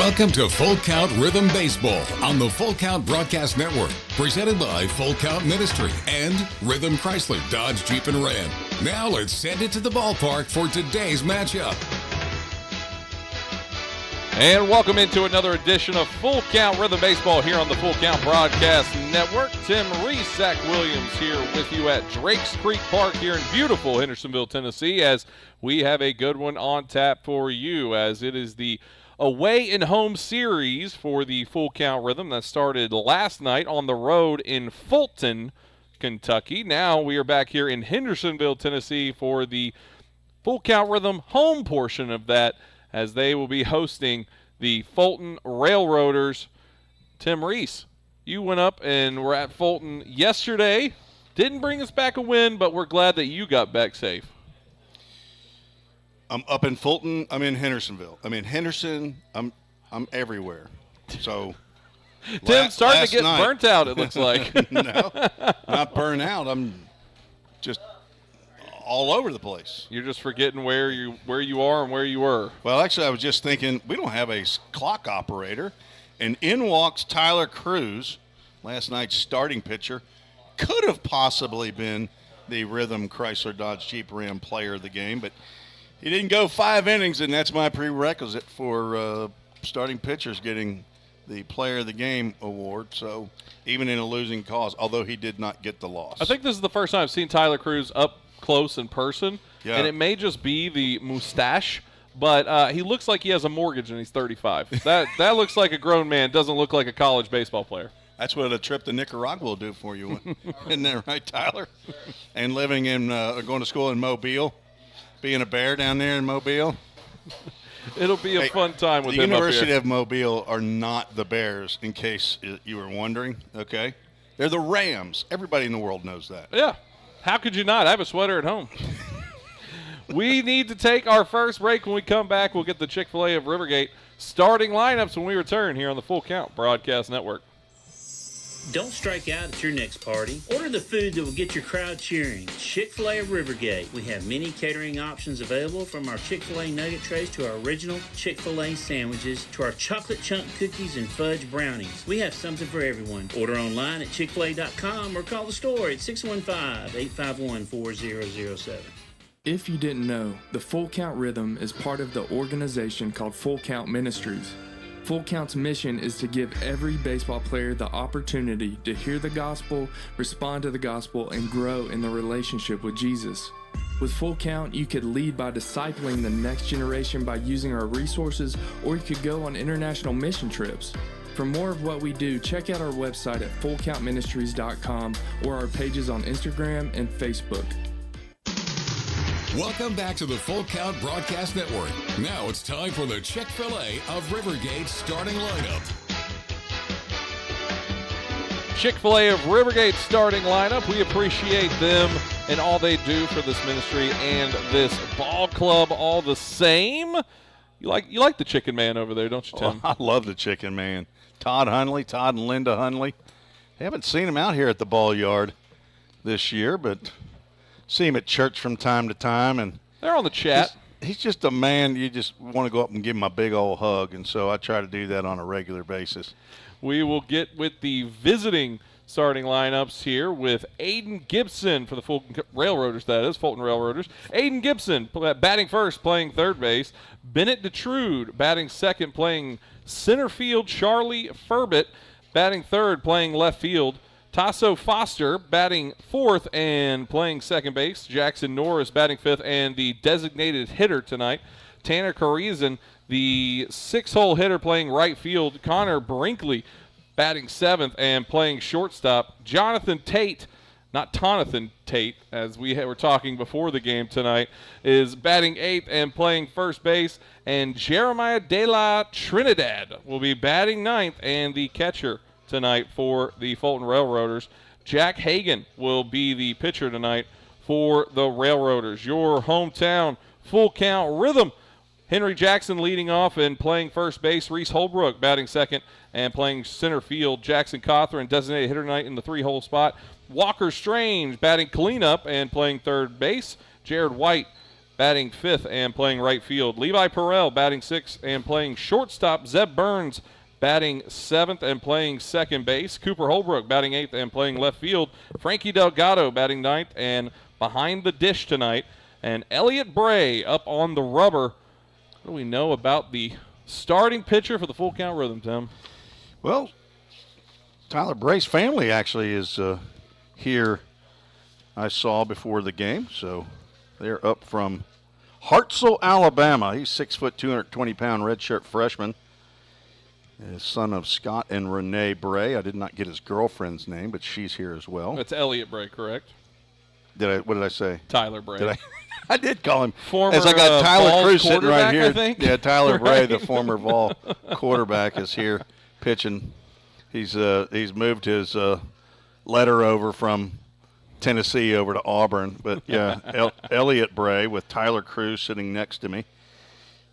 Welcome to Full Count Rhythm Baseball on the Full Count Broadcast Network, presented by Full Count Ministry and Rhythm Chrysler Dodge Jeep and Ram. Now let's send it to the ballpark for today's matchup. And welcome into another edition of Full Count Rhythm Baseball here on the Full Count Broadcast Network. Tim Reese, Zach Williams here with you at Drakes Creek Park here in beautiful Hendersonville, Tennessee, as we have a good one on tap for you, as it is the away and home series for the Full Count Rhythm that started last night on the road in Fulton, Kentucky. Now we are back here in Hendersonville, Tennessee for the Full Count Rhythm home portion of that, as they will be hosting the Fulton Railroaders. Tim Reese, you went up and were at Fulton yesterday. Didn't bring us back a win, but we're glad that you got back safe. I'm up in Fulton. I'm in Hendersonville. I'm in Henderson. I'm everywhere. So, Tim's starting to get burnt out, it looks like. No, not burnt out. I'm just all over the place. You're just forgetting where you are and where you were. Well, actually, I was just thinking we don't have a clock operator, and in walks Tyler Cruz, last night's starting pitcher. Could have possibly been the Rhythm Chrysler Dodge Jeep Ram player of the game, but he didn't go 5 innings, and that's my prerequisite for starting pitchers getting the Player of the Game award. So even in a losing cause, although he did not get the loss. I think this is the first time I've seen Tyler Cruz up close in person, and it may just be the mustache, but he looks like he has a mortgage and he's 35. That looks like a grown man. Doesn't look like a college baseball player. That's what a trip to Nicaragua will do for you. Isn't that right, Tyler? And living in going to school in Mobile. Being a bear down there in Mobile. It'll be a fun time with the him University up here. of Mobile are not the Bears, in case you were wondering, okay? They're the Rams. Everybody in the world knows that. Yeah. How could you not? I have a sweater at home. We need to take our first break. When we come back, we'll get the Chick-fil-A of Rivergate starting lineups when we return here on the Full Count Broadcast Network. Don't strike out at your next party. Order the food that will get your crowd cheering. Chick-fil-A of Rivergate. We have many catering options available, from our Chick-fil-A nugget trays to our original Chick-fil-A sandwiches to our chocolate chunk cookies and fudge brownies. We have something for everyone. Order online at chickfil-a.com or call the store at 615-851-4007. If you didn't know, the Full Count Rhythm is part of the organization called Full Count Ministries. Full Count's mission is to give every baseball player the opportunity to hear the gospel, respond to the gospel, and grow in the relationship with Jesus. With Full Count, you could lead by discipling the next generation by using our resources, or you could go on international mission trips. For more of what we do, check out our website at fullcountministries.com or our pages on Instagram and Facebook. Welcome back to the Full Count Broadcast Network. Now it's time for the Chick-fil-A of Rivergate starting lineup. Chick-fil-A of Rivergate starting lineup. We appreciate them and all they do for this ministry and this ball club all the same. You like the Chicken Man over there, don't you, Tim? Oh, I love the Chicken Man. Todd and Linda Hunley. Haven't seen him out here at the ball yard this year, but see him at church from time to time, and they're on the chat. He's just a man you just want to go up and give him a big old hug, and so I try to do that on a regular basis. We will get with the visiting starting lineups here with Aiden Gibson for the Fulton Railroaders, that is, Fulton Railroaders. Aiden Gibson batting first, playing third base. Bennett Detrude batting second, playing center field. Charlie Furbett batting third, playing left field. Tasso Foster batting fourth and playing second base. Jackson Norris batting fifth and the designated hitter tonight. Tanner Carizan, the six-hole hitter, playing right field. Connor Brinkley batting seventh and playing shortstop. Jonathan Tate, not Tonathan Tate, as we were talking before the game tonight, is batting eighth and playing first base. And Jeremiah De La Trinidad will be batting ninth and the catcher tonight for the Fulton Railroaders. Jack Hagan will be the pitcher tonight for the Railroaders. Your hometown Full Count Rhythm. Henry Jackson leading off and playing first base. Reese Holbrook batting second and playing center field. Jackson Cothran, designated hitter tonight in the three-hole spot. Walker Strange batting cleanup and playing third base. Jared White batting 5th and playing right field. Levi Perrell batting 6th and playing shortstop. Zeb Burns batting 7th and playing second base. Cooper Holbrook batting 8th and playing left field. Frankie Delgado batting 9th and behind the dish tonight. And Elliot Bray up on the rubber. What do we know about the starting pitcher for the Full Count Rhythm, Tim? Well, Tyler Bray's family actually is here, I saw before the game. So they're up from Hartselle, Alabama. He's 6 foot, 220-pound redshirt freshman. His son of Scott and Renee Bray. I did not get his girlfriend's name, but she's here as well. That's Elliot Bray, correct? What did I say? Tyler Bray. Did I? I did call him. Former, as I got Tyler Vols Cruz sitting right quarterback, here. I think? Yeah, Tyler Bray, Right. the former Vol quarterback, is here pitching. He's moved his letter over from Tennessee over to Auburn. But, yeah, Elliot Bray with Tyler Cruz sitting next to me.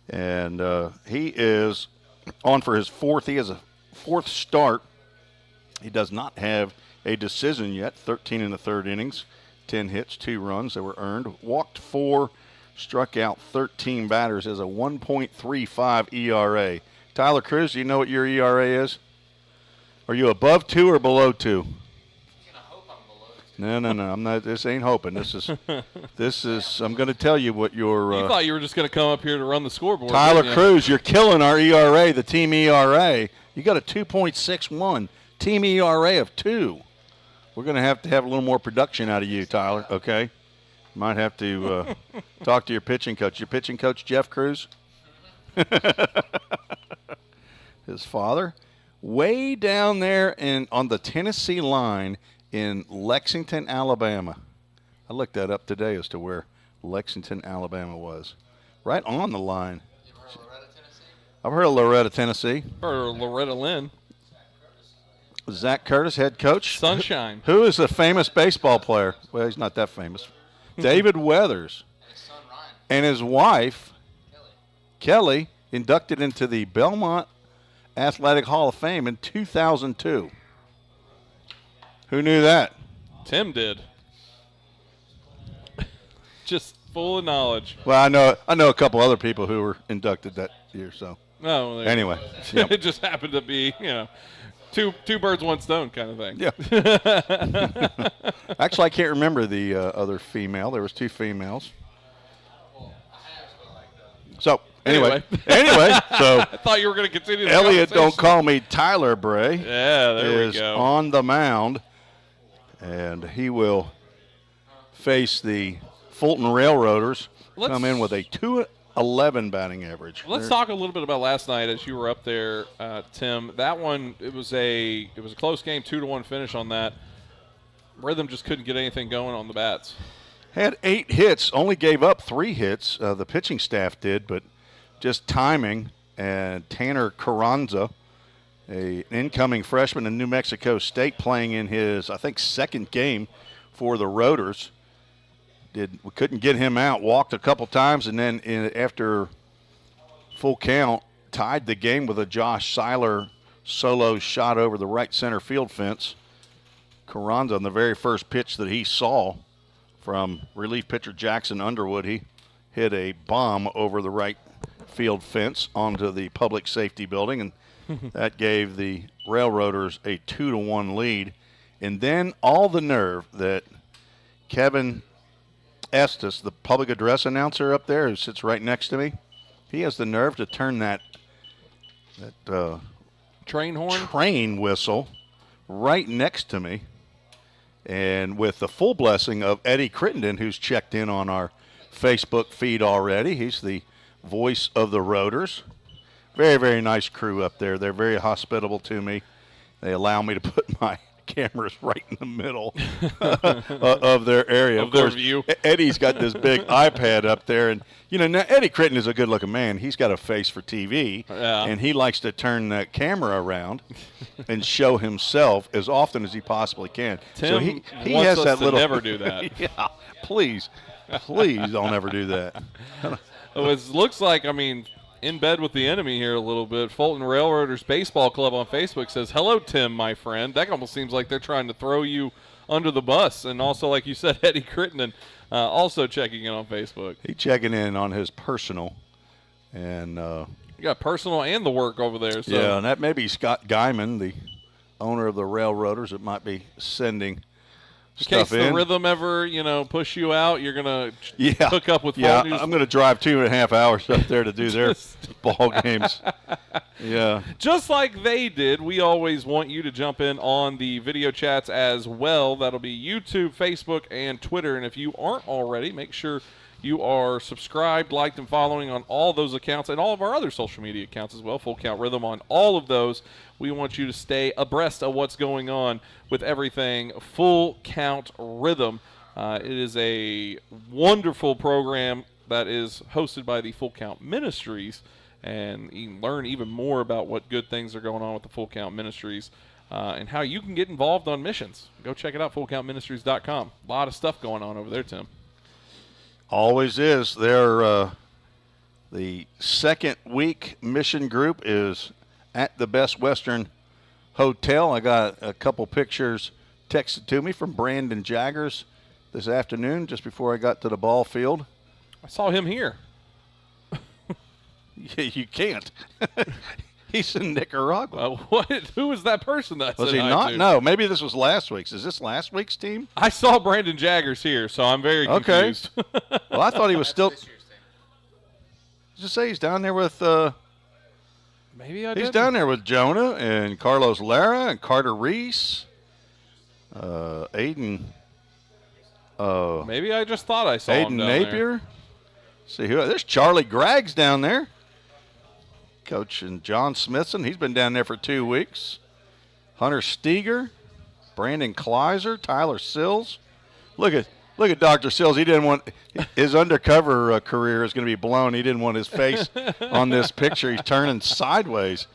And he is on for his fourth. He has a fourth start. He does not have a decision yet. 13 in the third innings, 10 hits, 2 runs that were earned. Walked 4, struck out 13 batters, has a 1.35 ERA. Tyler Cruz, do you know what your ERA is? Are you above 2 or below 2? No. I'm not. This ain't hoping. This is. I'm going to tell you what your. You thought you were just going to come up here to run the scoreboard. Tyler didn't you? Cruz, you're killing our ERA, the team ERA. You got a 2.61, team ERA of 2. We're going to have a little more production out of you, Tyler. Okay, might have to talk to your pitching coach. Your pitching coach, Jeff Cruz. His father, way down there on the Tennessee line in Lexington, Alabama. I looked that up today as to where Lexington, Alabama was. Right on the line. You ever heard of Loretta, Tennessee? I've heard of Loretta, Tennessee. Or Loretta Lynn. Zach Curtis, head coach. Sunshine. Who is a famous baseball player? Well, he's not that famous. David Weathers. And his son Ryan. And his wife, Kelly. Kelly, inducted into the Belmont Athletic Hall of Fame in 2002. Who knew that? Tim did. Just full of knowledge. Well, I know a couple other people who were inducted that year. So No. anyway, It just happened to be, two birds, one stone kind of thing. yeah. Actually, I can't remember the other female. There was 2 females. So anyway, so I thought you were going to continue the Elliot, don't conversation. call me Tyler Bray. Yeah, there is we go. on the mound, and he will face the Fulton Railroaders. Come in with a 2.11 batting average. Let's talk a little bit about last night as you were up there, Tim. That one, it was a close game, 2-1 finish on that. Rhythm just couldn't get anything going on the bats. Had 8 hits, only gave up 3 hits. The pitching staff did, but just timing. And Tanner Carranza, an incoming freshman in New Mexico State, playing in his, I think, second game for the Rotors. We couldn't get him out, walked a couple times, and then after full count, tied the game with a Josh Seiler solo shot over the right center field fence. Carranza, on the very first pitch that he saw from relief pitcher Jackson Underwood, he hit a bomb over the right field fence onto the public safety building, and that gave the Railroaders a 2-1 lead. And then all the nerve that Kevin Estes, the public address announcer up there who sits right next to me, he has the nerve to turn that Train horn? train whistle right next to me. And with the full blessing of Eddie Crittenden, who's checked in on our Facebook feed already. He's the voice of the Rotors. Very, very nice crew up there. They're very hospitable to me. They allow me to put my cameras right in the middle of their area. Of their view. Eddie's got this big iPad up there. And, now Eddie Crittenden is a good-looking man. He's got a face for TV. Yeah. And he likes to turn that camera around and show himself as often as he possibly can. Tim so he wants has us that to little. never do that. Yeah, please don't ever do that. It looks like, in bed with the enemy here a little bit. Fulton Railroaders Baseball Club on Facebook says, "Hello, Tim, my friend." That almost seems like they're trying to throw you under the bus. And also, like you said, Eddie Crittenden also checking in on Facebook. He checking in on his personal. And you got personal and the work over there. So. Yeah, and that may be Scott Guyman, the owner of the Railroaders, that might be sending in case stuff in. the rhythm ever, push you out, you're going to hook up with Yeah, Fulton. I'm going to drive 2.5 hours up there to do their ball games. Yeah. Just like they did, we always want you to jump in on the video chats as well. That'll be YouTube, Facebook, and Twitter. And if you aren't already, make sure you are subscribed, liked, and following on all those accounts and all of our other social media accounts as well. Full Count Rhythm on all of those. We want you to stay abreast of what's going on with everything Full Count Rhythm. It is a wonderful program that is hosted by the Full Count Ministries, and you can learn even more about what good things are going on with the Full Count Ministries and how you can get involved on missions. Go check it out, fullcountministries.com. A lot of stuff going on over there, Tim. Always is. They're the second week mission group is at the Best Western Hotel. I got a couple pictures texted to me from Brandon Jaggers this afternoon just before I got to the ball field. I saw him here. You can't. He's in Nicaragua. What? Who was that person that Was said he hi not? to? No, maybe this was last week's. Is this last week's team? I saw Brandon Jaggers here, so I'm very confused. Well, I thought he was still. This year's team. Just say he's down there with. Maybe I He's did. down there with Jonah and Carlos Lara and Carter Reese, Aiden. Maybe I just thought I saw him Aiden down Napier. See who? There's Charlie Greggs down there. Coach and John Smithson. He's been down there for 2 weeks. Hunter Steger, Brandon Kleiser, Tyler Sills. Look at Dr. Sills. He didn't want his undercover career is going to be blown. He didn't want his face on this picture. He's turning sideways.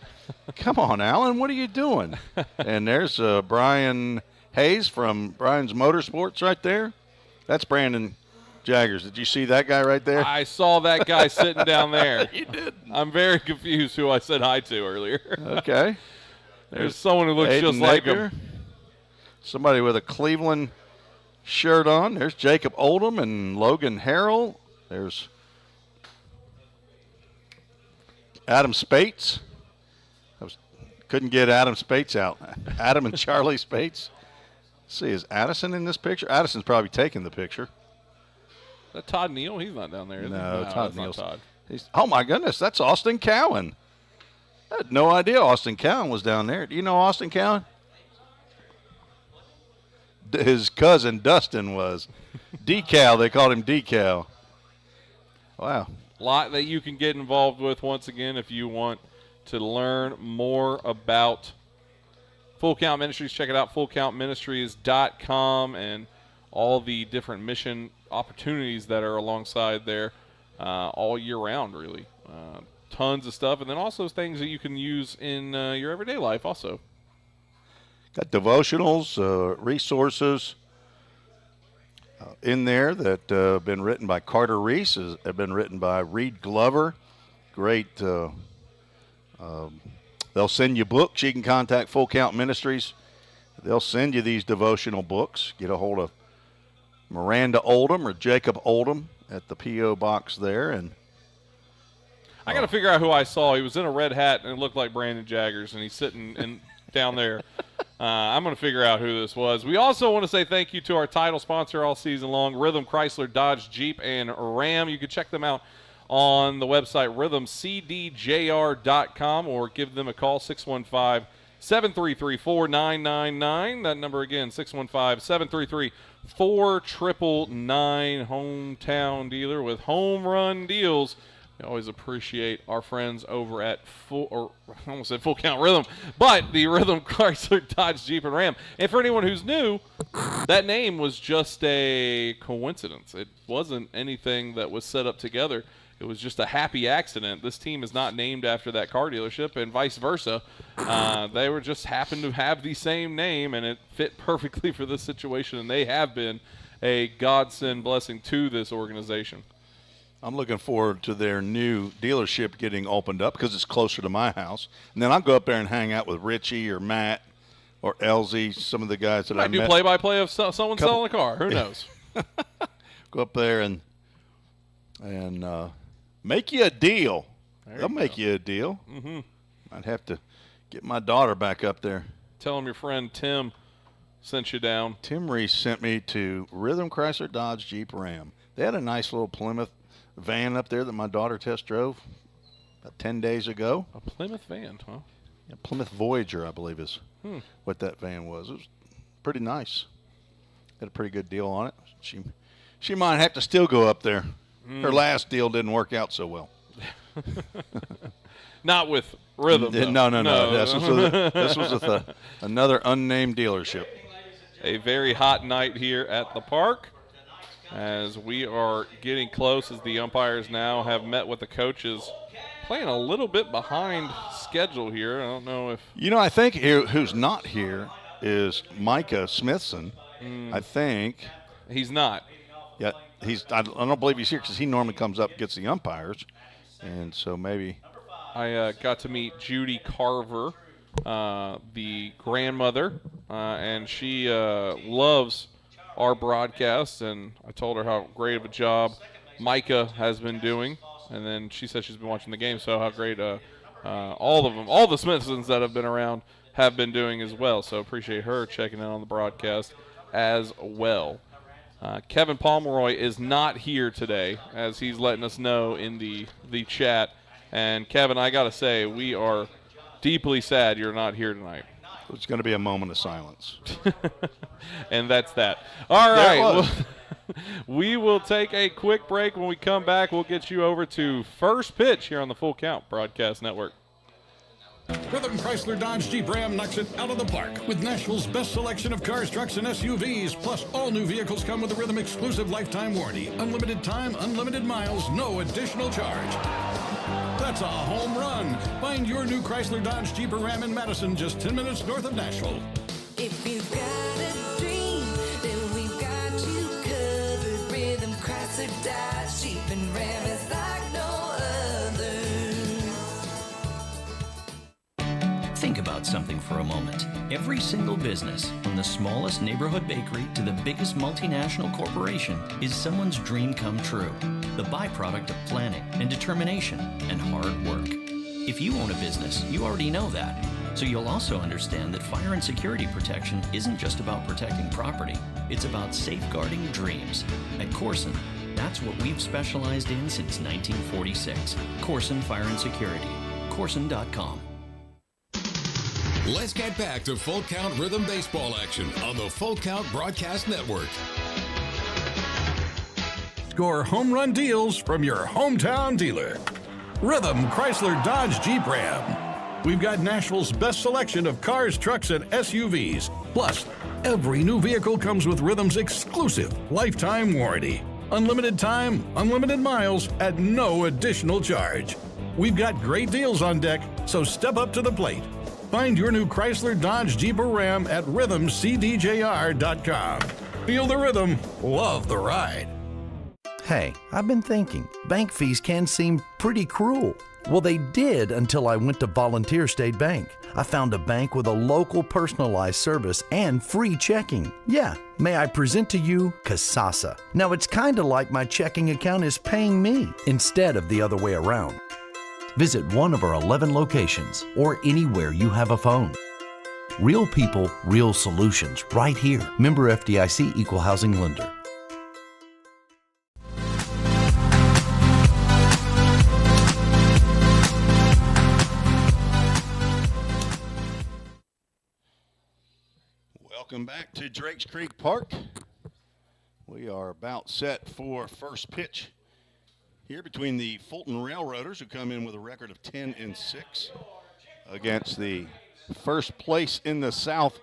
Come on, Alan. What are you doing? And there's Brian Hayes from Brian's Motorsports right there. That's Brandon Jaggers. Did you see that guy right there? I saw that guy sitting down there. You did. I'm very confused who I said hi to earlier. Okay. There's someone who looks Aiden just like Napier. him. Somebody with a Cleveland shirt on. There's Jacob Oldham and Logan Harrell. There's Adam Spates. Couldn't get Adam Spates out. Adam and Charlie Spates. Let's see, is Addison in this picture? Addison's probably taking the picture. Is that Todd Neal? He's not down there, is he? No, Todd that's not Neal's. Todd. Oh, my goodness, that's Austin Cowan. I had no idea Austin Cowan was down there. Do you know Austin Cowan? His cousin Dustin was. Decal, they called him Decal. Wow. A lot that you can get involved with once again if you want to learn more about Full Count Ministries. Check it out, fullcountministries.com, and all the different mission opportunities that are alongside there all year round, really. Tons of stuff, and then also things that you can use in your everyday life also. Got devotionals, resources in there that have been written by Carter Reese, have been written by Reed Glover. Great. They'll send you books. You can contact Full Count Ministries. They'll send you these devotional books. Get a hold of Miranda Oldham or Jacob Oldham at the P.O. box there. And I got to figure out who I saw. He was in a red hat, and it looked like Brandon Jaggers, and he's sitting down there. I'm going to figure out who this was. We also want to say thank you to our title sponsor all season long, Rhythm Chrysler, Dodge, Jeep, and Ram. You can check them out on the website rhythmcdjr.com or give them a call, 615-733-4999. That number again, 615-733-4999. 4999, hometown dealer with home run deals. We always appreciate our friends over at I almost said Full Count Rhythm, but the Rhythm Chrysler, Dodge, Jeep, and Ram. And for anyone who's new, that name was just a coincidence. It wasn't anything that was set up together. It was just a happy accident. This team is not named after that car dealership, and vice versa. They were just happened to have the same name, and it fit perfectly for this situation, and they have been a godsend blessing to this organization. I'm looking forward to their new dealership getting opened up because it's closer to my house. And then I'll go up there and hang out with Richie or Matt or LZ, some of the guys that I Might do met. play-by-play of someone selling a car. Who knows? Go up there and make you a deal. They'll make you a deal. Mm-hmm. I'd have to get my daughter back up there. Tell him your friend Tim sent you down. Tim Reese sent me to Rhythm Chrysler Dodge Jeep Ram. They had a nice little Plymouth van up there that my daughter test drove about 10 days ago. A Plymouth van, huh? Yeah, Plymouth Voyager, I believe, is what that van was. It was pretty nice. Had a pretty good deal on it. She might have to still go up there. Her last deal didn't work out so well. Not with Rhythm. No. This was with another unnamed dealership. A very hot night here at the park as we are getting close, as the umpires now have met with the coaches. Playing a little bit behind schedule here. I don't know if... I think who's not here is Micah Smithson. I think. He's not. Yeah, I don't believe he's here because he normally comes up and gets the umpires. And so maybe... I got to meet Judy Carver, the grandmother, and she loves our broadcast, and I told her how great of a job Micah has been doing, and then she said she's been watching the game, so how great all of them, all the Smithsons that have been around have been doing as well, so appreciate her checking in on the broadcast as well. Kevin Pomeroy is not here today, as he's letting us know in the chat. And, Kevin, I got to say, we are deeply sad you're not here tonight. It's going to be a moment of silence. And that's that. All right. Yeah, we will take a quick break. When we come back, we'll get you over to First Pitch here on the Full Count Broadcast Network. Rhythm Chrysler Dodge Jeep Ram knocks it out of the park with Nashville's best selection of cars, trucks, and SUVs. Plus, all new vehicles come with a Rhythm exclusive lifetime warranty. Unlimited time, unlimited miles, no additional charge. That's a home run. Find your new Chrysler Dodge Jeep or Ram in Madison, just 10 minutes north of Nashville. If you've got a dream, then we've got you covered. Rhythm Chrysler Dodge Jeep and Ram is like no other. Think about something for a moment. Every single business, from the smallest neighborhood bakery to the biggest multinational corporation, is someone's dream come true. The byproduct of planning and determination and hard work. If you own a business, you already know that. So you'll also understand that fire and security protection isn't just about protecting property. It's about safeguarding dreams. At Corson, that's what we've specialized in since 1946. Corson Fire and Security. Corson.com. Let's get back to Full Count Rhythm Baseball action on the Full Count Broadcast Network. Score home run deals from your hometown dealer. Rhythm Chrysler Dodge Jeep Ram. We've got Nashville's best selection of cars, trucks, and SUVs. Plus, every new vehicle comes with Rhythm's exclusive lifetime warranty. Unlimited time, unlimited miles at no additional charge. We've got great deals on deck, so step up to the plate. Find your new Chrysler, Dodge, Jeep, or Ram at rhythmcdjr.com. Feel the rhythm, love the ride. Hey, I've been thinking, bank fees can seem pretty cruel. Well, they did until I went to Volunteer State Bank. I found a bank with a local personalized service and free checking. Yeah, may I present to you Kasasa. Now, it's kind of like my checking account is paying me instead of the other way around. Visit one of our 11 locations or anywhere you have a phone. Real people, real solutions, right here. Member FDIC Equal Housing Lender. Welcome back to Drakes Creek Park. We are about set for first pitch here between the Fulton Railroaders, who come in with a record of 10-6, against the first place in the South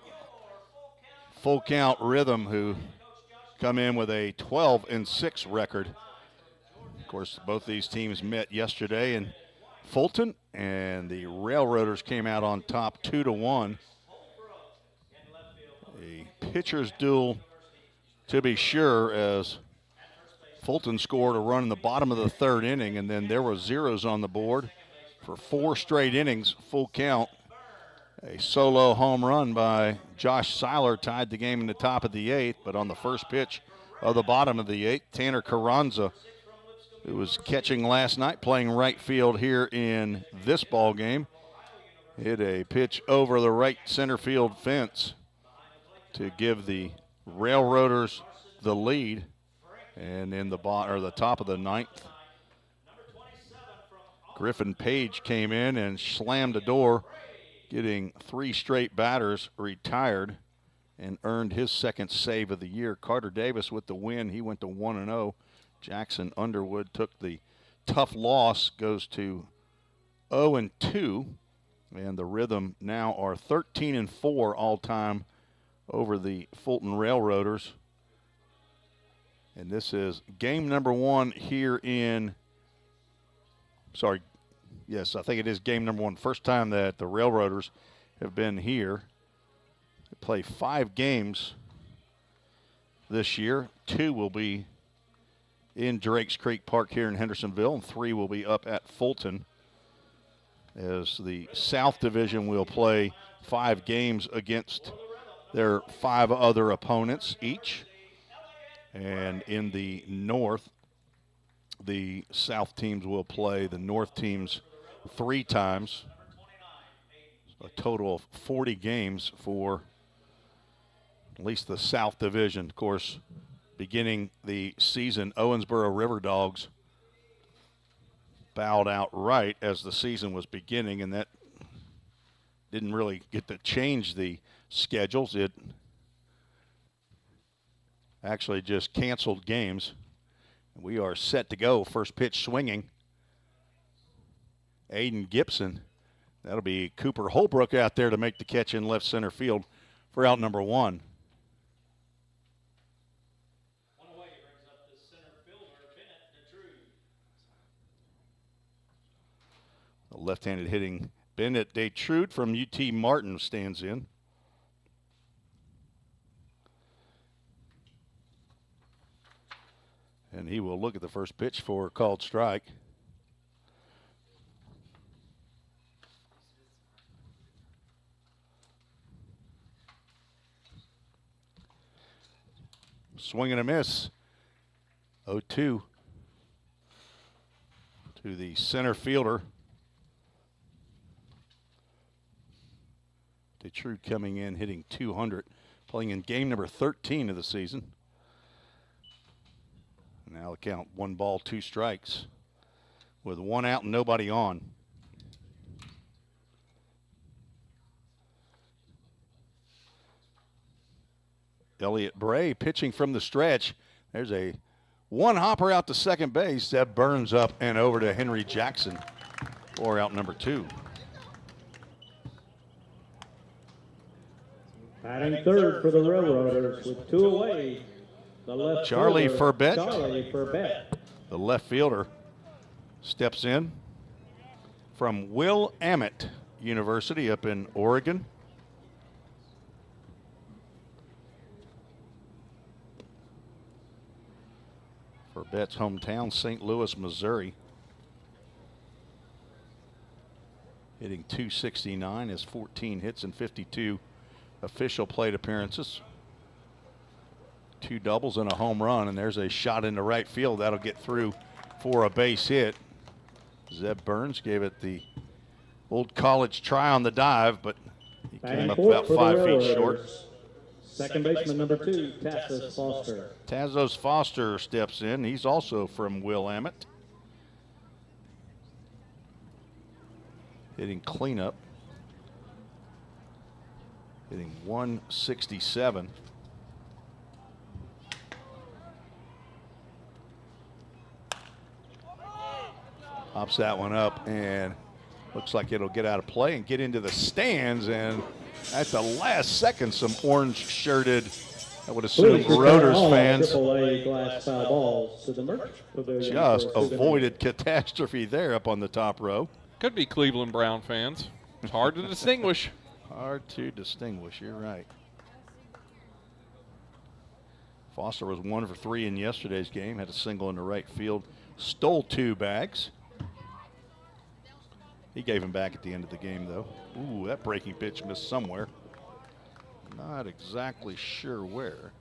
Full Count Rhythm, who come in with a 12-6 record. Of course, both these teams met yesterday in Fulton, and the Railroaders came out on top 2-1. A pitcher's duel, to be sure, as Fulton scored a run in the bottom of the third inning, and then there were zeros on the board for 4 straight innings, full count, A solo home run by Josh Seiler tied the game in the top of the 8th, but on the first pitch of the bottom of the 8th, Tanner Carranza, who was catching last night, playing right field here in this ball game, hit a pitch over the right center field fence to give the Railroaders the lead. And in the top of the 9th, Griffin Page came in and slammed the door, getting 3 straight batters retired and earned his second save of the year. Carter Davis with the win. He went to 1-0. Jackson Underwood took the tough loss, goes to 0-2. And the Rhythm now are 13-4 all-time over the Fulton Railroaders. And this is game number 1 here in, yes, I think it is game number 1. First time that the Railroaders have been here. They play 5 games this year. 2 will be in Drakes Creek Park here in Hendersonville, and 3 will be up at Fulton, as the South Division will play 5 games against their 5 other opponents each. And in the North, the South teams will play the North teams 3 times. A total of 40 games for at least the South Division. Of course, beginning the season, Owensboro River Dogs bowed outright as the season was beginning, and that didn't really get to change the schedules. It actually just canceled games. We are set to go. First pitch swinging. Aiden Gibson. That'll be Cooper Holbrook out there to make the catch in left center field for out number 1. The left-handed hitting Bennett Detrude from UT Martin stands in. And he will look at the first pitch for a called strike. Swing and a miss. 0-2 to the center fielder. Detrude coming in, hitting 200, playing in game number 13 of the season. Now the count, 1 ball, 2 strikes, with 1 out and nobody on. Elliott Bray pitching from the stretch. There's a 1 hopper out to second base. That burns up and over to Henry Jackson for out number 2. Batting third for the Railroaders with 2 away. The left Charlie fielder, Furbett. Charlie Furbett. The left fielder steps in from Willamette University up in Oregon. Furbett's hometown, St. Louis, Missouri. Hitting .269, has 14 hits and 52 official plate appearances. 2 doubles and a home run, and there's a shot into right field. That'll get through for a base hit. Zeb Burns gave it the old college try on the dive, but he came up about 5 feet short. Second baseman number 2, Tassos Foster. Tassos Foster steps in. He's also from Willamette. Hitting cleanup. Hitting .167. Pops that one up and looks like it'll get out of play and get into the stands. And at the last second, some orange-shirted, I would assume, Roaders fans glass foul balls to the Merch Pavilion just avoided catastrophe there up on the top row. Could be Cleveland Brown fans. It's hard to distinguish. Hard to distinguish, you're right. Foster was 1 for 3 in yesterday's game, had a single in the right field, stole 2 bags. He gave him back at the end of the game, though. Ooh, that breaking pitch missed somewhere. Not exactly sure where.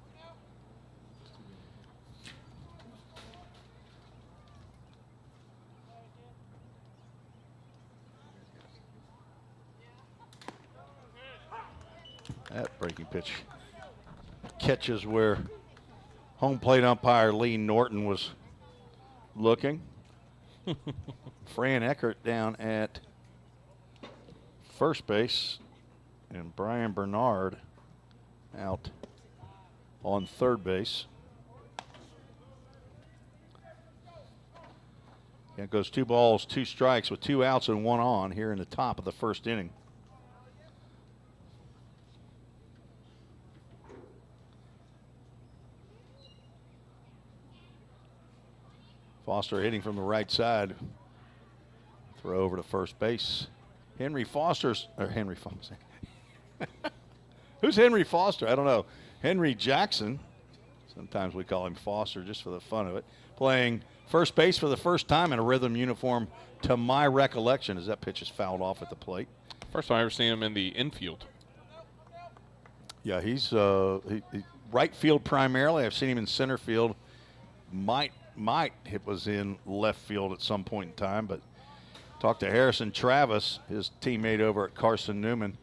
That breaking pitch catches where home plate umpire Lee Norton was looking. Fran Eckert down at first base, and Brian Bernard out on third base. And it goes 2 balls, 2 strikes with 2 outs and 1 on here in the top of the first inning. Foster hitting from the right side. Throw over to first base. Henry Foster. Who's Henry Foster? I don't know. Henry Jackson. Sometimes we call him Foster just for the fun of it. Playing first base for the first time in a Rhythm uniform to my recollection, as that pitch is fouled off at the plate. First time I ever seen him in the infield. Yeah, he's he right field primarily. I've seen him in center field. Might it was in left field at some point in time, but talked to Harrison Travis, his teammate over at Carson Newman,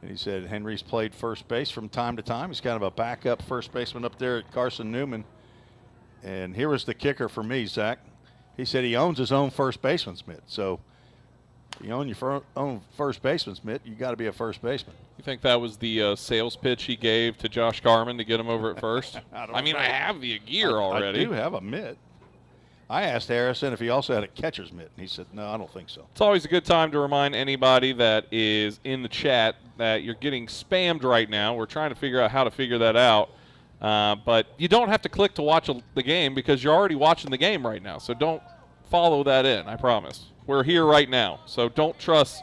and he said Henry's played first base from time to time. He's kind of a backup first baseman up there at Carson Newman. And here was the kicker for me, Zach. He said he owns his own first baseman's mitt. So if you own your own first baseman's mitt, you got to be a first baseman. You think that was the sales pitch he gave to Josh Garman to get him over at first? I mean, I have the gear already. I do have a mitt. I asked Harrison if he also had a catcher's mitt, and he said, no, I don't think so. It's always a good time to remind anybody that is in the chat that you're getting spammed right now. We're trying to figure out how to figure that out. But you don't have to click to watch the game because you're already watching the game right now. So don't follow that in, I promise. We're here right now. So don't trust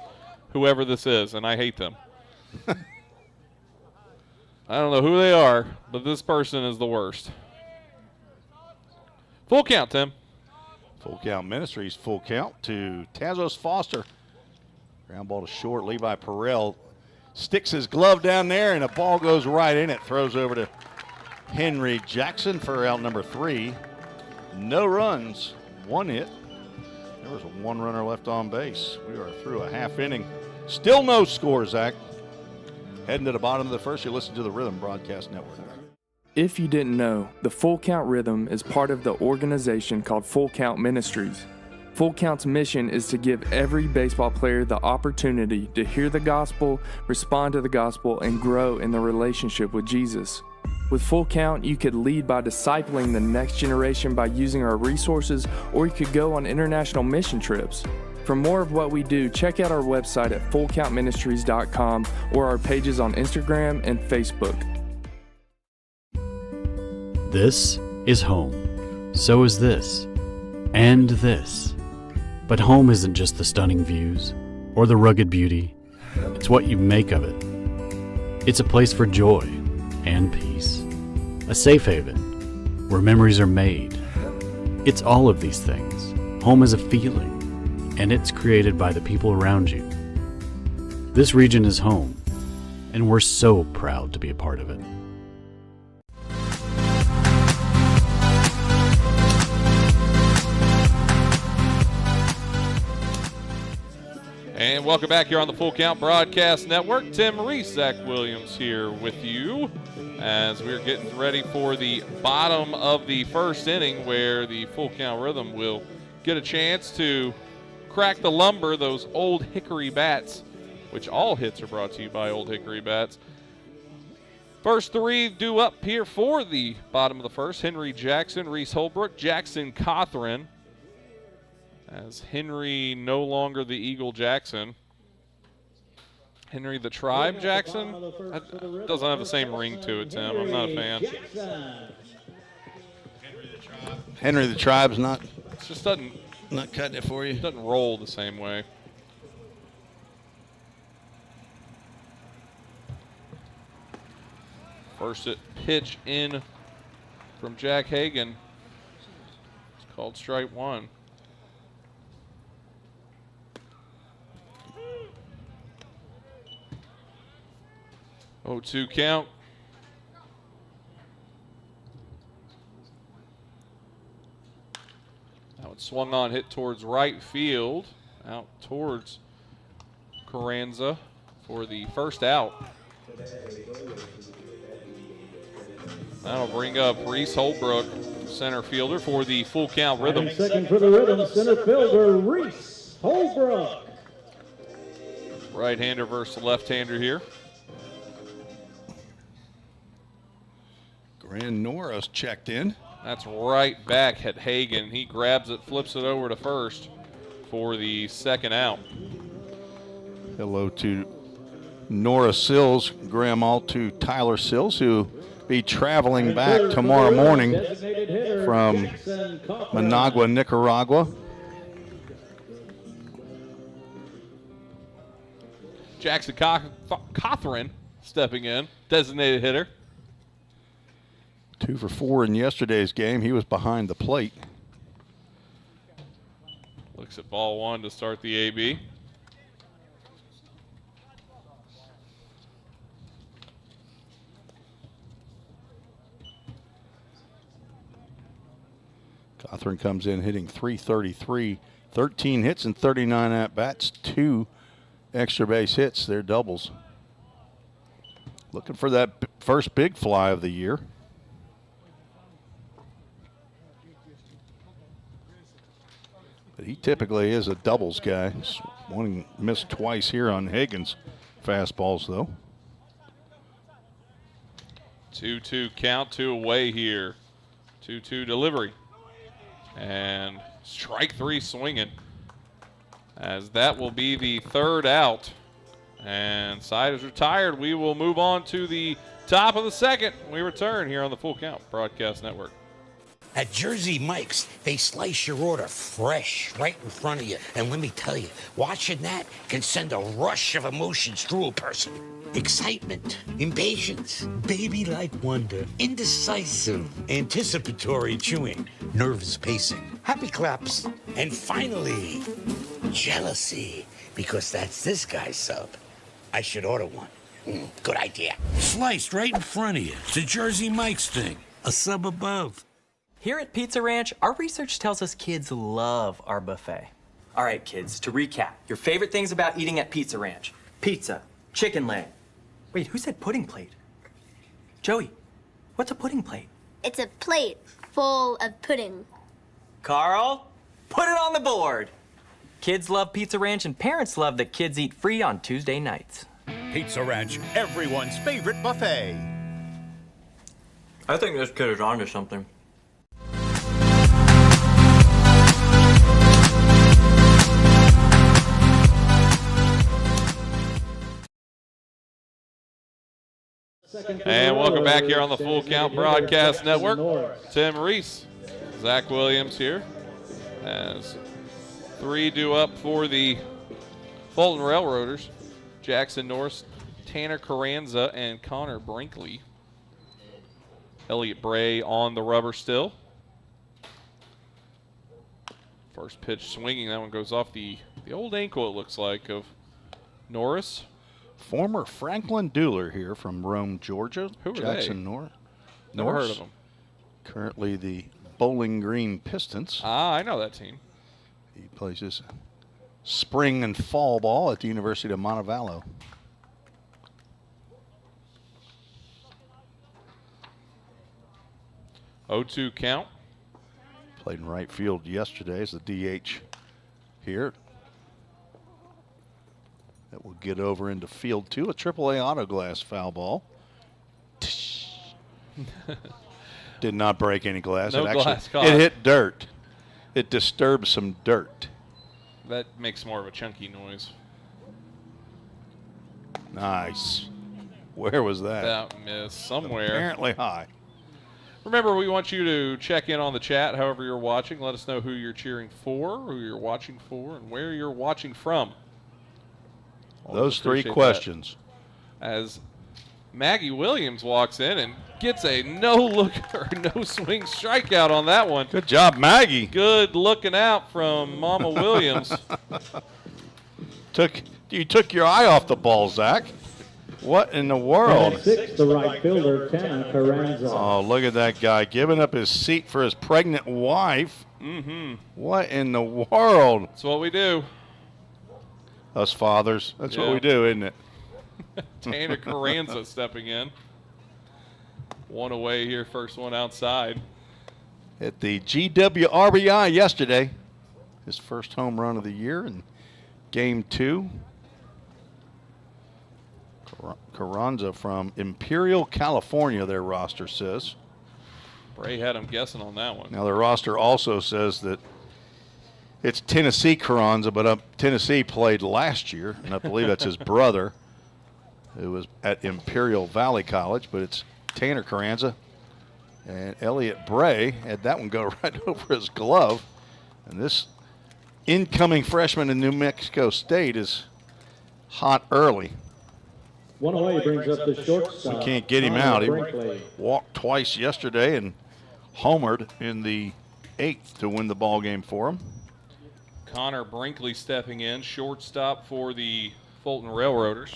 whoever this is, and I hate them. I don't know who they are, but this person is the worst. Full count, Tim. Full count Ministries, full count to Tazos Foster. Ground ball to short. Levi Perrell sticks his glove down there, and a ball goes right in it. Throws over to Henry Jackson for out number 3. No runs, 1 hit. There was a 1 runner left on base. We are through a half inning. Still no score, Zach. Heading to the bottom of the first, you listen to the Rhythm Broadcast Network. If you didn't know, the Full Count Rhythm is part of the organization called Full Count Ministries. Full Count's mission is to give every baseball player the opportunity to hear the gospel, respond to the gospel, and grow in the relationship with Jesus. With Full Count, you could lead by discipling the next generation by using our resources, or you could go on international mission trips. For more of what we do, check out our website at fullcountministries.com or our pages on Instagram and Facebook. This is home. So is this. And this. But home isn't just the stunning views or the rugged beauty. It's what you make of it. It's a place for joy and peace. A safe haven where memories are made. It's all of these things. Home is a feeling, and it's created by the people around you. This region is home, and we're so proud to be a part of it. And welcome back here on the Full Count Broadcast Network. Tim Reese, Zach Williams here with you as we're getting ready for the bottom of the first inning where the Full Count Rhythm will get a chance to crack the lumber, those Old Hickory bats, which all hits are brought to you by Old Hickory bats. First 3 due up here for the bottom of the first. Henry Jackson, Reese Holbrook, Jackson Cothran. As Henry no longer the Eagle Jackson. Henry the Tribe Jackson? That doesn't have the same ring to it, Tim. I'm not a fan. Henry the Tribe's not It just doesn't cutting it for you. Doesn't roll the same way. First pitch in from Jack Hagan. It's called strike 1. 0-2 count. That one swung on, hit towards right field, out towards Carranza for the first out. That'll bring up Reese Holbrook, center fielder, for the full count Rhythm. And second for the Rhythm, center fielder Reese Holbrook. Right-hander versus left-hander here. Grand Norris checked in. That's right back at Hagan. He grabs it, flips it over to first for the second out. Hello to Nora Sills, grandma to Tyler Sills, who be traveling back tomorrow morning from Managua, Nicaragua. Jackson Cothran stepping in, designated hitter. 2 for 4 in yesterday's game. He was behind the plate. Looks at ball one to start the AB. Cothran comes in hitting .333, 13 hits and 39 at-bats, 2 extra base hits. They're doubles. Looking for that first big fly of the year. But he typically is a doubles guy. One missed twice here on Hagen's fastballs, though. 2-2 count, 2 away here. 2-2 delivery. And strike 3 swinging, as that will be the third out. And side is retired. We will move on to the top of the second. We return here on the Full Count Broadcast Network. At Jersey Mike's, they slice your order fresh right in front of you. And let me tell you, watching that can send a rush of emotions through a person. Excitement, impatience, baby-like wonder, indecisive, anticipatory chewing, nervous pacing, happy claps, and finally, jealousy, because that's this guy's sub. I should order one. Good idea. Sliced right in front of you. It's a Jersey Mike's thing. A sub above. Here at Pizza Ranch, our research tells us kids love our buffet. All right, kids, to recap, your favorite things about eating at Pizza Ranch: pizza, chicken leg. Wait, who said pudding plate? Joey, what's a pudding plate? It's a plate full of pudding. Carl, put it on the board. Kids love Pizza Ranch, and parents love that kids eat free on Tuesday nights. Pizza Ranch, everyone's favorite buffet. I think this kid is onto something. And welcome back here on the Full Count Broadcast Network. Tim Reese, Zach Williams here, as 3 due up for the Fulton Railroaders. Jackson Norris, Tanner Carranza, and Connor Brinkley. Elliot Bray on the rubber still. First pitch swinging, that one goes off the old ankle, it looks like, of Norris. Former Franklin Dooler here from Rome, Georgia. Who are Jackson they? Norris. Never heard of them. Currently the Bowling Green Pistons. Ah, I know that team. He plays his spring and fall ball at the University of Montevallo. (0-2) count. Played in right field yesterday as the DH here. That will get over into field 2. A AAA auto glass foul ball. Did not break any glass. No glass caught. It hit dirt. It disturbed some dirt. That makes more of a chunky noise. Nice. Where was that? That miss somewhere. Apparently high. Remember, we want you to check in on the chat however you're watching. Let us know who you're cheering for, who you're watching for, and where you're watching from. Those 3 questions. As Maggie Williams walks in and gets a no-look or no-swing strikeout on that one. Good job, Maggie. Good looking out from Mama Williams. You took your eye off the ball, Zach. What in the And world? at 6, the right fielder, Tana Carranza. Oh, look at that guy giving up his seat for his pregnant wife. Mm-hmm. What in the world? That's what we do. Us fathers. That's Yeah. what we do, isn't it? Tanner Carranza stepping in. One away here, first one outside. At the GWRBI yesterday. His first home run of the year in Game 2. Carranza from Imperial, California, their roster says. Bray had him guessing on that one. Now, their roster also says that it's Tennessee Carranza, but Tennessee played last year, and I believe that's his brother, who was at Imperial Valley College, but it's Tanner Carranza. And Elliott Bray had that one go right over his glove. And this incoming freshman in New Mexico State is hot early. One away brings up the shortstop. We can't get him Connor out. He Brinkley. walked twice yesterday and homered in the 8th to win the ball game for him. Connor Brinkley stepping in, shortstop for the Fulton Railroaders.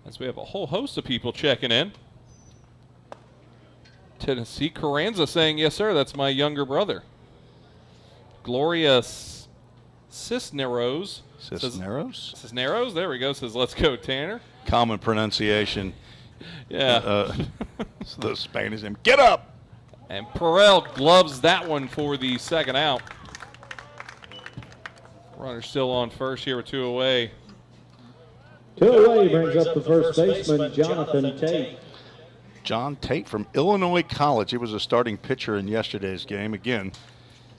As we have a whole host of people checking in. Tennessee Carranza saying, yes, sir, that's my younger brother. Gloria Cisneros. Cisneros, there we go. Says, let's go, Tanner. Common pronunciation. Yeah. The Spanish name. Get up! And Perel gloves that one for the second out. Runner still on first here with 2 away. 2 away brings up the first baseman, Jonathan Tate. John Tate from Illinois College. He was a starting pitcher in yesterday's game. Again,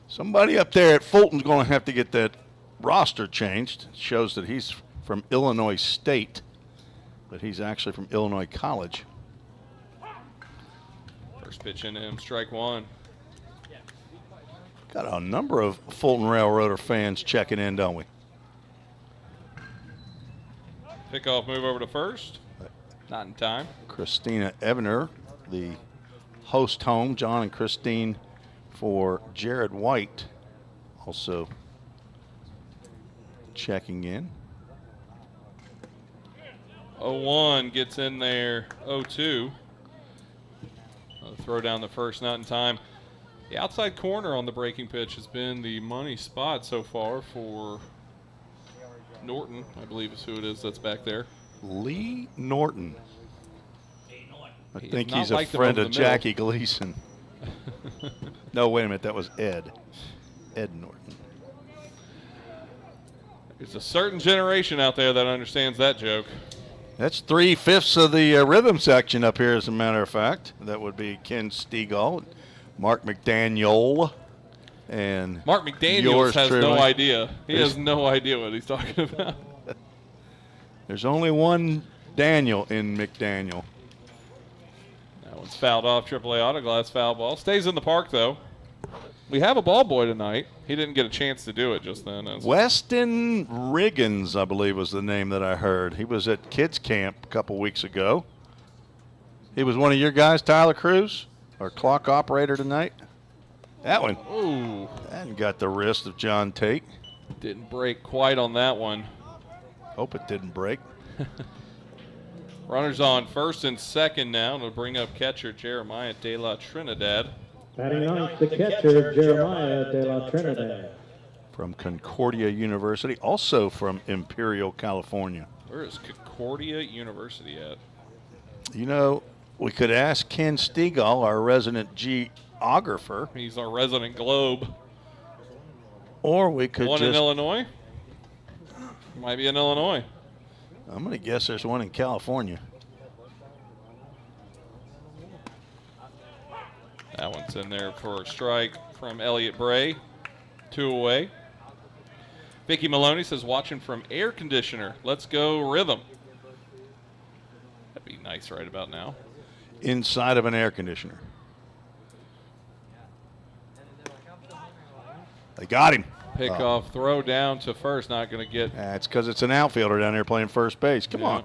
somebody up there at Fulton's going to have to get that roster changed. It shows that he's from Illinois State, but he's actually from Illinois College. First pitch into him, strike one. Got a number of Fulton Railroader fans checking in, don't we? Pickoff move over to first. Not in time. Christina Evener, the host home. John and Christine for Jared White also checking in. 0-1 gets in there. 0-2. Throw down the first, not in time. The outside corner on the breaking pitch has been the money spot so far for Norton, I believe is who it is that's back there. Lee Norton. I think he's not a like them friend over of the middle. Jackie Gleason. No, wait a minute. That was Ed. Ed Norton. There's a certain generation out there that understands that joke. That's 3/5 of the rhythm section up here, as a matter of fact. That would be Ken Stegall, Mark McDaniel, and Mark McDaniels yours has truly. no idea. He has no idea what he's talking about. There's only one Daniel in McDaniel. That one's fouled off. AAA Autoglass foul ball. Stays in the park, though. We have a ball boy tonight. He didn't get a chance to do it just then. Weston Riggins, I believe, was the name that I heard. He was at kids camp a couple weeks ago. He was one of your guys, Tyler Cruz, our clock operator tonight. That one. Ooh. That got the wrist of John Tate. Didn't break quite on that one. Hope it didn't break. Runners on first and second now to bring up catcher Jeremiah De La Trinidad. Batting ninth, the catcher, Jeremiah De La Trinidad. From Concordia University, also from Imperial, California. Where is Concordia University at? You know, we could ask Ken Stegall, our resident geographer. He's our resident globe. Or we could One just... in Illinois? Might be in Illinois. I'm going to guess there's one in California. That one's in there for a strike from Elliott Bray. 2 away. Vicky Maloney says, watching from air conditioner. Let's go rhythm. That'd be nice right about now. Inside of an air conditioner. They got him. Pickoff throw down to first. Not going to get. It's because it's an outfielder down there playing first base. Come on.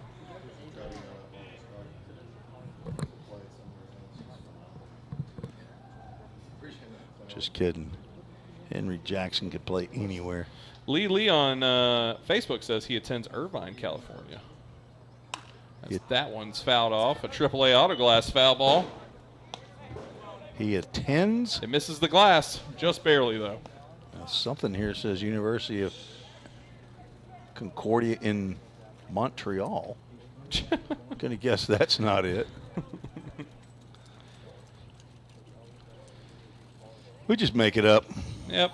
Just kidding. Henry Jackson could play anywhere. Lee on Facebook says he attends Irvine, California. That one's fouled off. A AAA Autoglass foul ball. He attends? It misses the glass, just barely, though. Something here says University of Concordia in Montreal. Gonna guess that's not it. We just make it up. Yep.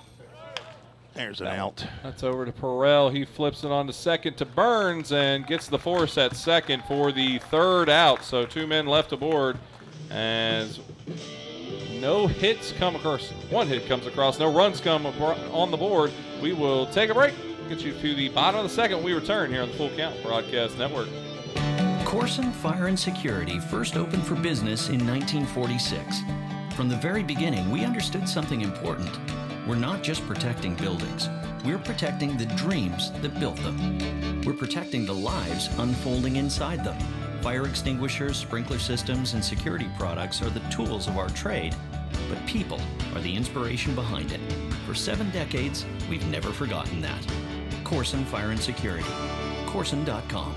There's an out. That's over to Perrell. He flips it on to second to Burns and gets the force at second for the third out. So 2 men left aboard as no hits come across. 1 hit comes across. No runs come on the board. We will take a break. Get you to the bottom of the second when we return here on the Full Count Broadcast Network. Corson Fire and Security first opened for business in 1946. From the very beginning, we understood something important. We're not just protecting buildings. We're protecting the dreams that built them. We're protecting the lives unfolding inside them. Fire extinguishers, sprinkler systems, and security products are the tools of our trade, but people are the inspiration behind it. For 7 decades, we've never forgotten that. Corson Fire and Security. Corson.com.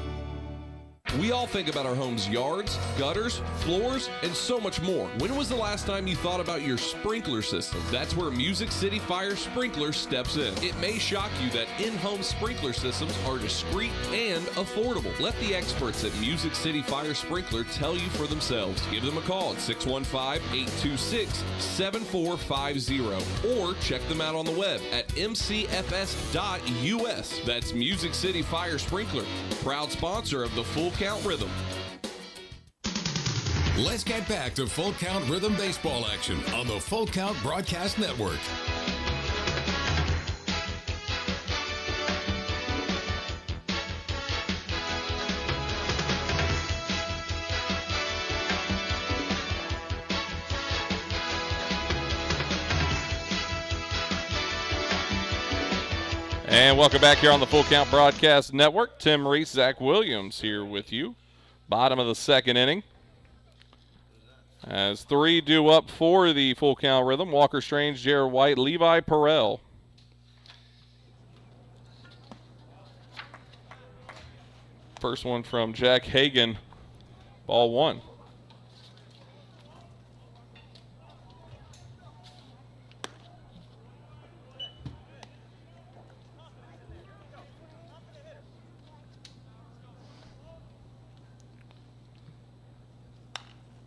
We all think about our home's yards, gutters, floors, and so much more. When was the last time you thought about your sprinkler system? That's where Music City Fire Sprinkler steps in. It may shock you that in-home sprinkler systems are discreet and affordable. Let the experts at Music City Fire Sprinkler tell you for themselves. Give them a call at 615-826-7450 or check them out on the web at mcfs.us. That's Music City Fire Sprinkler, proud sponsor of the Full Count Rhythm. Let's get back to Full Count Rhythm baseball action on the Full Count Broadcast Network. And welcome back here on the Full Count Broadcast Network. Tim Reese, Zach Williams here with you. Bottom of the second inning. As 3 due up for the Full Count Rhythm. Walker Strange, Jared White, Levi Perrell. First one from Jack Hagan. Ball 1.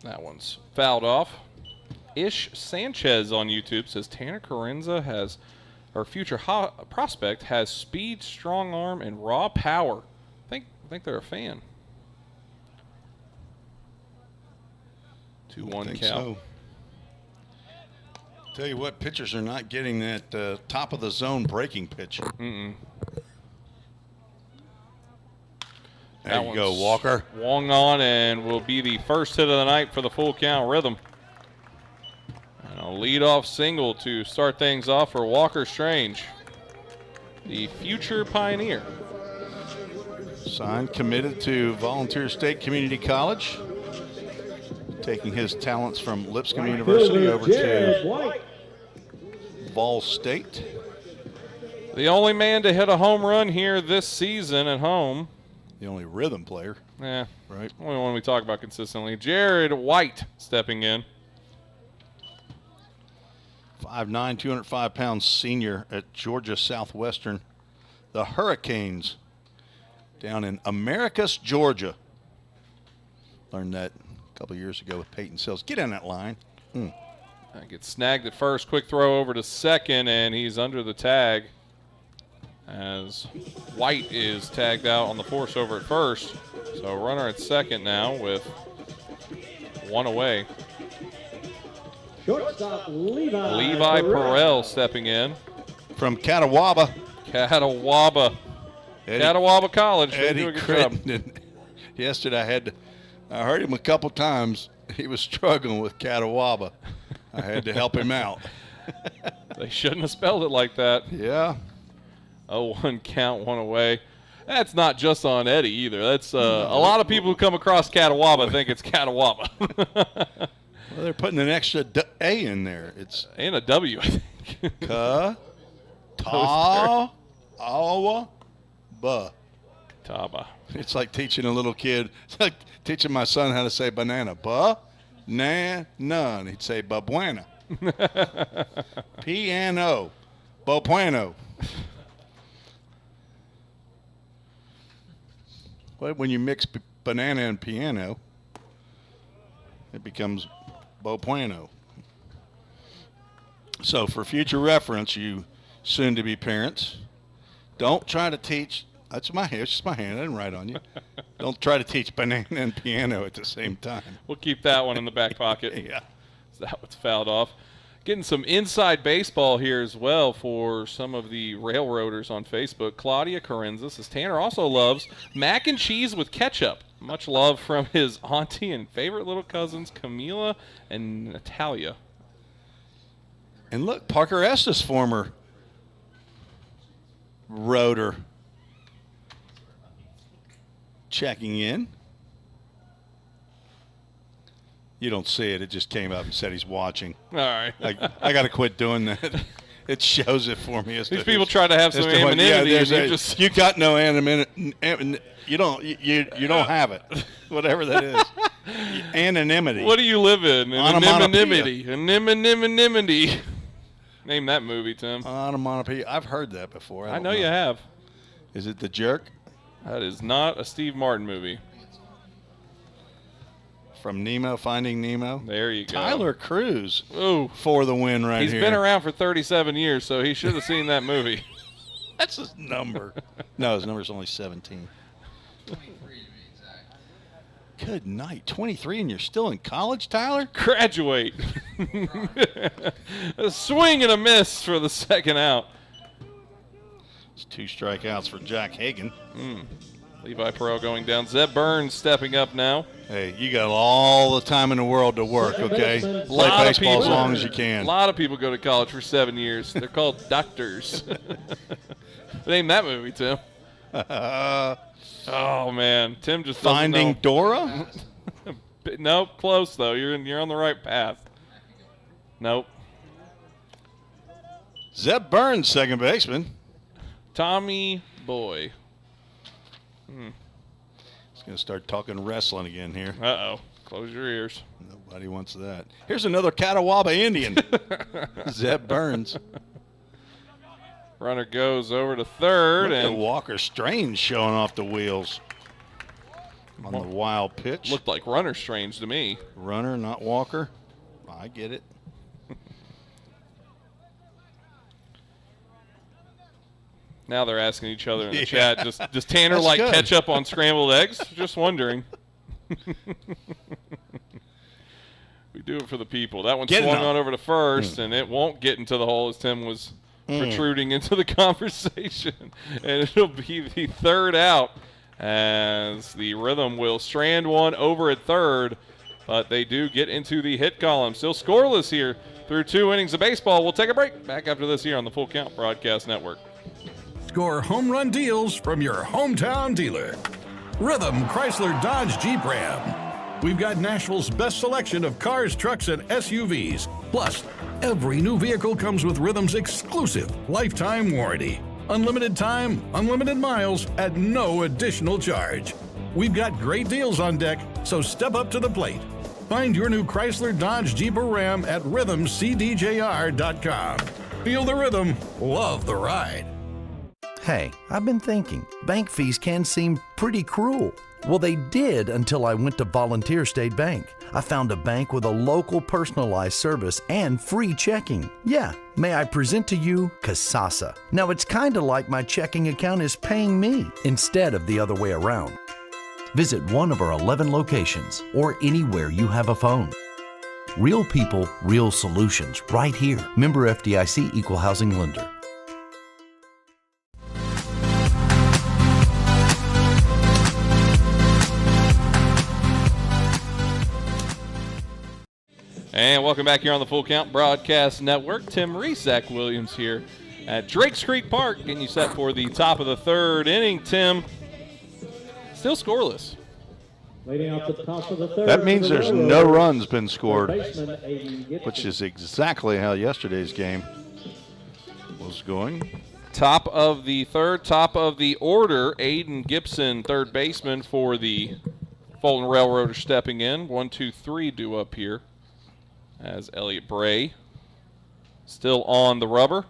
That one's fouled off. Ish Sanchez on YouTube says Tanner Carenza has, our future prospect has speed, strong arm, and raw power. I think they're a fan. 2-1 count. So. Tell you what, pitchers are not getting that top of the zone breaking pitch. There you go, Walker. Swung on and will be the first hit of the night for the Full Count Rhythm. And a leadoff single to start things off for Walker Strange, the future Pioneer. Signed, committed to Volunteer State Community College, taking his talents from Lipscomb University over to Vol State. The only man to hit a home run here this season at home. The only rhythm player. Yeah. Right. Only one we talk about consistently. Jared White stepping in. 5'9", 205-pound senior at Georgia Southwestern. The Hurricanes down in Americus, Georgia. Learned that a couple years ago with Peyton Sells. Get on that line. Gets snagged at first. Quick throw over to second, and he's under the tag. As White is tagged out on the force over at first. So runner at second now with 1 away. Shortstop Levi Perrell stepping in. From Catawba. Catawba College. Eddie Crittenden. Yesterday I heard him a couple times. He was struggling with Catawba. I had to help him out. They shouldn't have spelled it like that. Yeah. 0-1 count, 1 away. That's not just on Eddie either. That's a lot of people who come across Catawba think it's Catawba. Well, they're putting an extra A in there. It's and a W, I think. Awa, ba. Taba. It's like teaching a little kid. It's like teaching my son how to say banana. Ba, na, none. He'd say ba buena. Piano. Bo bueno. Well, when you mix banana and piano, it becomes bo bueno. So for future reference, you soon-to-be parents, don't try to teach. That's my hand. It's just my hand. I didn't write on you. Don't try to teach banana and piano at the same time. We'll keep that one in the back pocket. Yeah. So that one's fouled off. Getting some inside baseball here as well for some of the Railroaders on Facebook. Claudia Carenza says Tanner also loves mac and cheese with ketchup. Much love from his auntie and favorite little cousins, Camila and Natalia. And look, Parker Estes, former Roader, checking in. You don't see it. It just came up and said he's watching. All right. I got to quit doing that. It shows it for me. These people try to have some anonymity. You got no anonymity. You don't have it. Whatever that is. Anonymity. What do you live in? Anonymity. Anonymity. Name that movie, Tim. Onomatopoeia. I've heard that before. I know you have. Is it The Jerk? That is not a Steve Martin movie. From Nemo, Finding Nemo. There you go. Tyler Cruz. Ooh. For the win right He's here. been around for 37 years, so he should have seen that movie. That's his number. No, his number's only 17. 23 to be exact. Good night. 23 and you're still in college, Tyler? Graduate. A swing and a miss for the second out. It's 2 strikeouts for Jack Hagan. Levi Perot going down. Zeb Burns stepping up now. Hey, you got all the time in the world to work, okay? Play baseball as long as you can. A lot of people go to college for 7 years. They're called doctors. Name that movie, Tim. Oh, man. Tim just doesn't Finding know. Dora? Nope, close, though. You're on the right path. Nope. Zeb Burns, second baseman. Tommy Boy. He's going to start talking wrestling again here. Uh-oh. Close your ears. Nobody wants that. Here's another Catawba Indian. Zeb Burns. Runner goes over to third. Look at And Walker Strange showing off the wheels on the wild pitch. Looked like runner strange to me. Runner, not Walker. I get it. Now they're asking each other in the chat, does Tanner That's like good. ketchup on scrambled eggs? Just wondering. We do it for the people. That one swung on over to first, and it won't get into the hole as Tim was protruding into the conversation. And it'll be the third out as the Rhythm will strand one over at third, but they do get into the hit column. Still scoreless here through 2 innings of baseball. We'll take a break. Back after this here on the Full Count Broadcast Network. Score home run deals from your hometown dealer. Rhythm Chrysler Dodge Jeep Ram. We've got Nashville's best selection of cars, trucks, and SUVs. Plus, every new vehicle comes with Rhythm's exclusive lifetime warranty. Unlimited time, unlimited miles at no additional charge. We've got great deals on deck, so step up to the plate. Find your new Chrysler Dodge Jeep or Ram at rhythmcdjr.com. Feel the rhythm, love the ride. Hey, I've been thinking, bank fees can seem pretty cruel. Well, they did until I went to Volunteer State Bank. I found a bank with a local personalized service and free checking. Yeah, may I present to you Kasasa. Now, it's kind of like my checking account is paying me instead of the other way around. Visit one of our 11 locations or anywhere you have a phone. Real people, real solutions right here. Member FDIC Equal Housing Lender. And welcome back here on the Full Count Broadcast Network. Tim Reese, Zach Williams here at Drakes Creek Park, getting you set for the top of the third inning. Tim, still scoreless. Leading off the top of the third. That means there's no runs been scored, Baseman, Aiden Gibson. which is exactly how yesterday's game was going. Top of the third, top of the order, Aiden Gibson, third baseman for the Fulton Railroaders stepping in. 1, 2, 3 due up here as Elliott Bray still on the rubber.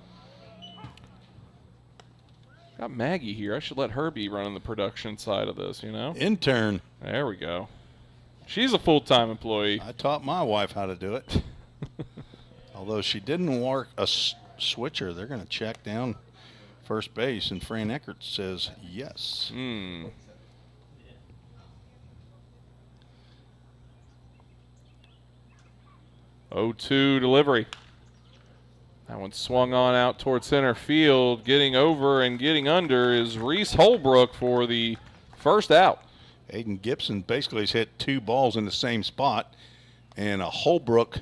Got Maggie here. I should let her be running the production side of this, you know? Intern. There we go. She's a full-time employee. I taught my wife how to do it. Although she didn't work a switcher, they're going to check down first base, and Fran Eckert says yes. 0-2 delivery. That one swung on out towards center field. Getting over and getting under is Reese Holbrook for the first out. Aiden Gibson basically has hit 2 balls in the same spot, and a Holbrook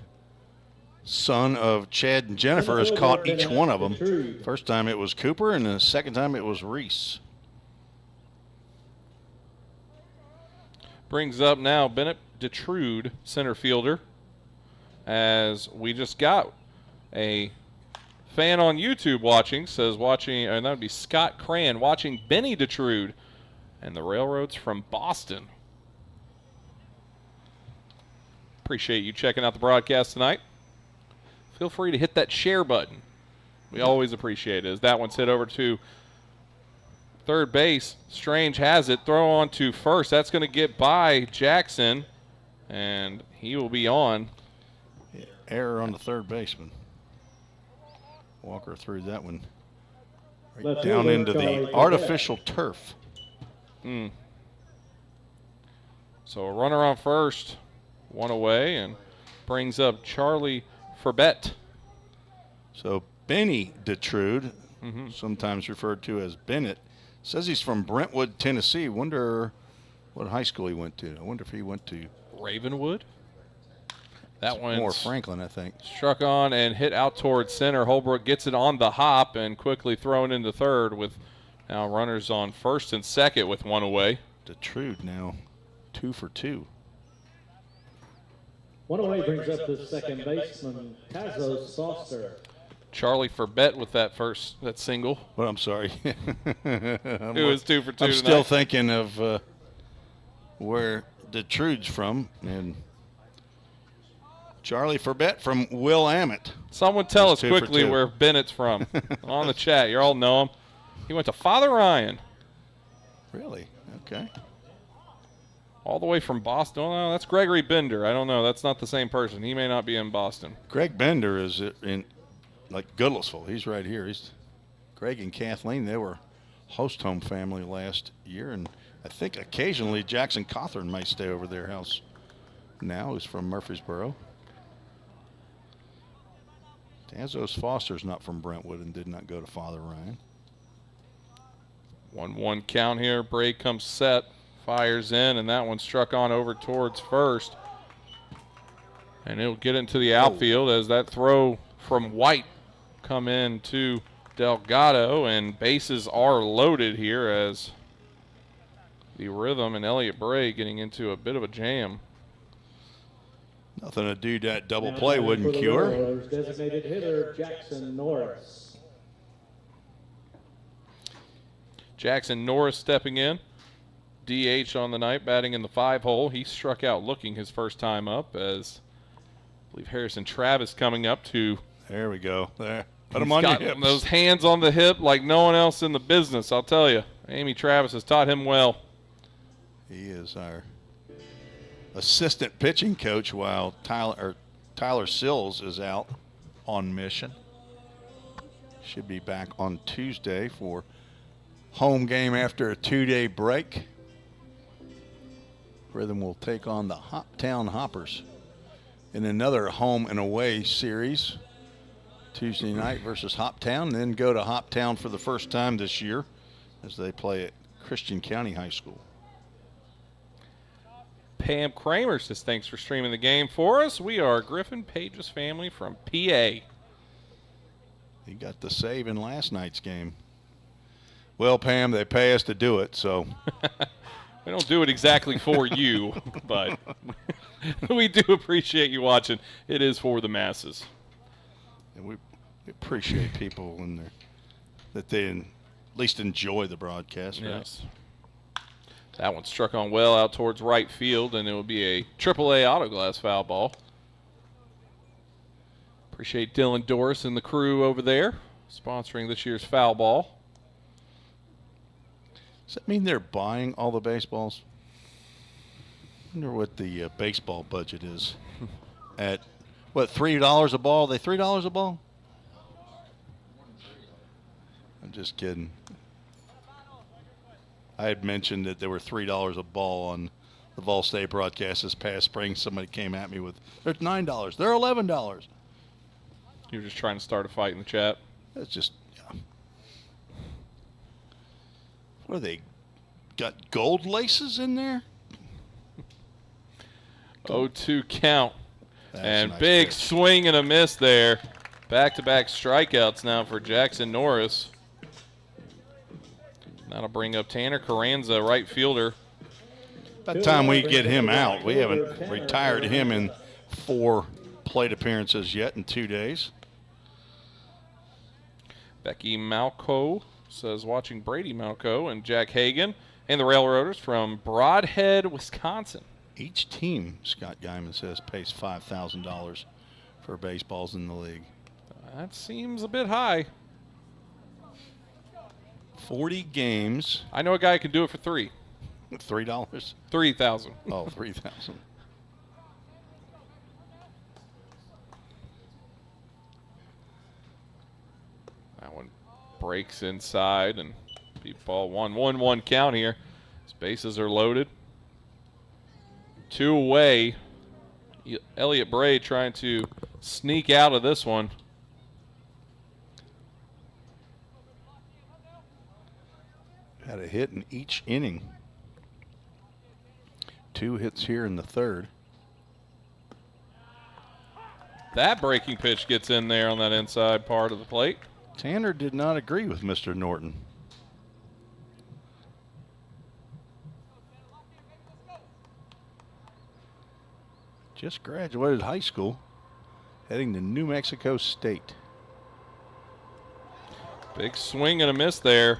son of Chad and Jennifer has caught each one of them. First time it was Cooper, and the second time it was Reese. Brings up now Bennett Detrude, center fielder, as we just got a fan on YouTube watching, says watching, and that would be Scott Cran, watching Benny Detrude and the Railroads from Boston. Appreciate you checking out the broadcast tonight. Feel free to hit that share button. We always appreciate it. As that one's hit over to third base, Strange has it. Throw on to first. That's going to get by Jackson, and he will be on. Error on the third baseman. Walker threw that one right down into the artificial turf. So a runner on first, one away, and brings up Charlie Furbett. So Benny Detrude, sometimes referred to as Bennett, says he's from Brentwood, Tennessee. Wonder what high school he went to. I wonder if he went to Ravenwood. That one more Franklin, I think. Struck on and hit out towards center. Holbrook gets it on the hop and quickly thrown into third with now runners on first and second with one away. Detrude now 2 for 2. One away brings up the second baseman, Tazos Foster. Charlie Furbett with that single. Well, I'm sorry. It was 2 for 2 I'm tonight. still thinking of where Detrude's from, and Charlie Furbett from Willamette. Someone tell us 2 for quickly 2. where Bennett's from on the chat. You all know him. He went to Father Ryan. Really? Okay. All the way from Boston. Oh, no, that's Gregory Bender. I don't know. That's not the same person. He may not be in Boston. Greg Bender is in, like, Goodlettsville. He's right here. Greg and Kathleen, they were host home family last year, and I think occasionally Jackson Cawthorn might stay over their house now. He's from Murfreesboro. Tazos Foster's not from Brentwood and did not go to Father Ryan. 1-1 count here. Bray comes set, fires in, and that one struck on over towards first. And it'll get into the outfield as that throw from White come in to Delgado, and bases are loaded here as the Rhythm and Elliott Bray getting into a bit of a jam. Nothing to do that double play wouldn't cure. Designated hitter Jackson Norris. Jackson Norris stepping in. DH on the night, batting in the 5-hole. He struck out looking his first time up, as I believe Harrison Travis coming up to. There we go. There. Put him on your hips. Those hands on the hip like no one else in the business, I'll tell you. Amy Travis has taught him well. He is our assistant pitching coach while Tyler Sills is out on mission. Should be back on Tuesday for home game after a 2-day break. Rhythm will take on the Hoptown Hoppers in another home and away series. Tuesday night versus Hoptown, then go to Hoptown for the first time this year as they play at Christian County High School. Pam Kramer says thanks for streaming the game for us. We are Griffin Page's family from PA. He got the save in last night's game. Well, Pam, they pay us to do it, so. We don't do it exactly for you, but we do appreciate you watching. It is for the masses. And we appreciate people when that they at least enjoy the broadcast. Right? Yes. That one struck on well out towards right field, and it will be a AAA Autoglass foul ball. Appreciate Dylan Doris and the crew over there sponsoring this year's foul ball. Does that mean they're buying all the baseballs? I wonder what the baseball budget is. At, what, $3 a ball? They $3 a ball? I'm just kidding. I had mentioned that there were $3 a ball on the Vol State broadcast this past spring. Somebody came at me with, "There's $9. They're $11." You're just trying to start a fight in the chat. That's just, yeah. What are they? Got gold laces in there? 0-2 count. That's and a nice big pitch. swing and a miss there. Back-to-back strikeouts now for Jackson Norris. That'll bring up Tanner Carranza, right fielder. By the time we get him out, we haven't retired him in 4 plate appearances yet in 2 days. Becky Malco says watching Brady Malco and Jack Hagan and the Railroaders from Broadhead, Wisconsin. Each team, Scott Guyman says, pays $5,000 for baseballs in the league. That seems a bit high. 40 games. I know a guy who can do it for $3. $3? 3,000. Oh, 3,000. That one breaks inside and beat ball 1-1 count here. His bases are loaded. 2 away. Elliott Bray trying to sneak out of this one. Had a hit in each inning. 2 hits here in the 3rd. That breaking pitch gets in there on that inside part of the plate. Tanner did not agree with Mr. Norton. Just graduated high school, heading to New Mexico State. Big swing and a miss there.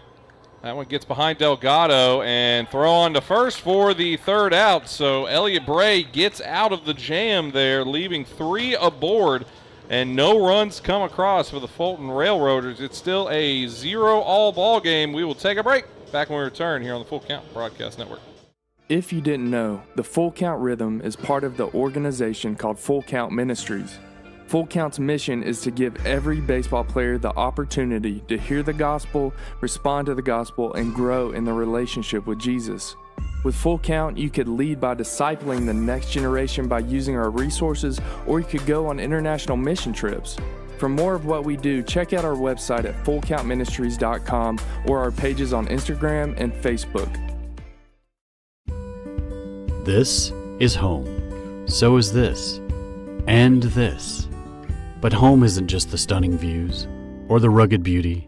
That one gets behind Delgado and throw on to first for the 3rd out. So Elliott Bray gets out of the jam there, leaving 3 aboard and no runs come across for the Fulton Railroaders. It's still a 0-all ball game. We will take a break. Back when we return here on the Full Count Broadcast Network. If you didn't know, the Full Count Rhythm is part of the organization called Full Count Ministries. Full Count's mission is to give every baseball player the opportunity to hear the gospel, respond to the gospel, and grow in the relationship with Jesus. With Full Count, you could lead by discipling the next generation by using our resources, or you could go on international mission trips. For more of what we do, check out our website at fullcountministries.com or our pages on Instagram and Facebook. This is home. So is this. And this. But home isn't just the stunning views or the rugged beauty.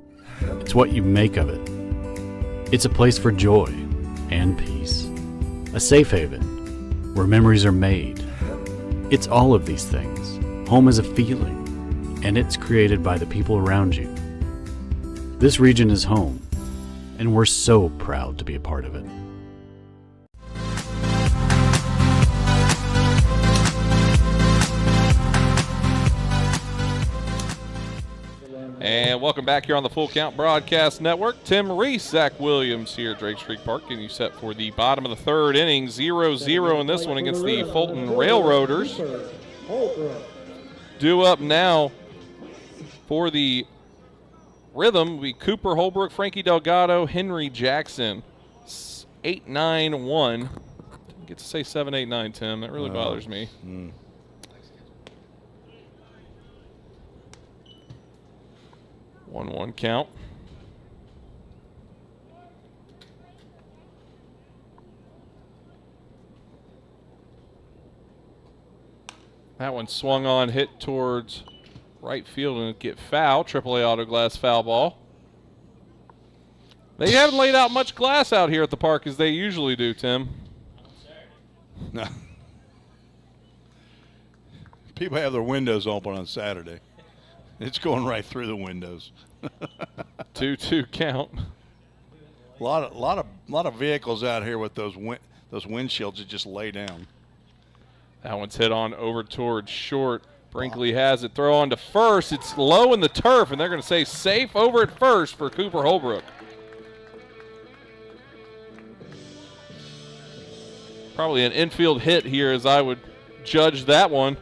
It's what you make of it. It's a place for joy and peace. A safe haven where memories are made. It's all of these things. Home is a feeling, and it's created by the people around you. This region is home, and we're so proud to be a part of it. And welcome back here on the Full Count Broadcast Network. Tim Reese, Zach Williams here at Drake Street Park, getting you set for the bottom of the 3rd inning. 0-0 in this one against the Fulton Railroaders. Due up now for the Rhythm will be Cooper Holbrook, Frankie Delgado, Henry Jackson. 8-9-1. Didn't get to say 7-8-9, Tim. That really bothers me. 1-1 count. That one swung on, hit towards right field and get foul. AAA Autoglass foul ball. They haven't laid out much glass out here at the park as they usually do, Tim. No. People have their windows open on Saturday. It's going right through the windows. 2-2 count. A lot of vehicles out here with those windshields that just lay down. That one's hit on over towards short. Brinkley has it. Throw on to first. It's low in the turf, and they're going to say safe over at first for Cooper Holbrook. Probably an infield hit here, as I would judge that one.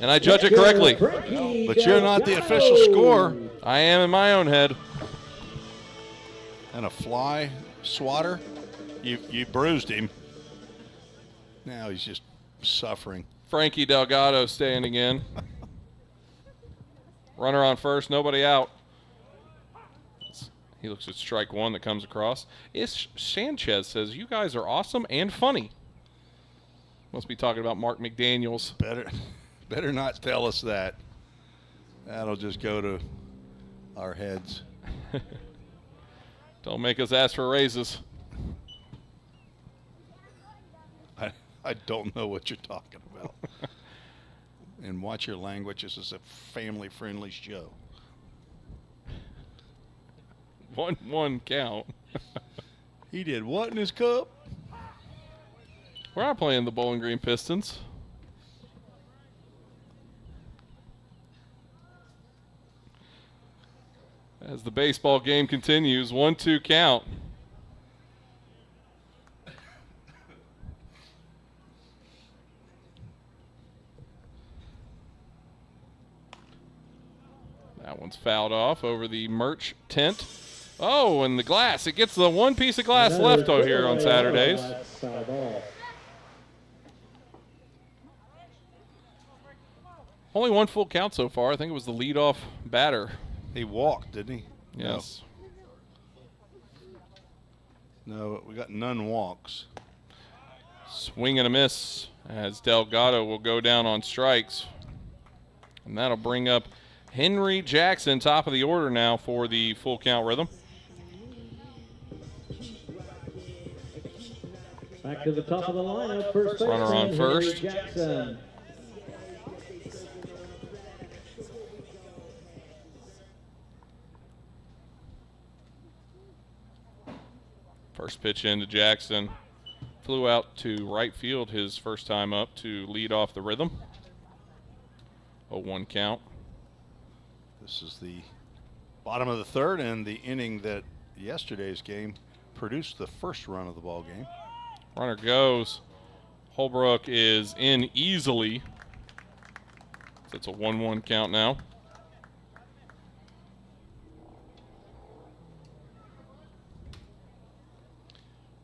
And I judge it correctly. But you're not the official scorer. I am in my own head. And a fly swatter. You bruised him. Now he's just suffering. Frankie Delgado standing in. Runner on first, nobody out. He looks at strike one that comes across. Sanchez says, "You guys are awesome and funny." Must be talking about Mark McDaniels. Better not tell us that. That'll just go to our heads. Don't make us ask for raises. I don't know what you're talking about. And watch your language. This is a family-friendly show. 1-1 count. He did what in his cup? We're not playing the Bowling Green Pistons. As the baseball game continues, 1-2 count. That one's fouled off over the merch tent. Oh, and the glass. It gets the one piece of glass left over here on Saturdays. Only one full count so far. I think it was the leadoff batter. He walked, didn't he? Yes. No, we got none walks. Swing and a miss as Delgado will go down on strikes. And that'll bring up Henry Jackson, top of the order now for the full count rhythm. Back to the top of the lineup, first baseman, runner on first. Henry Jackson. First pitch into Jackson. Flew out to right field his first time up to lead off the rhythm. 0-1 count. This is the bottom of the third and the inning that yesterday's game produced the first run of the ball game. Runner goes. Holbrook is in easily. So it's a 1-1 count now.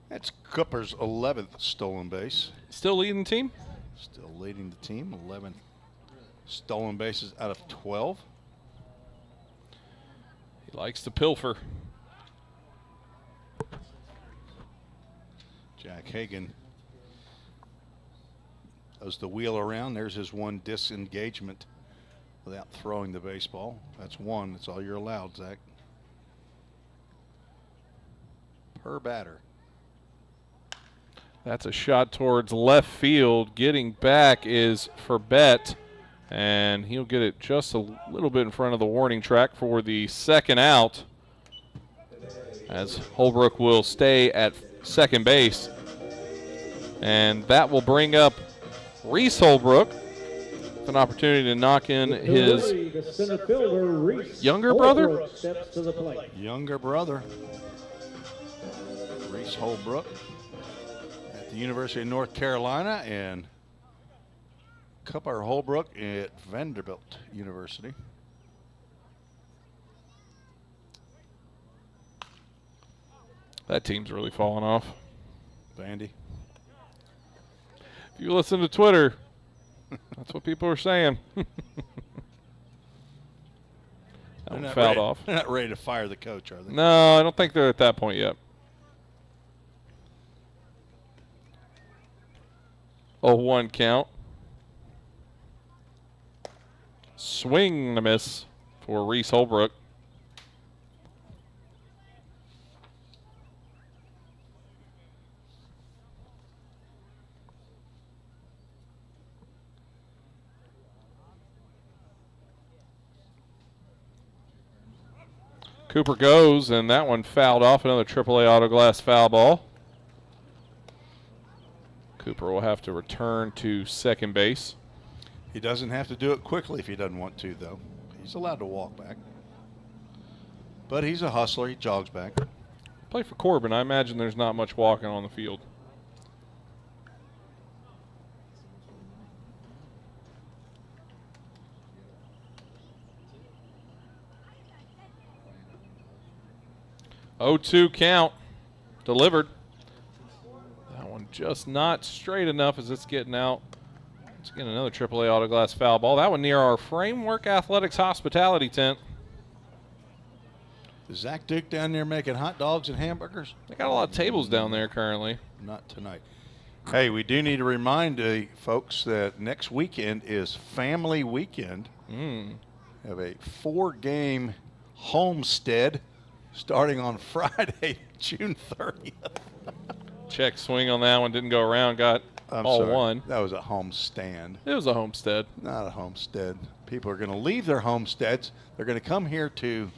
That's Cooper's 11th stolen base. Still leading the team? Still leading the team. 11 stolen bases out of 12. He likes to pilfer. Jack Hagan does the wheel around. There's his one disengagement without throwing the baseball. That's one. That's all you're allowed, Zach. Per batter. That's a shot towards left field. Getting back is Forbett, and he'll get it just a little bit in front of the warning track for the second out, as Holbrook will stay at second base. And that will bring up Reese Holbrook with an opportunity to knock in his younger brother. Younger brother. Reese Holbrook at the University of North Carolina and Cooper Holbrook at Vanderbilt University. That team's really fallen off. Vandy. If you listen to Twitter, that's what people are saying. That one fouled off. They're not ready to fire the coach, are they? No, I don't think they're at that point yet. 0-1 count. Swing and a miss for Reese Holbrook. Cooper goes, and that one fouled off. Another AAA Auto Glass foul ball. Cooper will have to return to second base. He doesn't have to do it quickly if he doesn't want to, though. He's allowed to walk back. But he's a hustler. He jogs back. Play for Corbin. I imagine there's not much walking on the field. (0-2) count. Delivered. That one just not straight enough as it's getting out. It's getting another AAA Auto Glass foul ball. That one near our Framework Athletics hospitality tent. Is Zach Duke down there making hot dogs and hamburgers? They got a lot of tables down there currently. Not tonight. Hey, we do need to remind the folks that next weekend is family weekend. We have a 4-game homestead starting on Friday, June 30th. Check swing on that one. Didn't go around. Got one. That was a homestand. It was a homestead. Not a homestead. People are going to leave their homesteads. They're going to come here to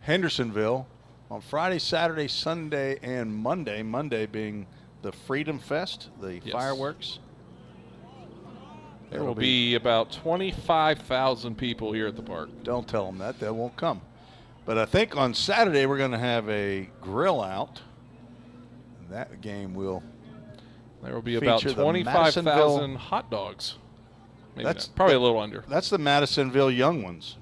Hendersonville on Friday, Saturday, Sunday, and Monday. Monday being the Freedom Fest, the fireworks. There will be about 25,000 people here at the park. Don't tell them that. They won't come. But I think on Saturday we're going to have a grill out. That game will There will be about 25,000 hot dogs. Maybe That's not. Probably a little under. That's the Madisonville Young Ones.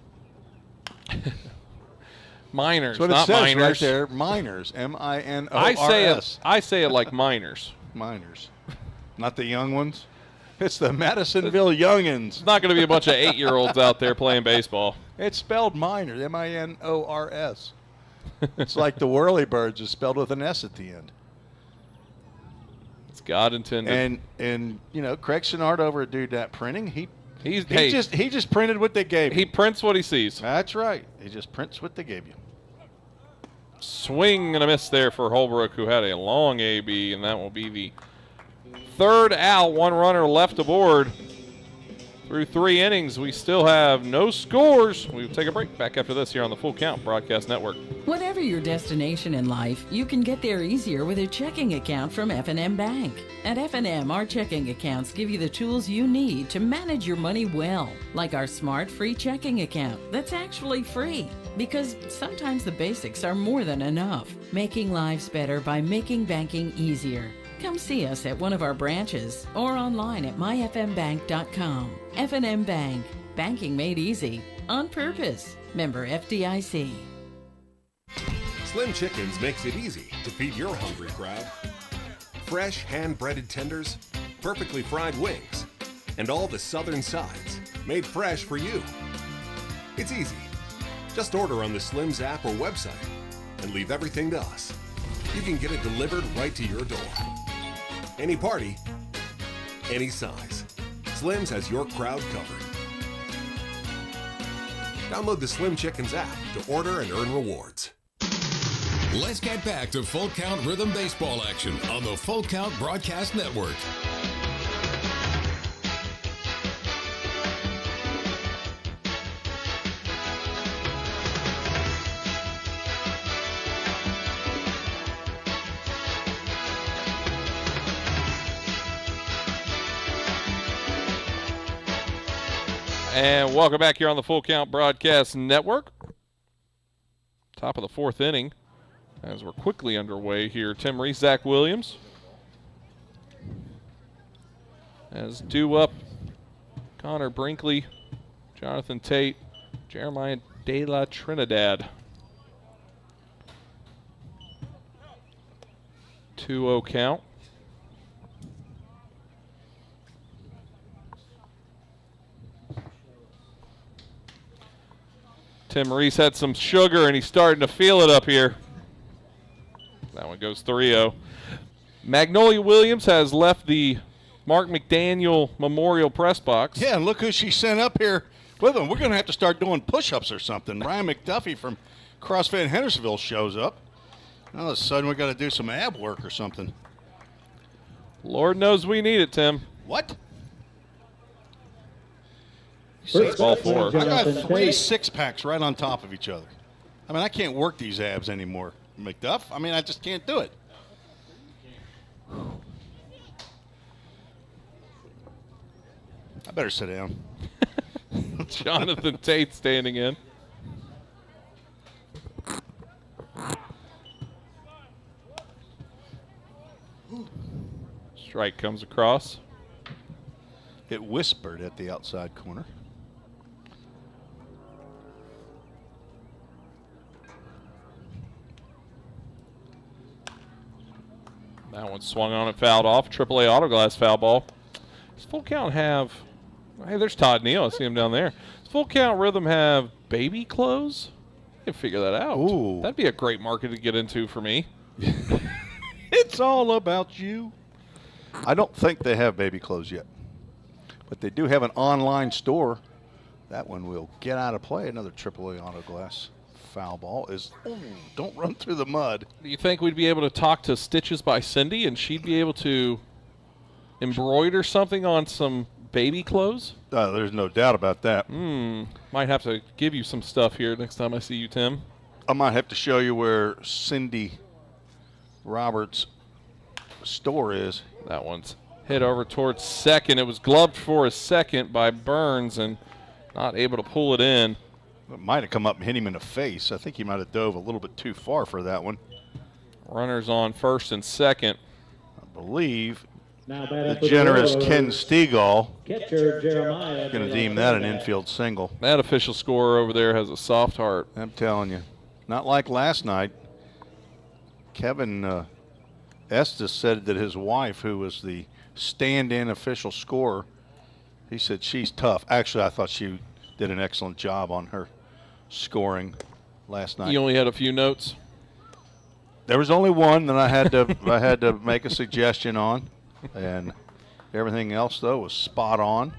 Miners, That's what not it says miners. right there. Miners, M-I-N-O-R-S. I say it like miners. Miners, not the young ones. It's the Madisonville Youngins. It's not going to be a bunch of 8-year-olds out there playing baseball. It's spelled minors, M-I-N-O-R-S. It's like the Whirlybirds is spelled with an S at the end. It's God intended. And you know, Craig Sinard over at Dudette Printing, he He just printed what they gave you. He prints what he sees. That's right. He just prints what they gave you. Swing and a miss there for Holbrook, who had a long AB, and that will be the third out. One runner left aboard. Through 3 innings, we still have no scores. We'll take a break. Back after this here on the Full Count Broadcast Network. Whatever your destination in life, you can get there easier with a checking account from F&M Bank. At F&M, our checking accounts give you the tools you need to manage your money well, like our smart free checking account that's actually free. Because sometimes the basics are more than enough. Making lives better by making banking easier. Come see us at one of our branches or online at myfmbank.com. F&M Bank. Banking made easy. On purpose. Member FDIC. Slim Chickens makes it easy to feed your hungry crowd. Fresh hand-breaded tenders, perfectly fried wings, and all the southern sides made fresh for you. It's easy. Just order on the Slim's app or website and leave everything to us. You can get it delivered right to your door. Any party, any size. Slim's has your crowd covered. Download the Slim Chickens app to order and earn rewards. Let's get back to Full Count Rhythm Baseball action on the Full Count Broadcast Network. And welcome back here on the Full Count Broadcast Network. Top of the 4th inning as we're quickly underway here. Tim Reese, Zach Williams. As due up, Connor Brinkley, Jonathan Tate, Jeremiah De La Trinidad. 2-0 count. Tim Reese had some sugar, and he's starting to feel it up here. That one goes 3-0. Magnolia Williams has left the Mark McDaniel Memorial Press Box. Yeah, and look who she sent up here with him. We're going to have to start doing push-ups or something. Ryan McDuffie from CrossFit Hendersonville shows up. All of a sudden, we got to do some ab work or something. Lord knows we need it, Tim. What? Ball 4. I got 3 6-packs right on top of each other. I mean, I can't work these abs anymore, McDuff. I mean, I just can't do it. I better sit down. Jonathan Tate standing in. Strike comes across. It whispered at the outside corner. That one swung on and fouled off. AAA Autoglass foul ball. Does Full Count have... Hey, there's Todd Neal. I see him down there. Does Full Count Rhythm have baby clothes? I can figure that out. Ooh. That'd be a great market to get into for me. It's all about you. I don't think they have baby clothes yet. But they do have an online store. That one will get out of play. Another AAA Autoglass foul ball is, don't run through the mud. Do you think we'd be able to talk to Stitches by Cindy and she'd be able to embroider something on some baby clothes? There's no doubt about that. Might have to give you some stuff here next time I see you, Tim. I might have to show you where Cindy Roberts' store is. That one's hit over towards second. It was gloved for a second by Burns and not able to pull it in. It might have come up and hit him in the face. I think he might have dove a little bit too far for that one. Runners on first and second. I believe Now the generous Ken Stegall Catcher Jeremiah. going to deem that an infield single. That official scorer over there has a soft heart. I'm telling you. Not like last night. Kevin Estes said that his wife, who was the stand-in official scorer, he said she's tough. Actually, I thought she did an excellent job on her scoring last night. You only had a few notes? There was only one that I had to make a suggestion on, and everything else though was spot on.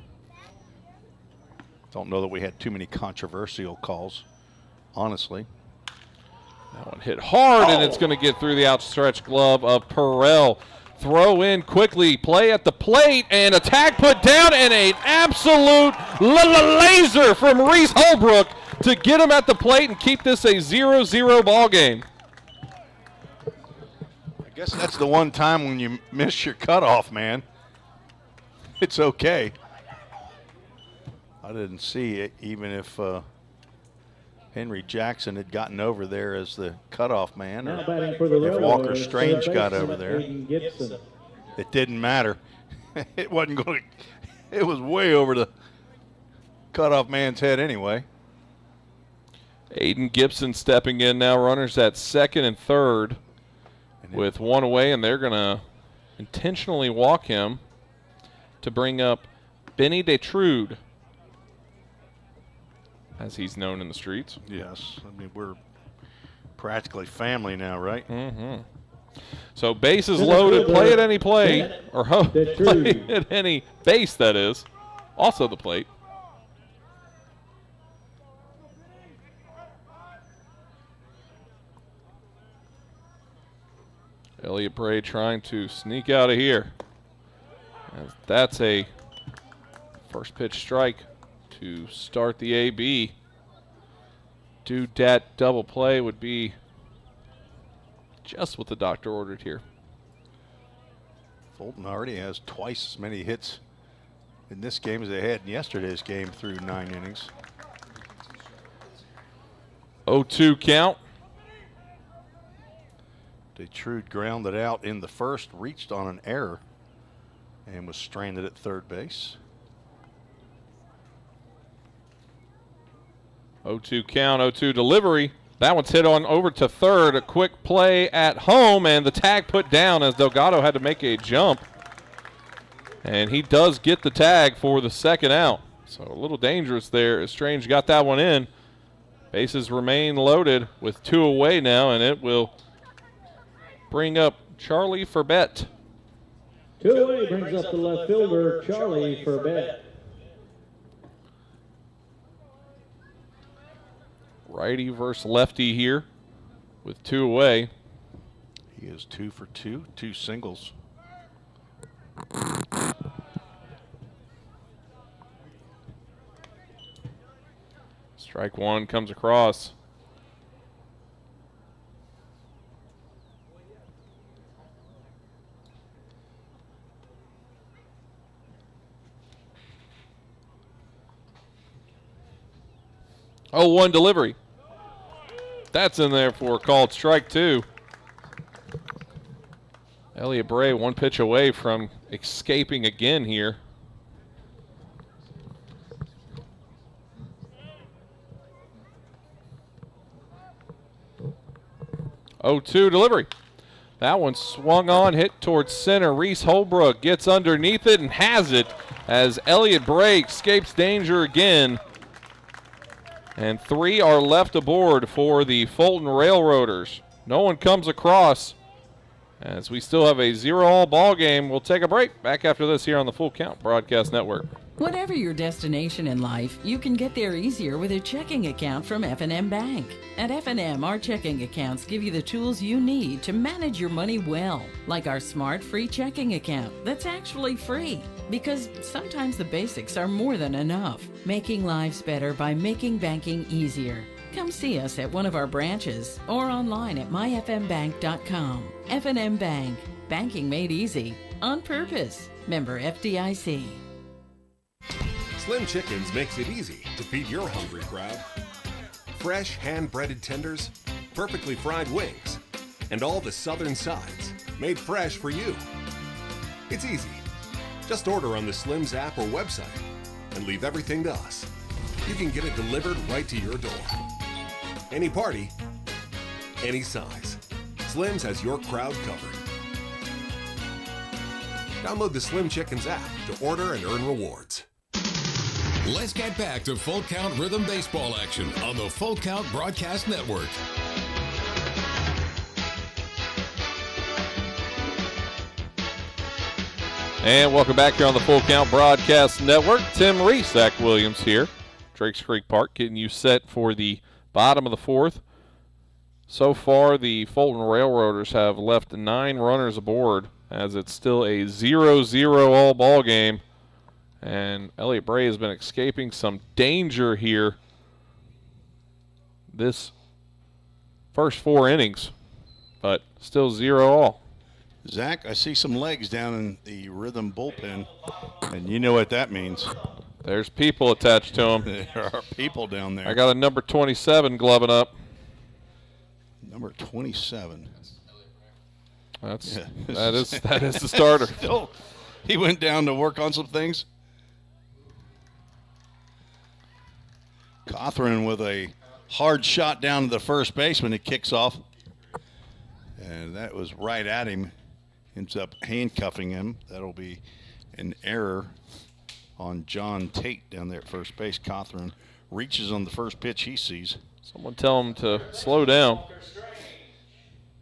Don't know that we had too many controversial calls, honestly. That one hit hard, and it's going to get through the outstretched glove of Perrell. Throw in quickly, play at the plate, and a tag put down, and an absolute laser from Reese Holbrook to get him at the plate and keep this a 0-0 ball game. I guess that's the one time when you miss your cutoff, man. It's okay. I didn't see it, even if Henry Jackson had gotten over there as the cutoff man, or if Walker Strange got over there. It didn't matter. It wasn't going. It was way over the cutoff man's head anyway. Aiden Gibson stepping in now. Runners at second and third with one away, and they're going to intentionally walk him to bring up Benny Detrude, as he's known in the streets. Yes. I mean, we're practically family now, right? Mm-hmm. So bases loaded, play at any play, or play at any base, that is. Also the plate. Elliott Bray trying to sneak out of here. As that's a first pitch strike to start the AB. Do that double play would be just what the doctor ordered here. Fulton already has twice as many hits in this game as they had in yesterday's game through 9 innings. 0-2 count. Detrude grounded out in the first, reached on an error, and was stranded at third base. 0-2 count, 0-2 delivery. That one's hit on over to third. A quick play at home, and the tag put down as Delgado had to make a jump. And he does get the tag for the second out. So a little dangerous there as Strange got that one in. Bases remain loaded with 2 away now, and it will bring up Charlie Furbett. 2 away brings up the left fielder, Charlie Furbett. Righty versus lefty here with 2 away. He is 2 for 2, 2 singles. Strike one comes across. 0-1 delivery. That's in there for a called strike 2. Elliott Bray 1 pitch away from escaping again here. 0-2 delivery. That one swung on, hit towards center. Reese Holbrook gets underneath it and has it as Elliott Bray escapes danger again. And 3 are left aboard for the Fulton Railroaders. No one comes across as we still have a 0-all ball game. We'll take a break. Back after this here on the Full Count Broadcast Network. Whatever your destination in life, you can get there easier with a checking account from F&M Bank. At F&M, our checking accounts give you the tools you need to manage your money well, like our smart free checking account that's actually free. Because sometimes the basics are more than enough. Making lives better by making banking easier. Come see us at one of our branches or online at myfmbank.com. F&M Bank. Banking made easy. On purpose. Member FDIC. Slim Chickens makes it easy to feed your hungry crowd. Fresh hand-breaded tenders, perfectly fried wings, and all the southern sides made fresh for you. It's easy. Just order on the Slim's app or website and leave everything to us. You can get it delivered right to your door. Any party, any size. Slim's has your crowd covered. Download the Slim Chickens app to order and earn rewards. Let's get back to Full Count Rhythm Baseball action on the Full Count Broadcast Network. And welcome back here on the Full Count Broadcast Network. Tim Reese, Zach Williams here. Drakes Creek Park getting you set for the bottom of the 4th. So far, the Fulton Railroaders have left 9 runners aboard as it's still a 0-0 all ball game. And Elliott Bray has been escaping some danger here this first 4 innings, but still 0-all. Zach, I see some legs down in the Rhythm bullpen, and you know what that means. There's people attached to them. There are people down there. I got a number 27 gloving up. Number 27. That is the starter. Still, he went down to work on some things. Cothran with a hard shot down to the first baseman. It kicks off. And that was right at him. Ends up handcuffing him. That'll be an error on John Tate down there at first base. Cothran reaches on the first pitch he sees. Someone tell him to slow down.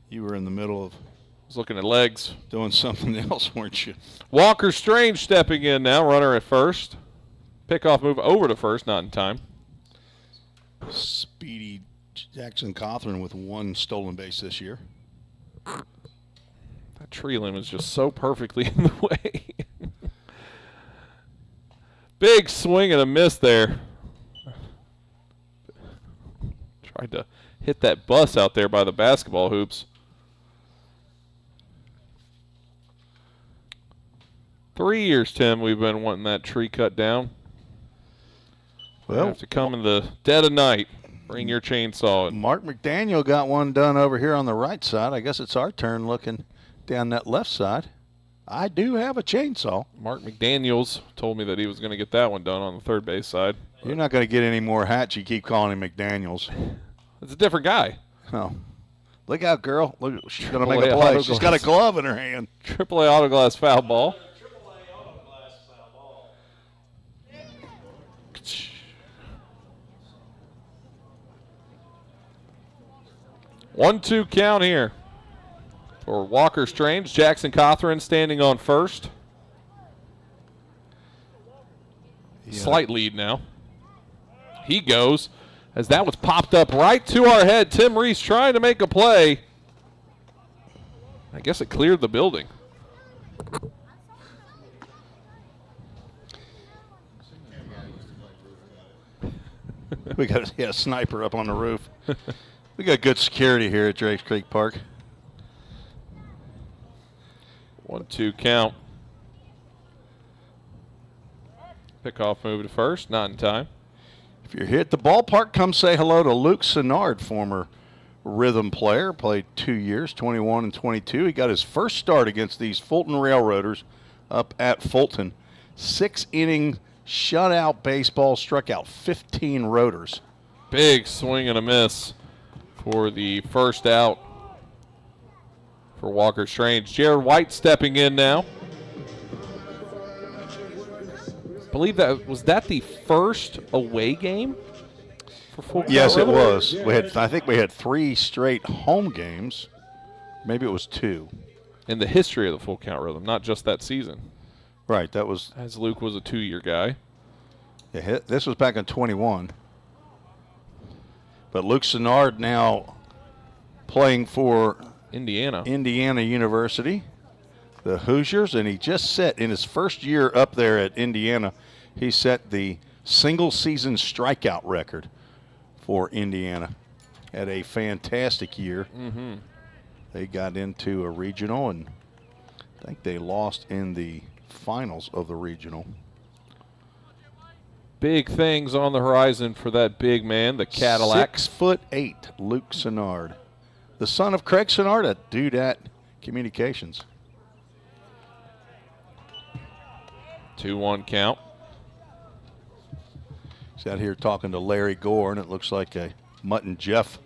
You were in the middle of looking at legs. Doing something else, weren't you? Walker Strange stepping in now. Runner at first. Pickoff move over to first, not in time. Speedy Jackson Cothran with 1 stolen base this year. That tree limb is just so perfectly in the way. Big swing and a miss there. Tried to hit that bus out there by the basketball hoops. 3 years, Tim, we've been wanting that tree cut down. Well, have to come in the dead of night. Bring your chainsaw in. Mark McDaniel got one done over here on the right side. I guess it's our turn looking down that left side. I do have a chainsaw. Mark McDaniels told me that he was going to get that one done on the third base side. You're not going to get any more hats. You keep calling him McDaniels. It's a different guy. Oh. Look out, girl. Look, she's going to make a play. She's got a glove in her hand. AAA Autoglass foul ball. 1-2 count here for Walker Strange. Jackson Cothran standing on first. Yeah. Slight lead now. He goes as that was popped up right to our head. Tim Reese trying to make a play. I guess it cleared the building. We got a sniper up on the roof. We got good security here at Drakes Creek Park. 1-2 count. Pickoff move to first, not in time. If you're here at the ballpark, come say hello to Luke Sennard, former Rhythm player, played 2 years, 21 and 22. He got his first start against these Fulton Railroaders up at Fulton. 6-inning shutout baseball, struck out 15 rotors. Big swing and a miss for the first out for Walker Strange. Jared White stepping in now. I believe was that the first away game for Fulton? Yes, it was. I think we had 3 straight home games. Maybe it was 2. In the history of the Full Count Rhythm, not just that season. Right, that was. As Luke was a 2-year guy. Yeah, this was back in 21. But Luke Sennard now playing for Indiana University, the Hoosiers, and he just set, in his first year up there at Indiana, he set the single-season strikeout record for Indiana. Had a fantastic year. Mm-hmm. They got into a regional, and I think they lost in the finals of the regional. Big things on the horizon for that big man, the Cadillac. 6'8", Luke Sennard, the son of Craig Sennard at Dudat Communications. 2-1 count. He's out here talking to Larry Gore, and it looks like a Mutt and Jeff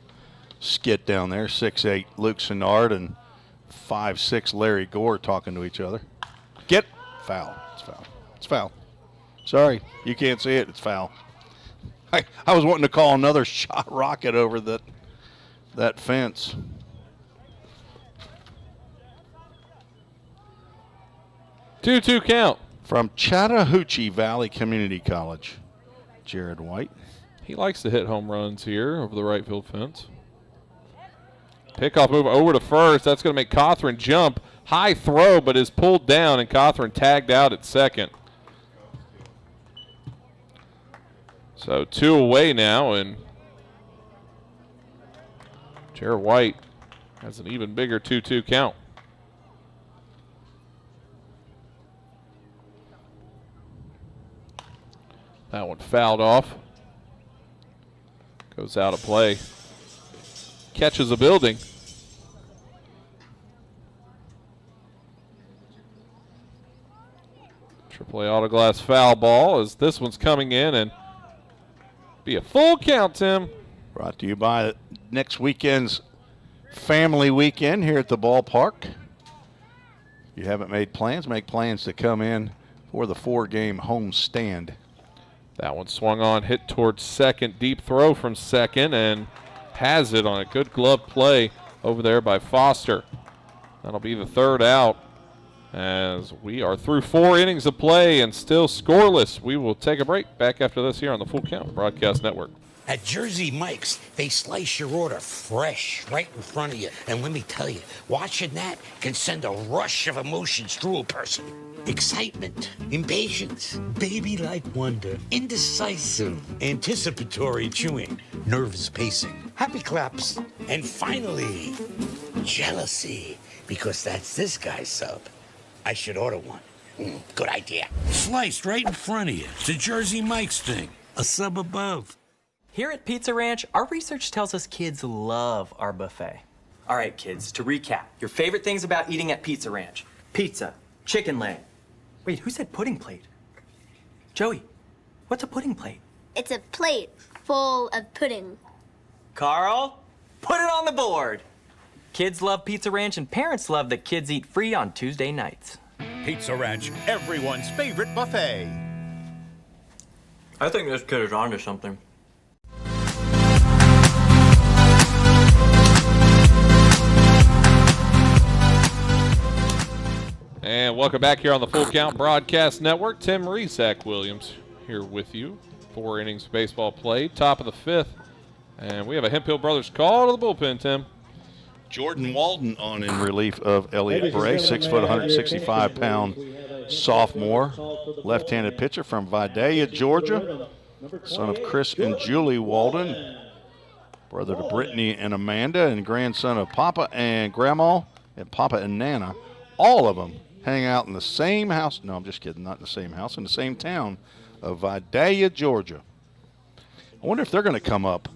skit down there. 6'8", Luke Sennard, and 5'6", Larry Gore talking to each other. Get foul. It's foul. It's foul. Sorry, you can't see it. It's foul. I was wanting to call another shot rocket over that fence. Two count. From Chattahoochee Valley Community College, Jared White. He likes to hit home runs here over the right field fence. Pickoff move over to first. That's going to make Cothran jump. High throw, but is pulled down, and Cothran tagged out at second. So 2 away now, and Jared White has an even bigger 2-2 count. That one fouled off. Goes out of play. Catches a building. AAA Autoglass foul ball as this one's coming in and be a full count, Tim. Brought to you by next weekend's family weekend here at the ballpark. If you haven't made plans, make plans to come in for the 4-game home stand. That one swung on, hit towards second. Deep throw from second, and has it on a good glove play over there by Foster. That'll be the 3rd out as we are through 4 innings of play and still scoreless. We will take a break. Back after this here on the Full Count Broadcast Network. At Jersey Mike's, they slice your order fresh right in front of you. And let me tell you, watching that can send a rush of emotions through a person. Excitement, impatience, baby-like wonder, indecisive, anticipatory chewing, nervous pacing, happy claps, and finally, jealousy, because that's this guy's sub. I should order one. Good idea. Sliced right in front of you. It's a Jersey Mike's thing. A sub above. Here at Pizza Ranch, our research tells us kids love our buffet. All right, kids, to recap, your favorite things about eating at Pizza Ranch: pizza, chicken leg. Wait, who said pudding plate? Joey, what's a pudding plate? It's a plate full of pudding. Carl, put it on the board. Kids love Pizza Ranch, and parents love that kids eat free on Tuesday nights. Pizza Ranch, everyone's favorite buffet. I think this kid is onto something. And welcome back here on the Full Count Broadcast Network. Tim Reese, Zach Williams here with you. 4 innings of baseball played, top of the 5th. And we have a Hemphill Brothers call to the bullpen, Tim. Jordan Walden on in relief of Elliott Bray, 6 foot, 165-pound sophomore, left-handed pitcher from Vidalia, Georgia, son of Chris and Julie Walden, brother to Brittany and Amanda, and grandson of Papa and Grandma and Papa and Nana. All of them hang out in the same house. No, I'm just kidding, not in the same house, in the same town of Vidalia, Georgia. I wonder if they're going to come up.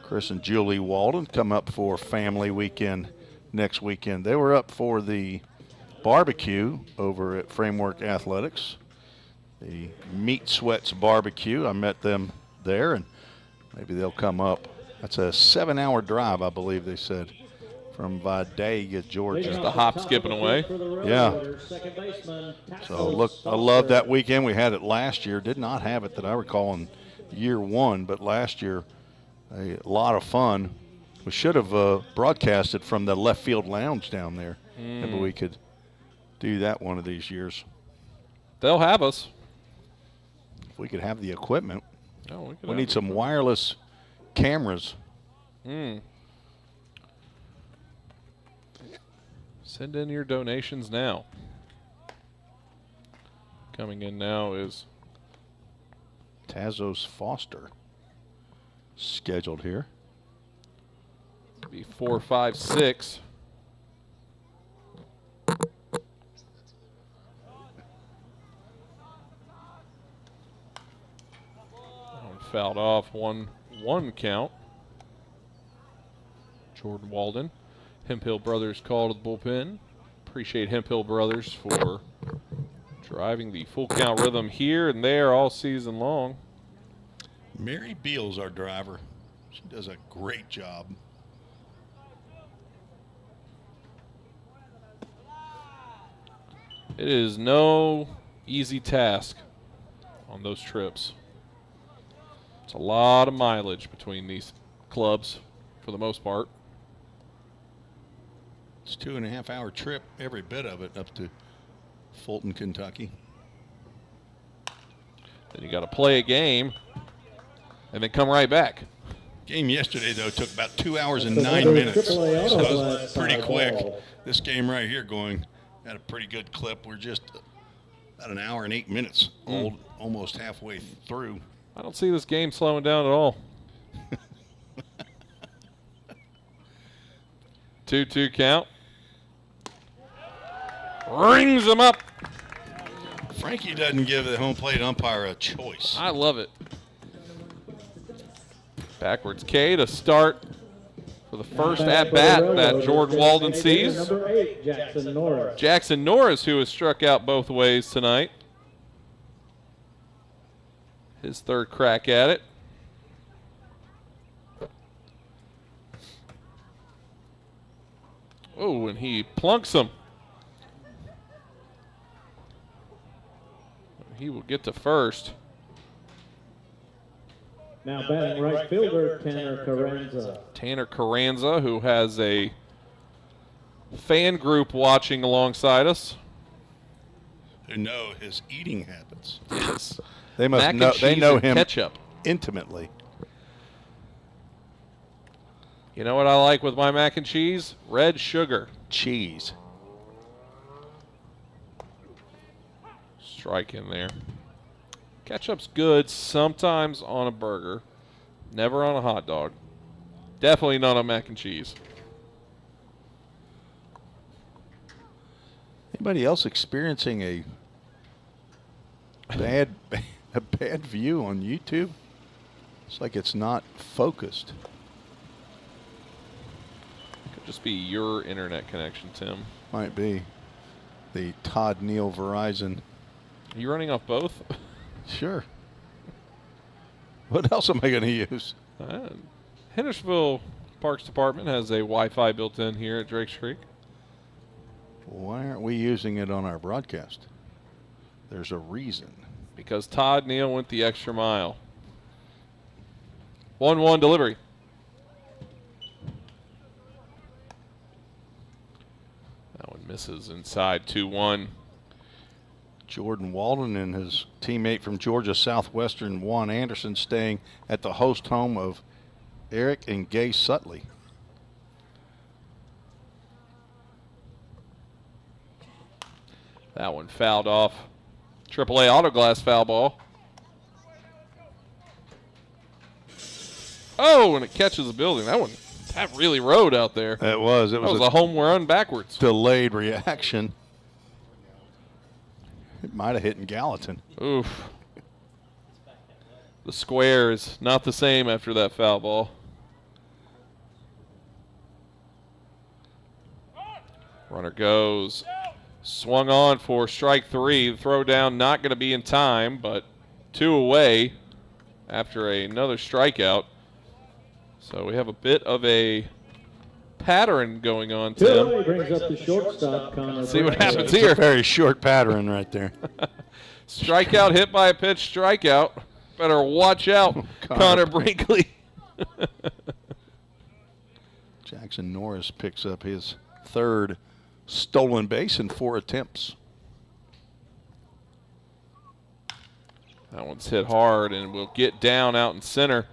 Chris and Julie Walden come up for family weekend next weekend. They were up for the barbecue over at Framework Athletics, the Meat Sweats barbecue. I met them there, and maybe they'll come up. That's a 7-hour drive, I believe they said, from Vidalia, Georgia. Just a hop skipping away. Yeah. So, look, I love that weekend. We had it last year. Did not have it that I recall in year one, but last year, a lot of fun. We should have broadcasted from the left field lounge down there. Maybe we could do that one of these years. They'll have us. If we could have the equipment. Oh, we need some wireless cameras. Send in your donations now. Coming in now is Tazos Foster. Scheduled here. Be 4, 5, 6. Fouled off, 1-1 count. Jordan Walden. Hemphill Brothers called to the bullpen. Appreciate Hemphill Brothers for driving the full count rhythm here and there all season long. Mary Beal's our driver. She does a great job. It is no easy task on those trips. It's a lot of mileage between these clubs for the most part. It's a 2.5-hour trip, every bit of it, up to Fulton, Kentucky. Then you got to play a game and then come right back. Game yesterday, though, took about 2 hours and 9 minutes. So it was pretty quick. This game right here going at a pretty good clip. We're just about an hour and 8 minutes old, almost halfway through. I don't see this game slowing down at all. 2-2 count. Rings him up. Frankie doesn't give the home plate umpire a choice. I love it. Backwards K to start for the first at-bat that Jordan Walden sees. Number 8, Jackson Norris. Jackson Norris, who has struck out both ways tonight. His third crack at it. Oh, and he plunks him. He will get to first. Now batting right fielder, Tanner Carranza. Tanner Carranza, who has a fan group watching alongside us. Who know his eating habits. Yes. They must Mac know. and They cheese know and him ketchup. intimately. You know what I like with my mac and cheese? Red sugar. Cheese. Strike in there. Ketchup's good sometimes on a burger, never on a hot dog. Definitely not on mac and cheese. Anybody else experiencing a bad view on YouTube? It's like it's not focused. Could just be your internet connection, Tim. Might be. The Todd Neal Verizon. Are you running off both? Sure. What else am I going to use? Hendersonville Parks Department has a Wi-Fi built in here at Drakes Creek. Why aren't we using it on our broadcast? There's a reason. Because Todd Neal went the extra mile. 1-1 delivery. That one misses inside 2-1. Jordan Walden and his teammate from Georgia Southwestern, Juan Anderson, staying at the host home of Eric and Gay Sutley. That one fouled off. AAA auto glass foul ball. Oh, and it catches the building. That really rode out there. It was. It was a home run backwards. Delayed reaction. It might have hit in Gallatin. Oof. The square is not the same after that foul ball. Runner goes. Swung on for strike 3. The throw down not going to be in time, but 2 away after another strikeout. So we have a bit of a pattern going on, Tim. Brings up the shortstop, Connor. See what happens It's here. a very short pattern right there. Strikeout, hit by a pitch, strikeout. Better watch out, Connor Brinkley. Jackson Norris picks up his 3rd stolen base in 4 attempts. That one's hit hard and will get down out in center.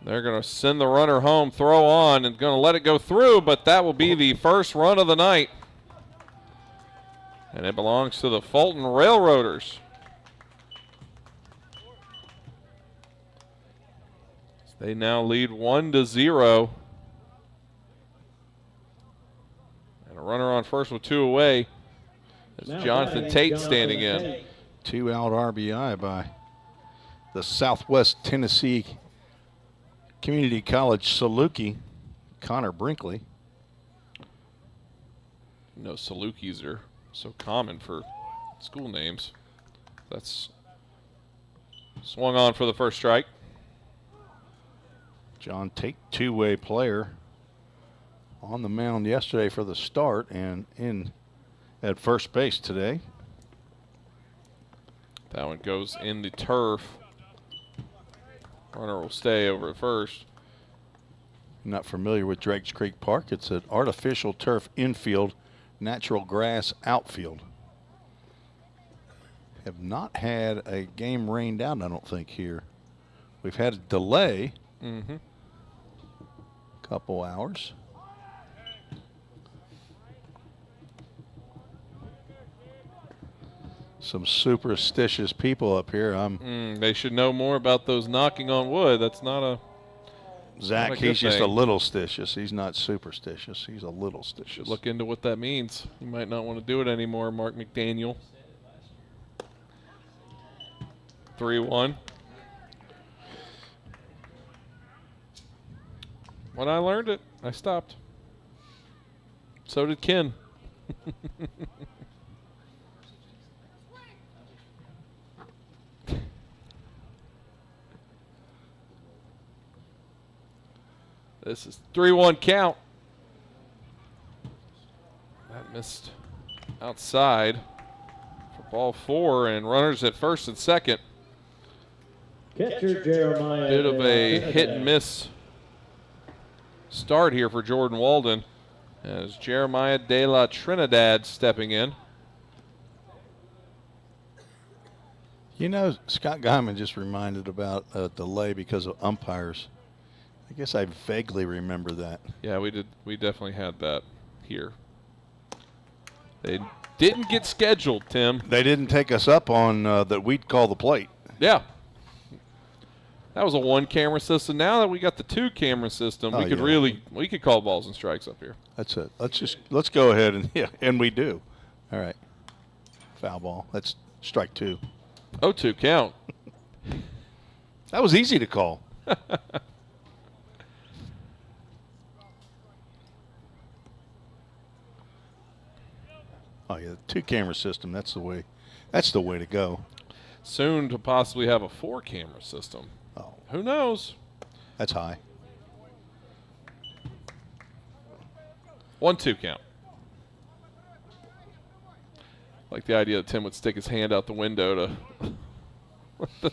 They're going to send the runner home, throw on, and going to let it go through, but that will be the first run of the night. And it belongs to the Fulton Railroaders. They now lead 1-0. And a runner on first with 2 away. There's Jonathan Tate standing in. 2-out RBI by the Southwest Tennessee Community College Saluki, Connor Brinkley. You know, Salukis are so common for school names. That's swung on for the first strike. John Tate, 2-way player, on the mound yesterday for the start and in at first base today. That one goes in the turf. Runner will stay over at first. Not familiar with Drakes Creek Park. It's an artificial turf infield, natural grass outfield. Have not had a game rained out, I don't think, here. We've had a delay. Couple hours. Some superstitious people up here. They should know more about those knocking on wood. That's not a Zach, he's just a little stitious. He's not superstitious. He's a little stitious. Should look into what that means. You might not want to do it anymore, Mark McDaniel. 3-1. When I learned it, I stopped. So did Ken. This is 3-1 count. That missed outside for ball 4, and runners at first and second. Catcher Jeremiah. Bit of a hit and miss start here for Jordan Walden as Jeremiah de la Trinidad stepping in. You know, Scott Guyman just reminded about a delay because of umpires. I guess I vaguely remember that. Yeah, we did. We definitely had that here. They didn't get scheduled, Tim. They didn't take us up on that we'd call the plate. Yeah. That was a 1-camera system. Now that we got the 2-camera system, we could call balls and strikes up here. That's it. Let's go ahead and we do. All right. Foul ball. That's strike 2. 0-2 count. That was easy to call. Oh yeah, the 2-camera system. That's the way. That's the way to go. Soon to possibly have a 4-camera system. Oh, who knows? That's high. 1-2 count. Like the idea that Tim would stick his hand out the window to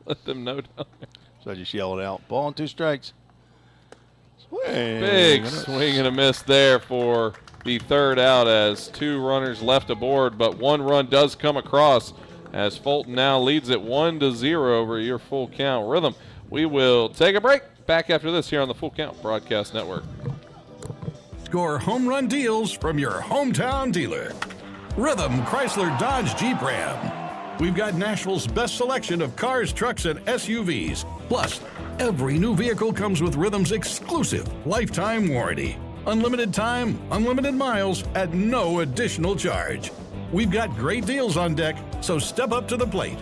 let them know down there. So I just yell it out. Ball and 2 strikes. Swing. Big swing and a miss there for the 3rd out as 2 runners left aboard, but 1 run does come across as Fulton now leads it 1-0 over your Full Count Rhythm. We will take a break. Back after this here on the Full Count Broadcast Network. Score home run deals from your hometown dealer. Rhythm Chrysler Dodge Jeep Ram. We've got Nashville's best selection of cars, trucks, and SUVs. Plus, every new vehicle comes with Rhythm's exclusive lifetime warranty. Unlimited time, unlimited miles at no additional charge. We've got great deals on deck, so step up to the plate.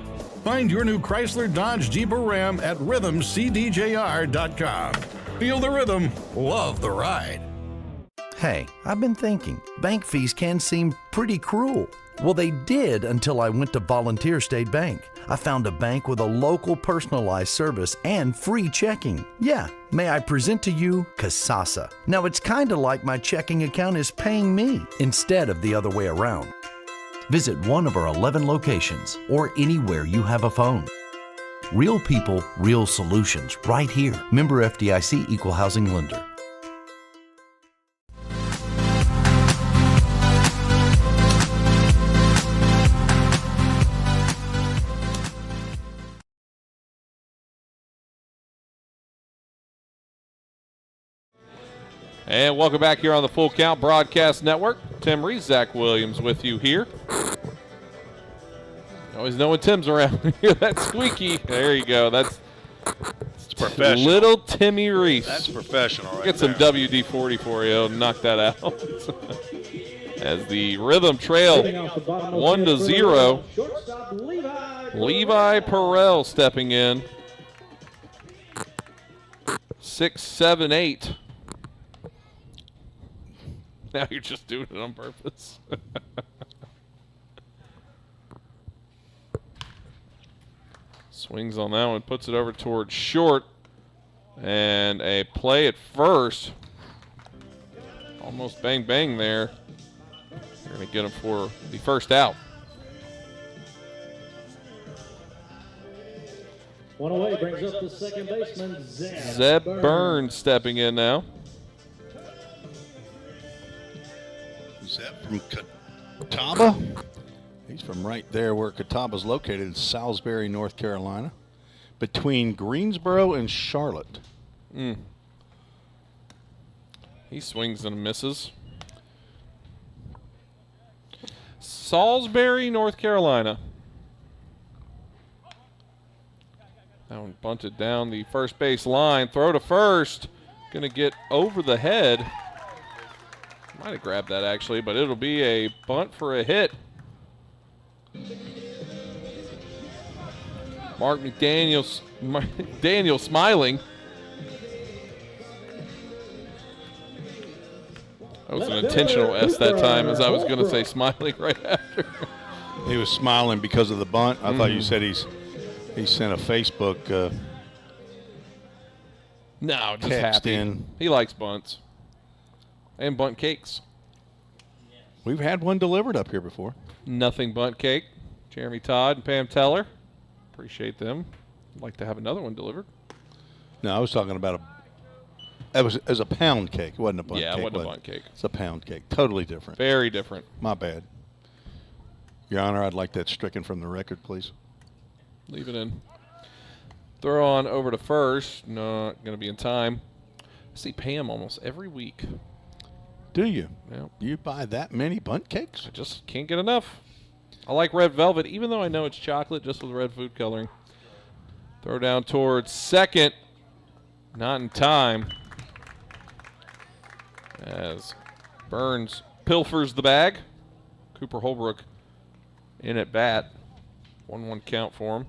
Find your new Chrysler, Dodge, Jeep, or Ram at rhythmcdjr.com. Feel the rhythm, love the ride. Hey, I've been thinking, bank fees can seem pretty cruel. Well, they did until I went to Volunteer State Bank. I found a bank with a local personalized service and free checking. Yeah, may I present to you Kasasa. Now, it's kind of like my checking account is paying me instead of the other way around. Visit one of our 11 locations or anywhere you have a phone. Real people, real solutions, right here. Member FDIC Equal Housing Lender. And welcome back here on the Full Count Broadcast Network. Tim Reese, Zach Williams with you here. You always know when Tim's around. Hear that squeaky. There you go. That's professional. Little Timmy Reese. That's professional right Get some there. WD-40 for you. Knock that out. As the Rhythm trail 1-0. Levi Perrell stepping in. 6, 7, 8. Now you're just doing it on purpose. Swings on that one, puts it over towards short. And a play at first. Almost bang bang there. They're going to get him for the first out. One away brings up the second baseman, Zeb Burns stepping in now. Zeb from Catawba. He's from right there where Catawba's located in Salisbury, North Carolina, between Greensboro and Charlotte. He swings and misses. Salisbury, North Carolina. That one bunted down the first base line. Throw to first. Going to get over the head. Might have grabbed that actually, but it'll be a bunt for a hit. Mark Daniel smiling. That was an intentional S that time, as I was going to say smiling right after. He was smiling because of the bunt. I thought you said he sent a Facebook no, just text happy. in. He likes bunts and bunt cakes. We've had one delivered up here before. Nothing bunt cake. Jeremy Todd and Pam Teller. Appreciate them. I'd like to have another one delivered. No, I was talking about it was a pound cake. It wasn't a bunt cake. Yeah, it wasn't a bunt cake. It's a pound cake. Totally different. Very different. My bad. Your Honor, I'd like that stricken from the record, please. Leave it in. Throw on over to first. Not going to be in time. I see Pam almost every week. Do you? Yeah. You buy that many bunt cakes? I just can't get enough. I like red velvet, even though I know it's chocolate, just with red food coloring. Throw down towards second. Not in time. As Burns pilfers the bag. Cooper Holbrook in at bat. 1-1 count for him.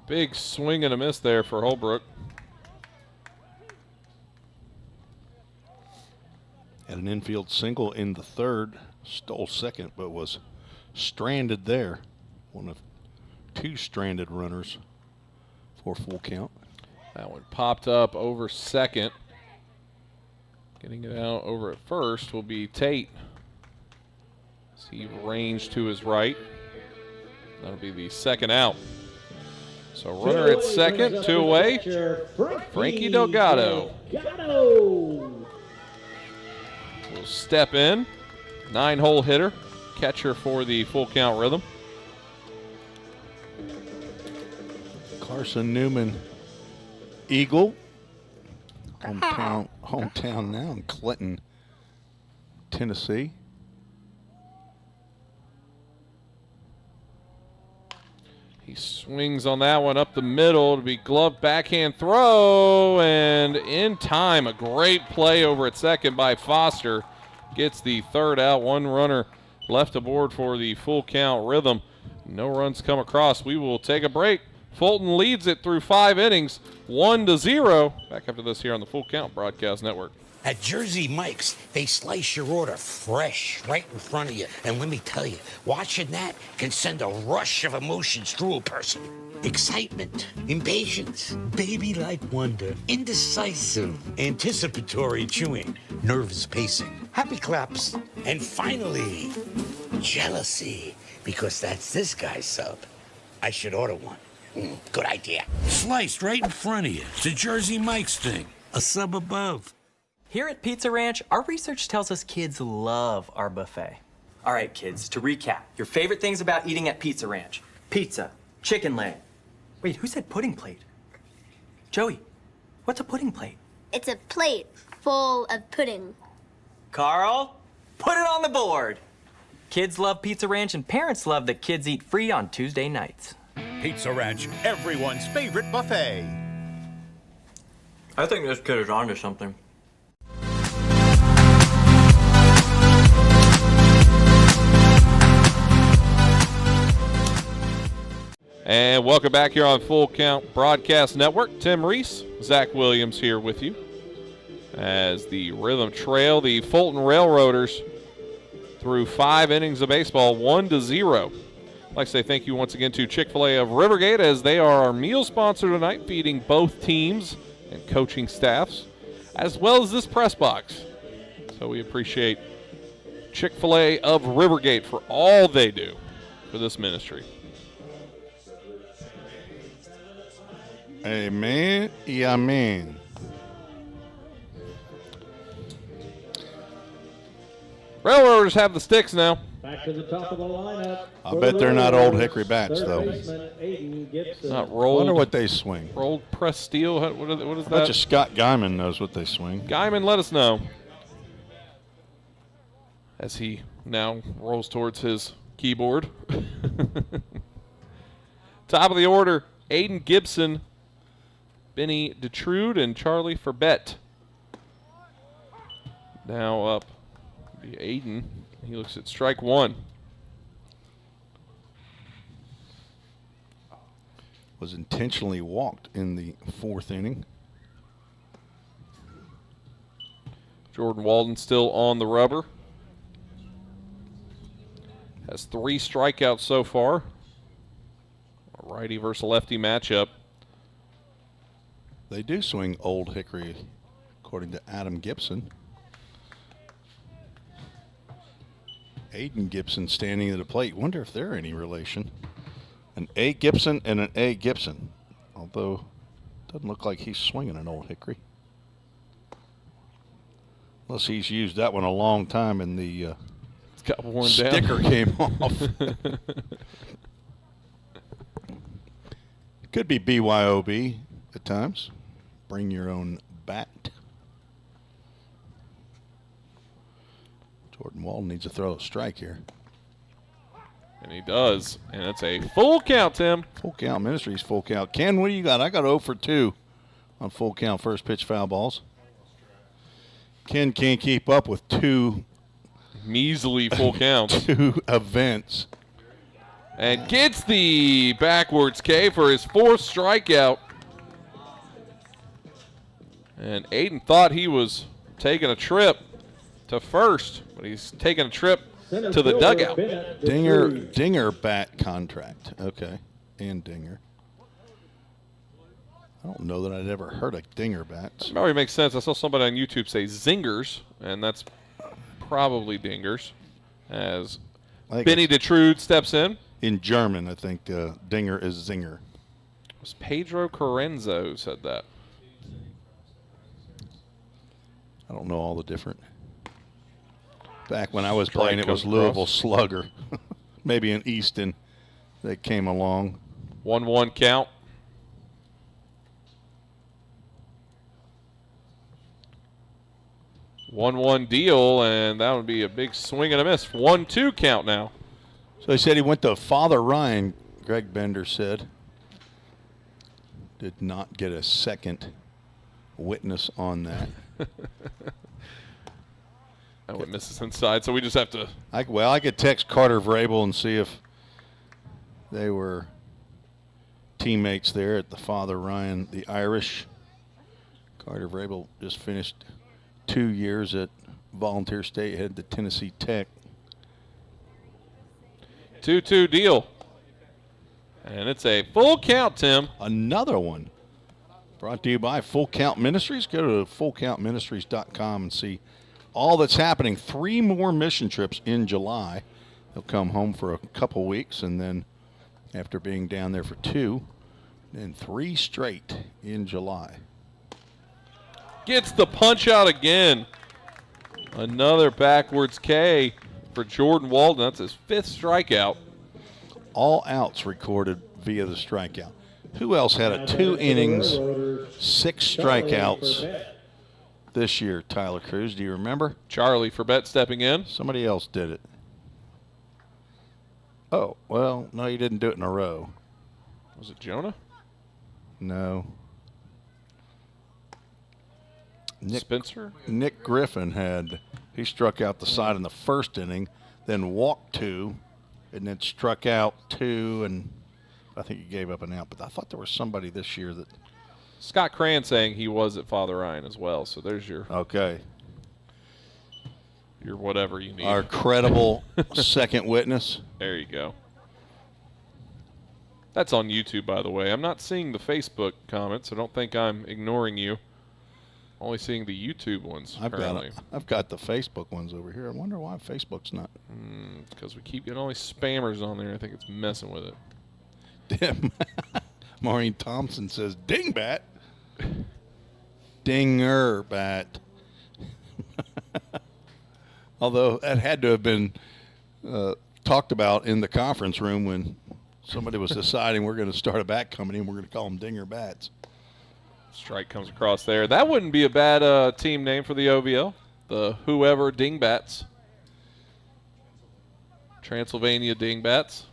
Big swing and a miss there for Holbrook. Had an infield single in the third, stole second, but was stranded there. One of two stranded runners for full count. That one popped up over second. Getting it out over at first will be Tate. As he ranged to his right. That'll be the second out. So runner at second, 2 away. Frankie Delgado will step in. 9-hole hitter, catcher for the full count Rhythm. Carson Newman, Eagle, hometown now in Clinton, Tennessee. He swings on that one up the middle to be gloved backhand throw, and in time, a great play over at second by Foster. Gets the third out, one runner left aboard for the full count Rhythm. No runs come across. We will take a break. Fulton leads it through 5 innings, 1-0. Back after this here on the Full Count Broadcast Network. At Jersey Mike's, they slice your order fresh right in front of you. And let me tell you, watching that can send a rush of emotions through a person. Excitement, impatience, baby-like wonder, indecisive, anticipatory chewing, nervous pacing, happy claps, and finally, jealousy, because that's this guy's sub. I should order one. Good idea. Sliced right in front of you. It's a Jersey Mike's thing. A sub above. Here at Pizza Ranch, our research tells us kids love our buffet. All right, kids, to recap, your favorite things about eating at Pizza Ranch: pizza, chicken leg. Wait, who said pudding plate? Joey, what's a pudding plate? It's a plate full of pudding. Carl, put it on the board. Kids love Pizza Ranch, and parents love that kids eat free on Tuesday nights. Pizza Ranch, everyone's favorite buffet. I think this kid is onto something. And welcome back here on Full Count Broadcast Network. Tim Reese, Zach Williams here with you as the Rhythm trail the Fulton Railroaders through 5 innings of baseball, 1-0. I'd like to say thank you once again to Chick-fil-A of Rivergate, as they are our meal sponsor tonight, feeding both teams and coaching staffs, as well as this press box. So we appreciate Chick-fil-A of Rivergate for all they do for this ministry. Amen. Amen. Railroaders have the sticks now. Back to the top of the lineup. I bet they're not Old Hickory bats, though. Not rolled. I wonder what they swing. Rolled press steel. What is I that? bet you Scott Guyman knows what they swing. Guyman, let us know. As he now rolls towards his keyboard. Top of the order, Aiden Gibson, Benny Detrude, and Charlie Forbett. Now up the Aiden. He looks at strike one. Was intentionally walked in the 4th inning. Jordan Walden still on the rubber. Has 3 strikeouts so far. A righty versus lefty matchup. They do swing Old Hickory, according to Adam Gibson. Aiden Gibson standing at the plate. Wonder if they're any relation. An A. Gibson and an A. Gibson. Although, doesn't look like he's swinging an Old Hickory. Unless he's used that one a long time and the got worn sticker down. came off. Could be BYOB at times. Bring your own bat. Jordan Walden needs to throw a strike here. And he does. And it's a full count, Tim. Full count ministries, full count. Ken, what do you got? I got 0 for 2 on full count first pitch foul balls. Ken can't keep up with 2 measly full counts. 2 events. And gets the backwards K for his 4th strikeout. And Aiden thought he was taking a trip to first, but he's taking a trip to the dugout. Dinger bat contract. Okay. And Dinger. I don't know that I'd ever heard of Dinger bats. That probably makes sense. I saw somebody on YouTube say zingers, and that's probably dingers, as Benny Detrude steps in. In German, I think Dinger is zinger. It was Pedro Carrenzo who said that. I don't know all the different. Back when I was playing, it was Louisville Slugger. Maybe in Easton that came along. 1-1 count. One deal, and that would be a big swing and a miss. 1-2 count now. So he said he went to Father Ryan Greg Bender said. Did not get a second witness on that. I would miss us inside, so we just have to. I could text Carter Vrabel and see if they were teammates there at the Father Ryan, the Irish. Carter Vrabel just finished 2 years at Volunteer State, headed to Tennessee Tech. 2-2 deal. And it's a full count, Tim. Another one. Brought to you by Full Count Ministries. Go to fullcountministries.com and see all that's happening. 3 more mission trips in July. They'll come home for a couple weeks, and then after being down there for 2, then 3 straight in July. Gets the punch out again. Another backwards K for Jordan Walden. That's his 5th strikeout. All outs recorded via the strikeout. Who else had a 2 innings, 6 strikeouts this year, Tyler Cruz? Do you remember? Charlie Forbett stepping in. Somebody else did it. Oh, well, no, you didn't do it in a row. Was it Jonah? No. Spencer? Nick Griffin he struck out the side in the first inning, then walked 2, and then struck out 2, and I think he gave up an out. But I thought there was somebody this year that. Scott Cran saying he was at Father Ryan as well. So there's your. Okay. Your whatever you need. Our credible second witness. There you go. That's on YouTube, by the way. I'm not seeing the Facebook comments, so don't think I'm ignoring you. Only seeing the YouTube ones currently. I've got the Facebook ones over here. I wonder why Facebook's not. Because we keep getting all these spammers on there. I think it's messing with it. Maureen Thompson says, dingbat. Dinger bat. Although that had to have been talked about in the conference room when somebody was deciding we're going to start a bat company and we're going to call them Dinger bats. Strike comes across there. That wouldn't be a bad team name for the OVL. The whoever Dingbats. Transylvania Dingbats.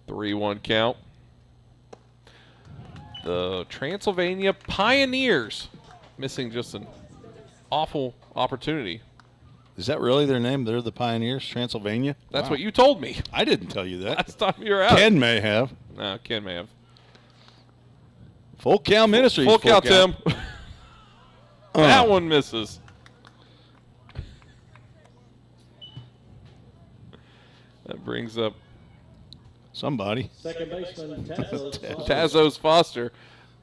Three-one count. The Transylvania Pioneers missing just an awful opportunity. Is that really their name? They're the Pioneers, Transylvania? That's what you told me. I didn't tell you that. Last time you were out. Ken may have. No, Ken may have. Full Count Ministries. Full count, Tim. That one misses. That brings up somebody. Second baseman Tazos Foster.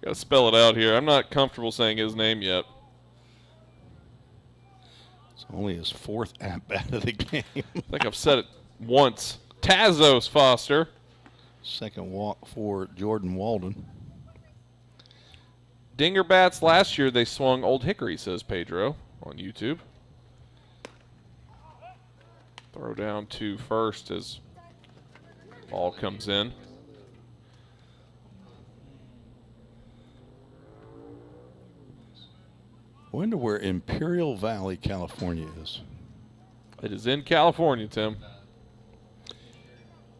Got to spell it out here. I'm not comfortable saying his name yet. It's only his 4th at-bat of the game. I think I've said it once. Tazos Foster. Second walk for Jordan Walden. Dinger bats last year, they swung Old Hickory, says Pedro on YouTube. Throw down to first as ball comes in. I wonder where Imperial Valley, California is. It is in California, Tim.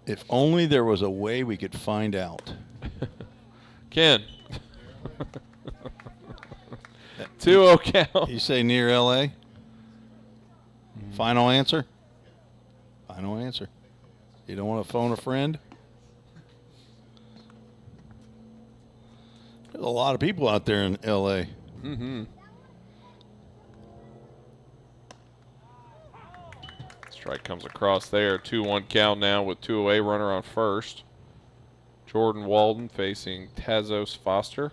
If only there was a way we could find out. Ken. 2-0 count. You say near L.A.? Final answer? Final answer. You don't want to phone a friend? There's a lot of people out there in L.A. Mm-hmm. Strike comes across there. 2-1 count now with 2 away. Runner on first. Jordan Walden facing Tazos Foster.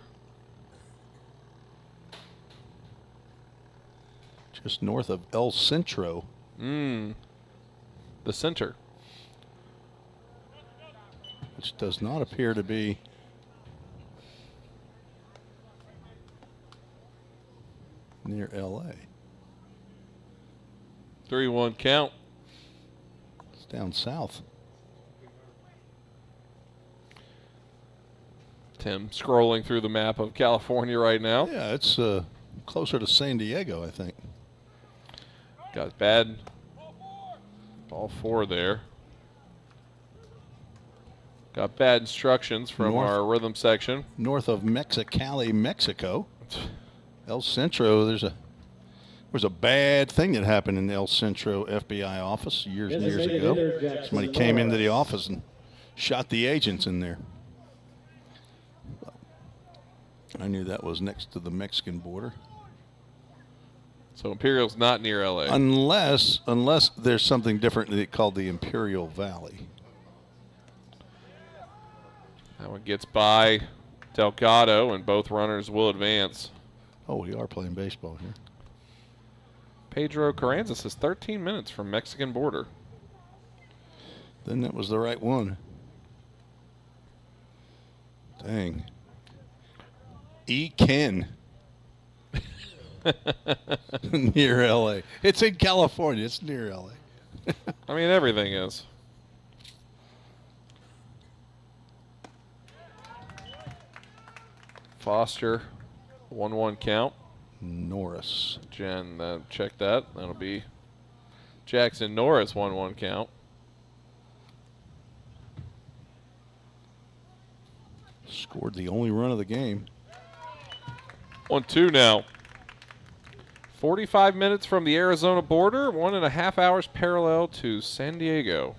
Just north of El Centro. The center. Which does not appear to be near L.A. 3-1 count. It's down south. Tim scrolling through the map of California right now. Yeah, it's closer to San Diego, I think. Got bad Ball 4 there. Got bad instructions from our rhythm section. North of Mexicali, Mexico. El Centro, there was a bad thing that happened in the El Centro FBI office years and years ago. Somebody came into the office and shot the agents in there. I knew that was next to the Mexican border. So Imperial's not near LA. Unless there's something different called the Imperial Valley. That one gets by Delgado, and both runners will advance. Oh, we are playing baseball here. Pedro Carranza is 13 minutes from Mexican border. Then that was the right one. Dang. Ken. Near LA. It's in California. It's near LA. I mean, everything is. Foster, 1-1 count. Norris. Jen, check that. That'll be Jackson Norris, 1-1 count. Scored the only run of the game. 1-2 now. 45 minutes from the Arizona border, 1.5 hours parallel to San Diego.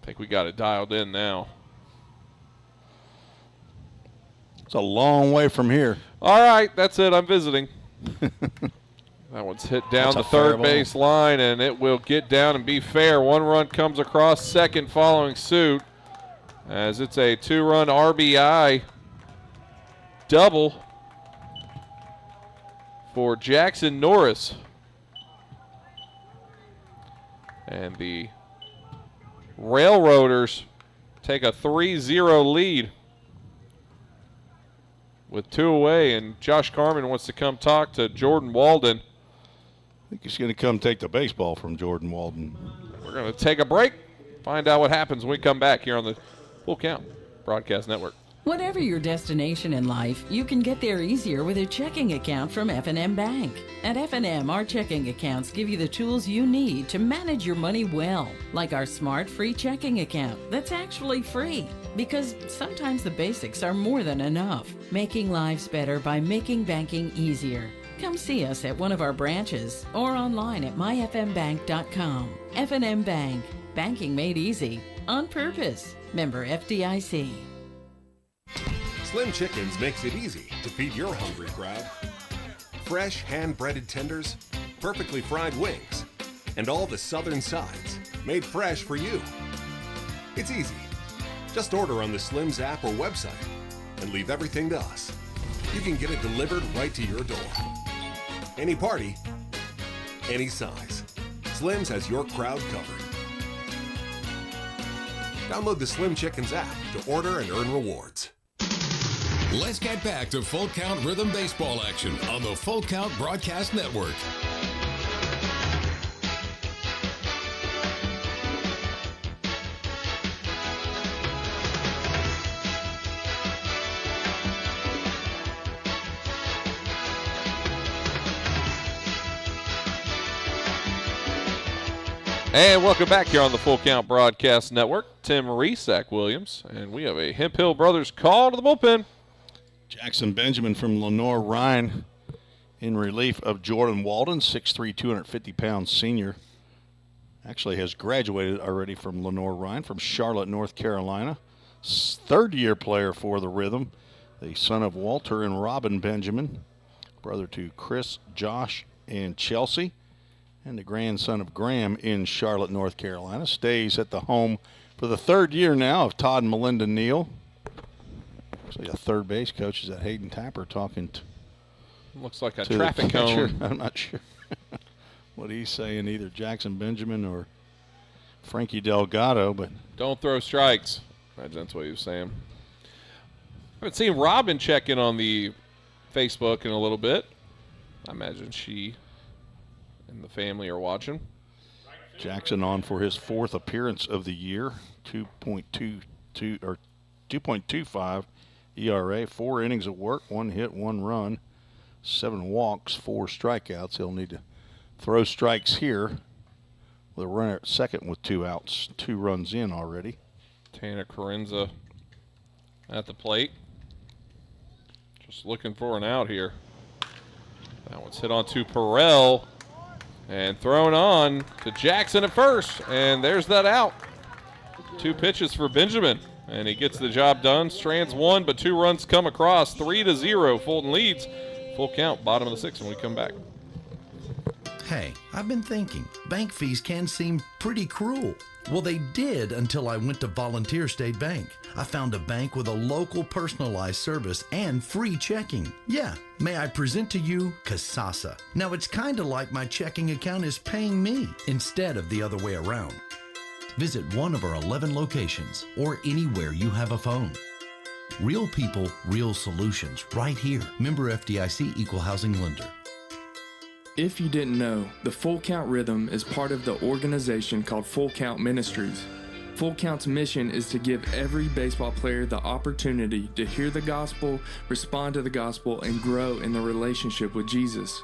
I think we got it dialed in now. It's a long way from here. All right, that's it. I'm visiting. That one's hit down the third base line, and it will get down and be fair. One run comes across, second following suit, as it's a 2-run RBI double for Jackson Norris. And the Railroaders take a 3-0 lead with 2 away, and Josh Carmen wants to come talk to Jordan Walden. I think he's going to come take the baseball from Jordan Walden. We're going to take a break, find out what happens when we come back here on the Full Count Broadcast Network. Whatever your destination in life, you can get there easier with a checking account from F&M Bank. At F&M, our checking accounts give you the tools you need to manage your money well, like our smart free checking account that's actually free, because sometimes the basics are more than enough. Making lives better by making banking easier. Come see us at one of our branches or online at myfmbank.com. F&M Bank. Banking made easy. On purpose. Member FDIC. Slim Chickens makes it easy to feed your hungry crowd. Fresh hand-breaded tenders, perfectly fried wings, and all the southern sides made fresh for you. It's easy. Just order on the Slim's app or website and leave everything to us. You can get it delivered right to your door. Any party, any size. Slim's has your crowd covered. Download the Slim Chickens app to order and earn rewards. Let's get back to Full Count Rhythm Baseball action on the Full Count Broadcast Network. And welcome back here on the Full Count Broadcast Network. Tim Reese, Zach Williams, and we have a Hemphill Brothers call to the bullpen. Jackson Benjamin from Lenore Ryan in relief of Jordan Walden, 6'3", 250-pound senior. Actually has graduated already from Lenore Ryan from Charlotte, North Carolina. Third-year player for the Rhythm, the son of Walter and Robin Benjamin, brother to Chris, Josh, and Chelsea, and the grandson of Graham in Charlotte, North Carolina. Stays at the home for the third year now of Todd and Melinda Neal. Actually, a third base coach is that Hayden Tapper talking to. Looks like a traffic cone. I'm not sure what he's saying, either Jackson Benjamin or Frankie Delgado, but don't throw strikes. Imagine that's what he was saying. I haven't seen Robin check in on the Facebook in a little bit. I imagine she and the family are watching. Jackson on for his fourth appearance of the year, 2.22 or 2.25 ERA, 4 innings of work, 1 hit, 1 run, 7 walks, 4 strikeouts. He'll need to throw strikes here The runner at second with 2 outs, 2 runs in already. Tanner Carenza at the plate. Just looking for an out here. That one's hit on to Perrell and thrown on to Jackson at first. And there's that out. 2 pitches for Benjamin. And he gets the job done. Strands 1, but 2 runs come across. 3-0. Fulton leads. Full count, bottom of the 6th when we come back. Hey, I've been thinking, bank fees can seem pretty cruel. Well, they did until I went to Volunteer State Bank. I found a bank with a local personalized service and free checking. Yeah, may I present to you Kasasa. Now, it's kind of like my checking account is paying me instead of the other way around. Visit one of our 11 locations or anywhere you have a phone. Real people, real solutions, right here. Member FDIC Equal Housing Lender. If you didn't know, the Full Count Rhythm is part of the organization called Full Count Ministries. Full Count's mission is to give every baseball player the opportunity to hear the gospel, respond to the gospel, and grow in the relationship with Jesus.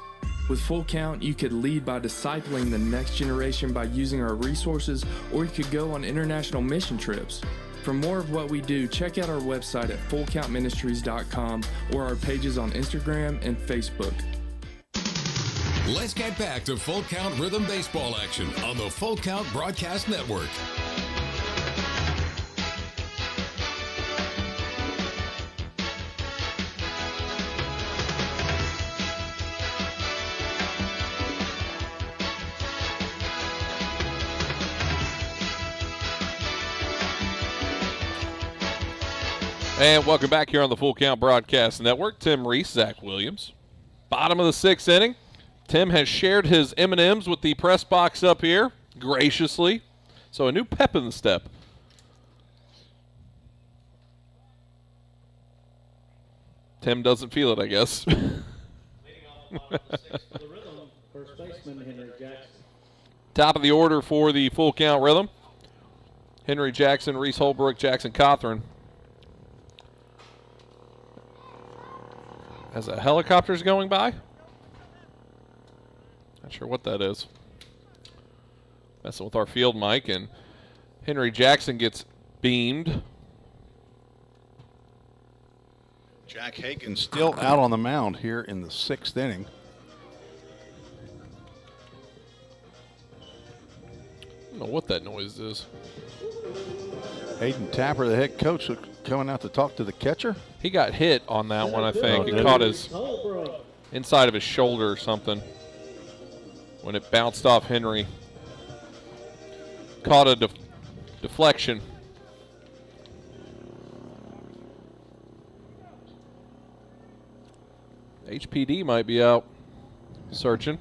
With Full Count, you could lead by discipling the next generation by using our resources, or you could go on international mission trips. For more of what we do, check out our website at fullcountministries.com or our pages on Instagram and Facebook. Let's get back to Full Count Rhythm Baseball action on the Full Count Broadcast Network. And welcome back here on the Full Count Broadcast Network. Tim Reese, Zach Williams. Bottom of the 6th inning. Tim has shared his M&Ms with the press box up here, graciously. So a new pep in the step. Tim doesn't feel it, I guess. First baseman Henry Jackson. Top of the order for the Full Count Rhythm. Henry Jackson, Reese Holbrook, Jackson Cothran. As a helicopter's going by. Not sure what that is. Messing with our field mic, and Henry Jackson gets beamed. Jack Hagan still out on the mound here in the 6th inning. I don't know what that noise is. Hayden Tapper, the head coach, coming out to talk to the catcher. He got hit on that one, I think. It caught his inside of his shoulder or something when it bounced off Henry. Caught a deflection. HPD might be out searching.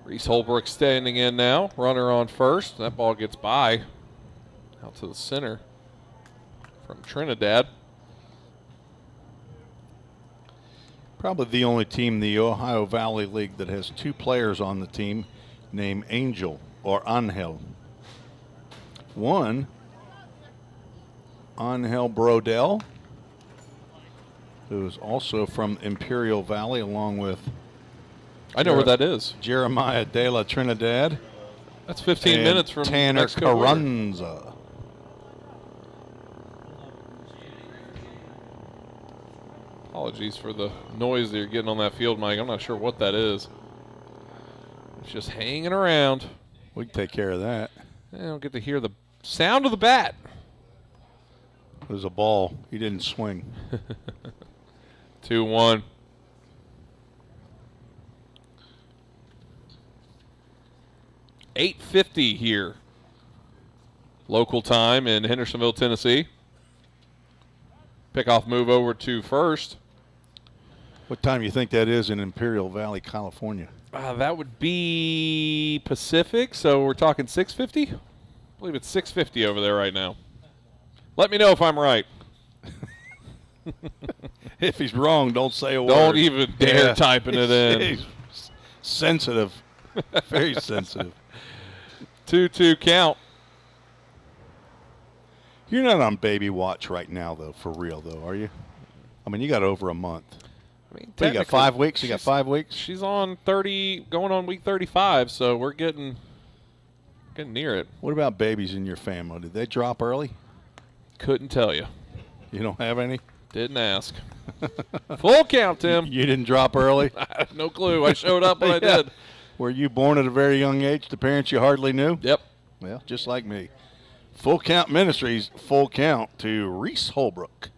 Reese Holbrook standing in now. Runner on first. That ball gets by. Out to the center from Trinidad. Probably the only team in the Ohio Valley League that has 2 players on the team named Angel or Angel. One, Angel Brodell, who is also from Imperial Valley, along with I know where that is. Jeremiah De La Trinidad. That's 15 minutes from Tanner Mexico border. Carranza. Apologies for the noise that you're getting on that field mic. I'm not sure what that is. It's just hanging around. We can take care of that. I don't get to hear the sound of the bat. It was a ball. He didn't swing. 2-1. $8:50 here. Local time in Hendersonville, Tennessee. Pickoff move over to first. What time do you think that is in Imperial Valley, California? That would be Pacific, so we're talking 6:50? I believe it's 6:50 over there right now. Let me know if I'm right. If he's wrong, don't say a word. Don't even dare typing it in. He's sensitive. Very sensitive. 2-2 count. You're not on baby watch right now, though, for real, though, are you? I mean, you got over a month. I mean, you got 5 weeks? You got 5 weeks? She's on 30, going on week 35, so we're getting near it. What about babies in your family? Did they drop early? Couldn't tell you. You don't have any? Didn't ask. Full count, Tim. You didn't drop early? I have no clue. I showed up when I did. Were you born at a very young age to parents you hardly knew? Yep. Well, just like me. Full Count Ministries, full count to Reese Holbrook.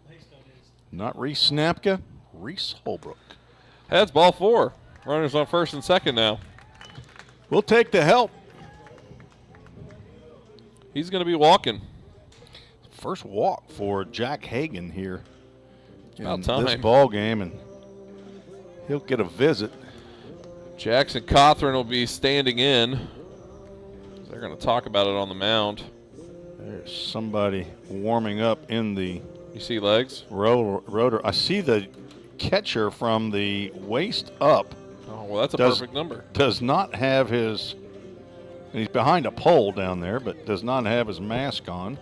Not Reese Snapka, Reese Holbrook. Heads, ball 4. Runners on first and second now. We'll take the help. He's going to be walking. First walk for Jack Hagan here in time. this ball game, and he'll get a visit. Jackson Cothran will be standing in. They're going to talk about it on the mound. There's somebody warming up in the You see legs? rotor. I see the catcher from the waist up. Oh, well, that's a perfect number. Does not have his, and he's behind a pole down there, but does not have his mask on.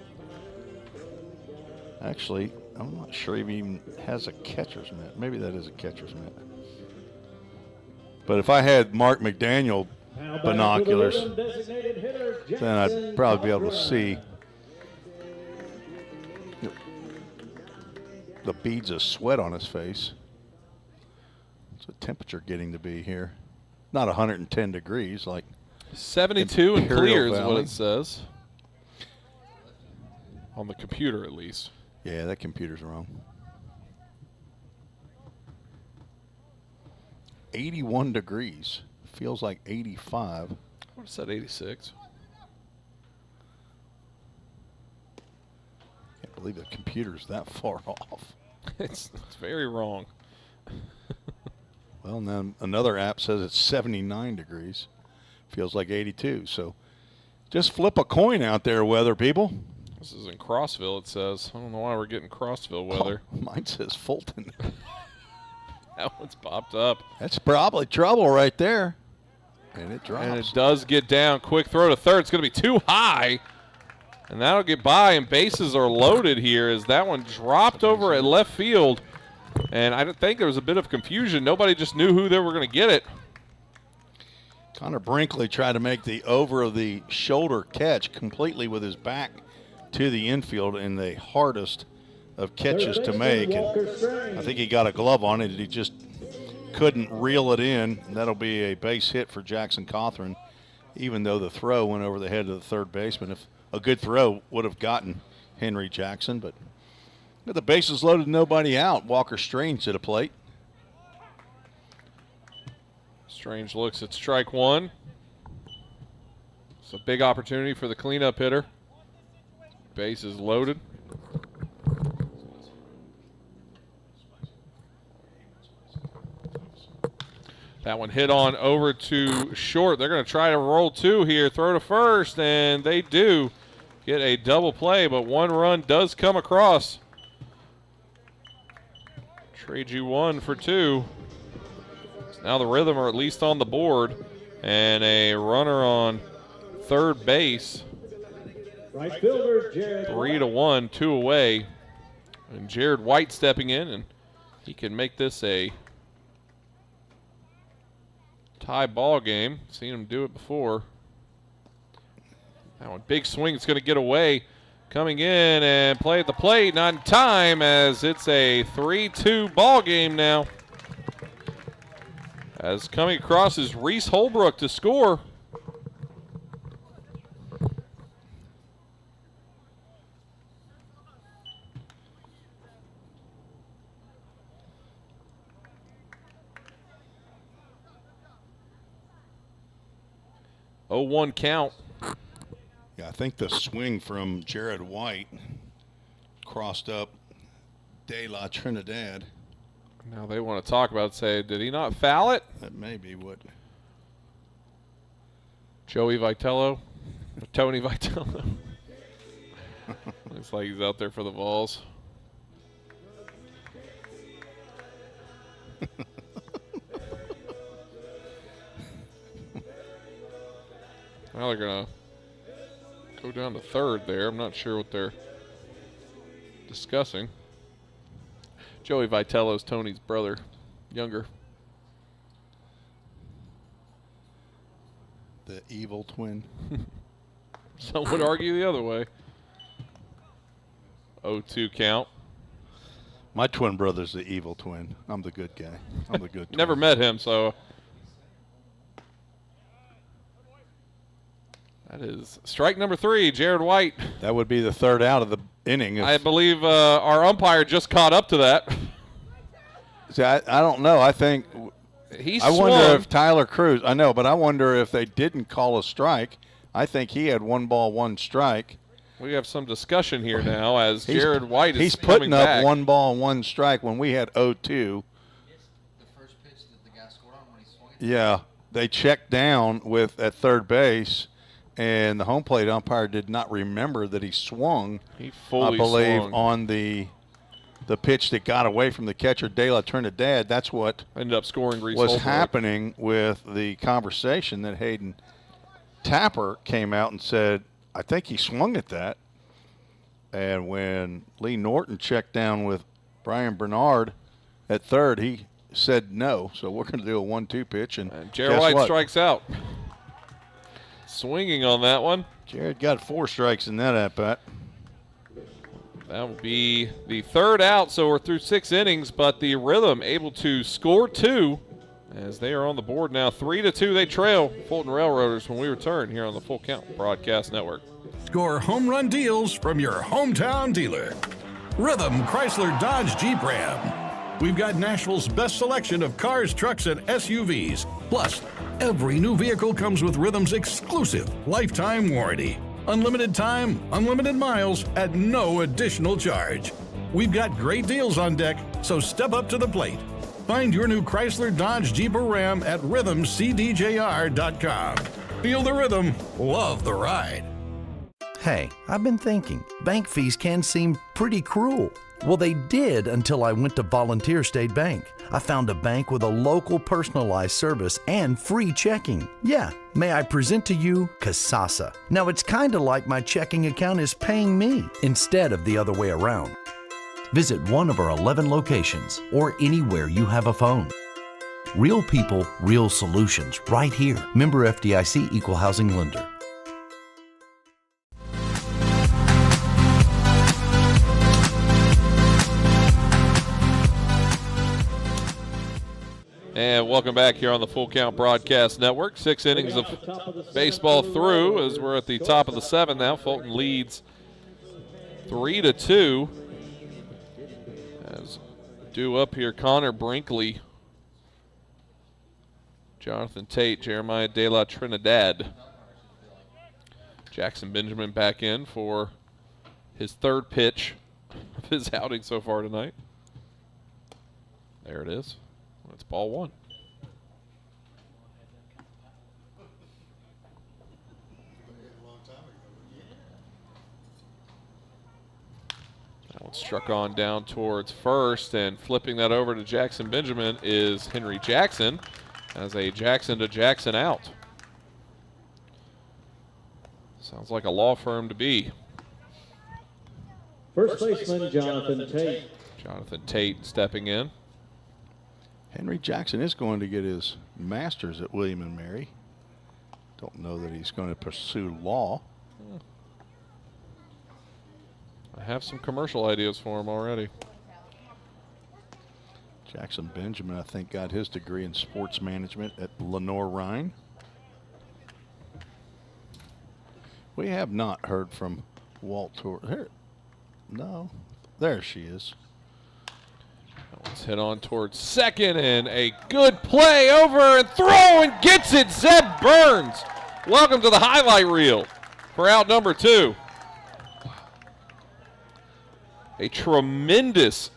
Actually, I'm not sure he even has a catcher's mitt. Maybe that is a catcher's mitt. But if I had Mark McDaniel binoculars, then I'd probably be able to see the beads of sweat on his face. What's the temperature getting to be here? Not 110 degrees like 72 and Imperial clear is what Valley. it says. On the computer, at least. Yeah, that computer's wrong. 81 degrees. Feels like 85. I would have said 86. Can't believe the computer's that far off. It's very wrong. Well, then another app says it's 79 degrees. Feels like 82. So just flip a coin out there, weather people. This is in Crossville, it says. I don't know why we're getting Crossville weather. Oh, mine says Fulton. That one's popped up. That's probably trouble right there. And it drops. And it does get down. Quick throw to third. It's going to be too high. And that'll get by, and bases are loaded here as that one dropped over at left field. And I think there was a bit of confusion. Nobody just knew who they were going to get it. Connor Brinkley tried to make the over-the-shoulder catch completely with his back to the infield in the hardest of catches to make. And I think he got a glove on it. He just couldn't reel it in. And that'll be a base hit for Jackson Cothran, even though the throw went over the head of the third baseman. If a good throw would have gotten Henry Jackson, but with the bases loaded, nobody out. Walker Strange at a plate. Strange looks at strike one. It's a big opportunity for the cleanup hitter. Base is loaded. That one hit on over to short. They're going to try to roll two here. Throw to first, and they do get a double play, but one run does come across. Trade you 1 for 2. So now the Rhythm are at least on the board, and a runner on third base. Right fielder, Jared 3-1, 2 away. And Jared White stepping in, and he can make this a tie ball game. Seen him do it before. That one, big swing. It's going to get away. Coming in and play at the plate, not in time, as it's a 3-2 ball game now. As coming across is Reese Holbrook to score. Oh, 1 count. Yeah, I think the swing from Jared White crossed up De La Trinidad. Now they want to talk about it, say, did he not foul it? That may be what. Joey Vitello, Tony Vitello. Looks like he's out there for the Vols. Now they're going to go down to third there. I'm not sure what they're discussing. Joey Vitello's Tony's brother, younger. The evil twin. Some would argue the other way. 0-2 count. My twin brother's the evil twin. I'm the good guy. I'm the good twin. Never met him, so. That is strike number 3, Jared White. That would be the third out of the inning. I believe our umpire just caught up to that. See, I don't know. I think I wonder if Tyler Cruz. I know, but I wonder if they didn't call a strike. I think he had 1 ball, 1 strike. We have some discussion here now as Jared White is he's coming putting up back. 1 ball, 1 strike when we had 0-2. The first pitch that the guy scored on when he swung it. Yeah, they checked down at third base, and the home plate umpire did not remember that he swung. He fully I believe swung. on the pitch that got away from the catcher, De La Trinidad. That's what ended up scoring Reese was Holbrook. happening with the conversation that Hayden Tapper came out and said, I think he swung at that. And when Lee Norton checked down with Brian Bernard at third, he said no. So we're going to do a 1-2 pitch. And Jared White strikes out. Swinging on that one. Jared got 4 strikes in that at-bat. That will be the third out, so we're through 6 innings, but the Rhythm able to score 2 as they are on the board now. 3-2 they trail Fulton Railroaders when we return here on the Full Count Broadcast Network. Score home run deals from your hometown dealer. Rhythm Chrysler Dodge Jeep Ram. We've got Nashville's best selection of cars, trucks, and SUVs. Plus, every new vehicle comes with Rhythm's exclusive lifetime warranty. Unlimited time, unlimited miles at no additional charge. We've got great deals on deck, so step up to the plate. Find your new Chrysler Dodge Jeep or Ram at rhythmcdjr.com. Feel the rhythm, love the ride. Hey, I've been thinking, bank fees can seem pretty cruel. Well, they did until I went to Volunteer State Bank. I found a bank with a local personalized service and free checking. Yeah, may I present to you Kasasa. Now, it's kind of like my checking account is paying me instead of the other way around. Visit one of our 11 locations or anywhere you have a phone. Real people, real solutions right here. Member FDIC Equal Housing Lender. And welcome back here on the Full Count Broadcast Network. 6 innings of baseball through as we're at the top of the 7th now. Fulton leads 3-2. As due up here, Connor Brinkley, Jonathan Tate, Jeremiah De La Trinidad. Jackson Benjamin back in for his 3rd pitch of his outing so far tonight. There it is. It's ball 1. That one struck on down towards first, and flipping that over to Jackson Benjamin is Henry Jackson as a Jackson to Jackson out. Sounds like a law firm to be. First baseman, Jonathan Tate. Jonathan Tate stepping in. Henry Jackson is going to get his master's at William & Mary. Don't know that he's going to pursue law. I have some commercial ideas for him already. Jackson Benjamin, I think, got his degree in sports management at Lenore Rhine. We have not heard from Walt Here. No. There she is. Let's hit on towards second, and a good play over and throw and gets it. Zeb Burns. Welcome to the highlight reel for out number 2. A tremendous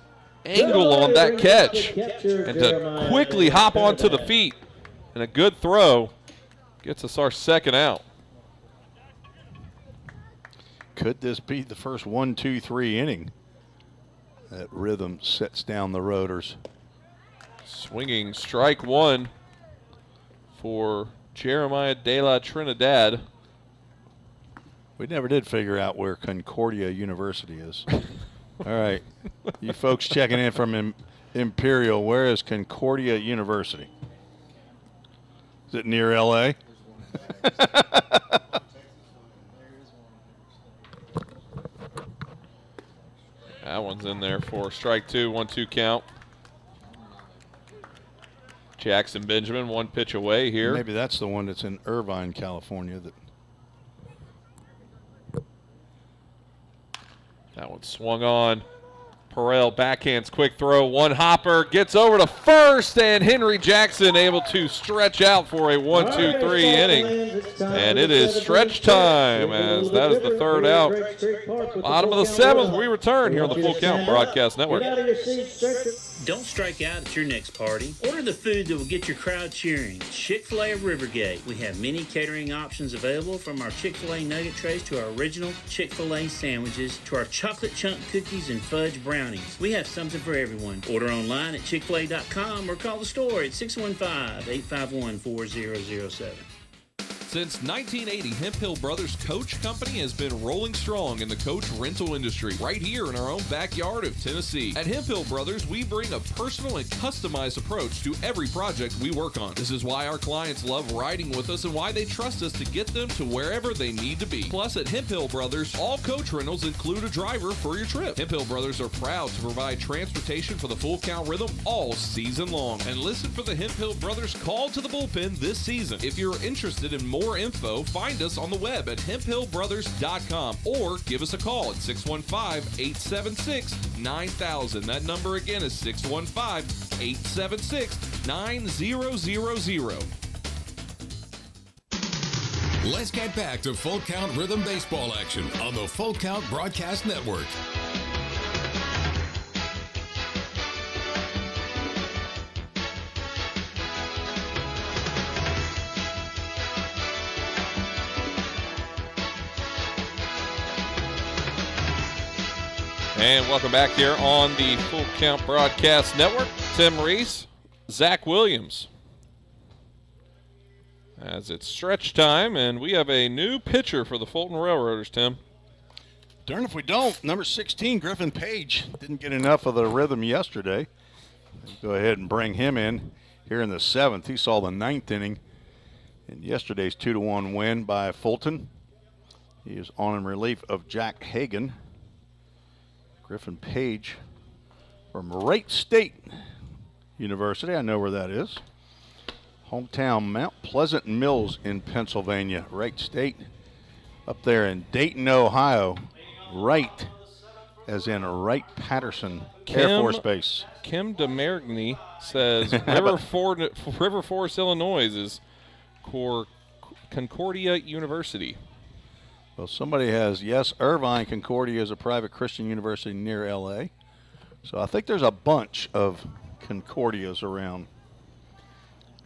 angle on that catch, and to quickly hop onto the feet, and a good throw gets us our 2nd out. Could this be the first 1-2-3 inning that Rhythm sets down the Roaders? Swinging strike 1 for Jeremiah De La Trinidad. We never did figure out where Concordia University is. All right. You folks checking in from Imperial. Where is Concordia University? Is it near L.A.? That one's in there for strike two, 1-2 count. Jackson Benjamin, one pitch away here. Maybe that's the one that's in Irvine, California. That one swung on. Perel backhands, quick throw, one hopper, gets over to first, and Henry Jackson able to stretch out for a 1-2-3 inning. And it is stretch time, as that is the third out. Bottom of the seventh, we return here on the Full Count Broadcast Network. Don't strike out at your next party. Order the food that will get your crowd cheering. Chick-fil-A of Rivergate. We have many catering options available, from our Chick-fil-A nugget trays to our original Chick-fil-A sandwiches to our chocolate chunk cookies and fudge brownies. We have something for everyone. Order online at chickfil-a.com or call the store at 615-851-4007. Since 1980, Hemp Hill Brothers Coach Company has been rolling strong in the coach rental industry right here in our own backyard of Tennessee. At Hemp Hill Brothers, we bring a personal and customized approach to every project we work on. This is why our clients love riding with us and why they trust us to get them to wherever they need to be. Plus, at Hemp Hill Brothers, all coach rentals include a driver for your trip. Hemp Hill Brothers are proud to provide transportation for the Full Count Rhythm all season long. And listen for the Hemp Hill Brothers call to the bullpen this season. If you're interested in more info, find us on the web at hemphillbrothers.com or give us a call at 615-876-9000. That number again is 615-876-9000. Let's get back to Full Count Rhythm Baseball action on the Full Count Broadcast Network. And welcome back here on the Full Count Broadcast Network. Tim Reese, Zach Williams. As it's stretch time, and we have a new pitcher for the Fulton Railroaders, Tim. Darn if we don't. Number 16, Griffin Page, didn't get enough of the rhythm yesterday. Go ahead and bring him in here in the seventh. He saw the ninth inning in yesterday's 2-1 win by Fulton. He is on in relief of Jack Hagan. Griffin Page from Wright State University. I know where that is. Hometown Mount Pleasant Mills in Pennsylvania. Wright State up there in Dayton, Ohio. Wright, as in Wright-Patterson Air Force Base. Kim DeMergny says River Forest, Illinois is Concordia University. Well, somebody has, yes, Irvine Concordia is a private Christian university near L.A. So I think there's a bunch of Concordias around,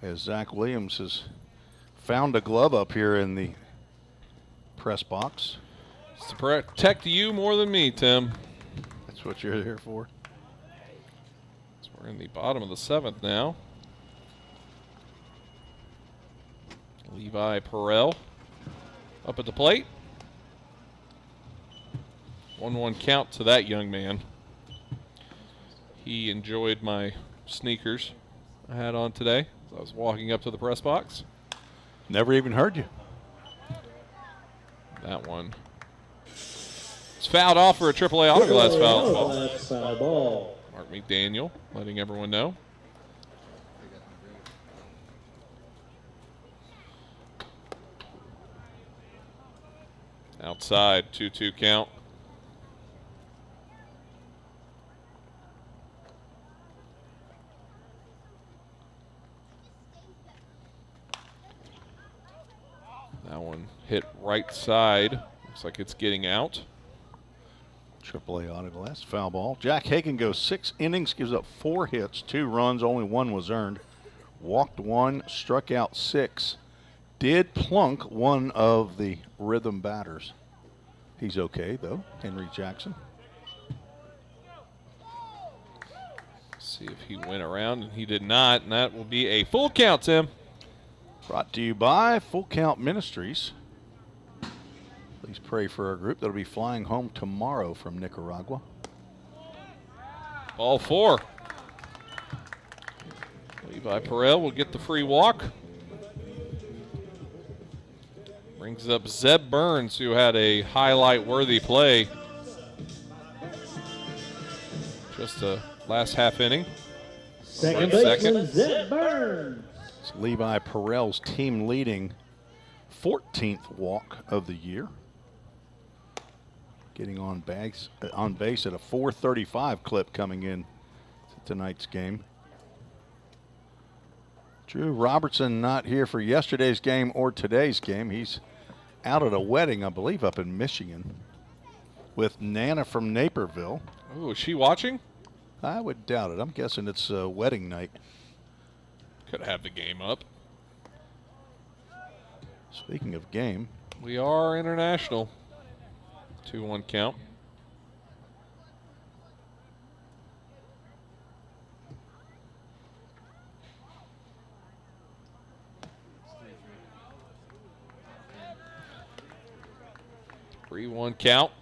as Zach Williams has found a glove up here in the press box. It's to protect you more than me, Tim. That's what you're here for. So we're in the bottom of the seventh now. Levi Perel up at the plate. 1-1 count to that young man. He enjoyed my sneakers I had on today as I was walking up to the press box. Never even heard you. That one. It's fouled off for a AAA autoglass foul ball. Mark McDaniel letting everyone know. Outside, 2-2 count. That one hit right side. Looks like it's getting out. AAA autoglass, foul ball. Jack Hagan goes 6 innings, gives up 4 hits, 2 runs, only 1 was earned. Walked 1, struck out 6. Did plunk one of the rhythm batters. He's okay, though, Henry Jackson. See if he went around, and he did not, and that will be a full count, Tim. Brought to you by Full Count Ministries. Please pray for our group that'll be flying home tomorrow from Nicaragua. Ball 4. Levi Perel will get the free walk. Brings up Zeb Burns, who had a highlight-worthy play just the last half inning. Second baseman, Zeb Burns. It's Levi Perel's team-leading 14th walk of the year. Getting on base at a 4:35 clip coming in to tonight's game. Drew Robertson not here for yesterday's game or today's game. He's out at a wedding, I believe, up in Michigan with Nana from Naperville. Oh, is she watching? I would doubt it. I'm guessing it's wedding night. Could have the game up. Speaking of game. We are international. 2-1 count. Three-one count.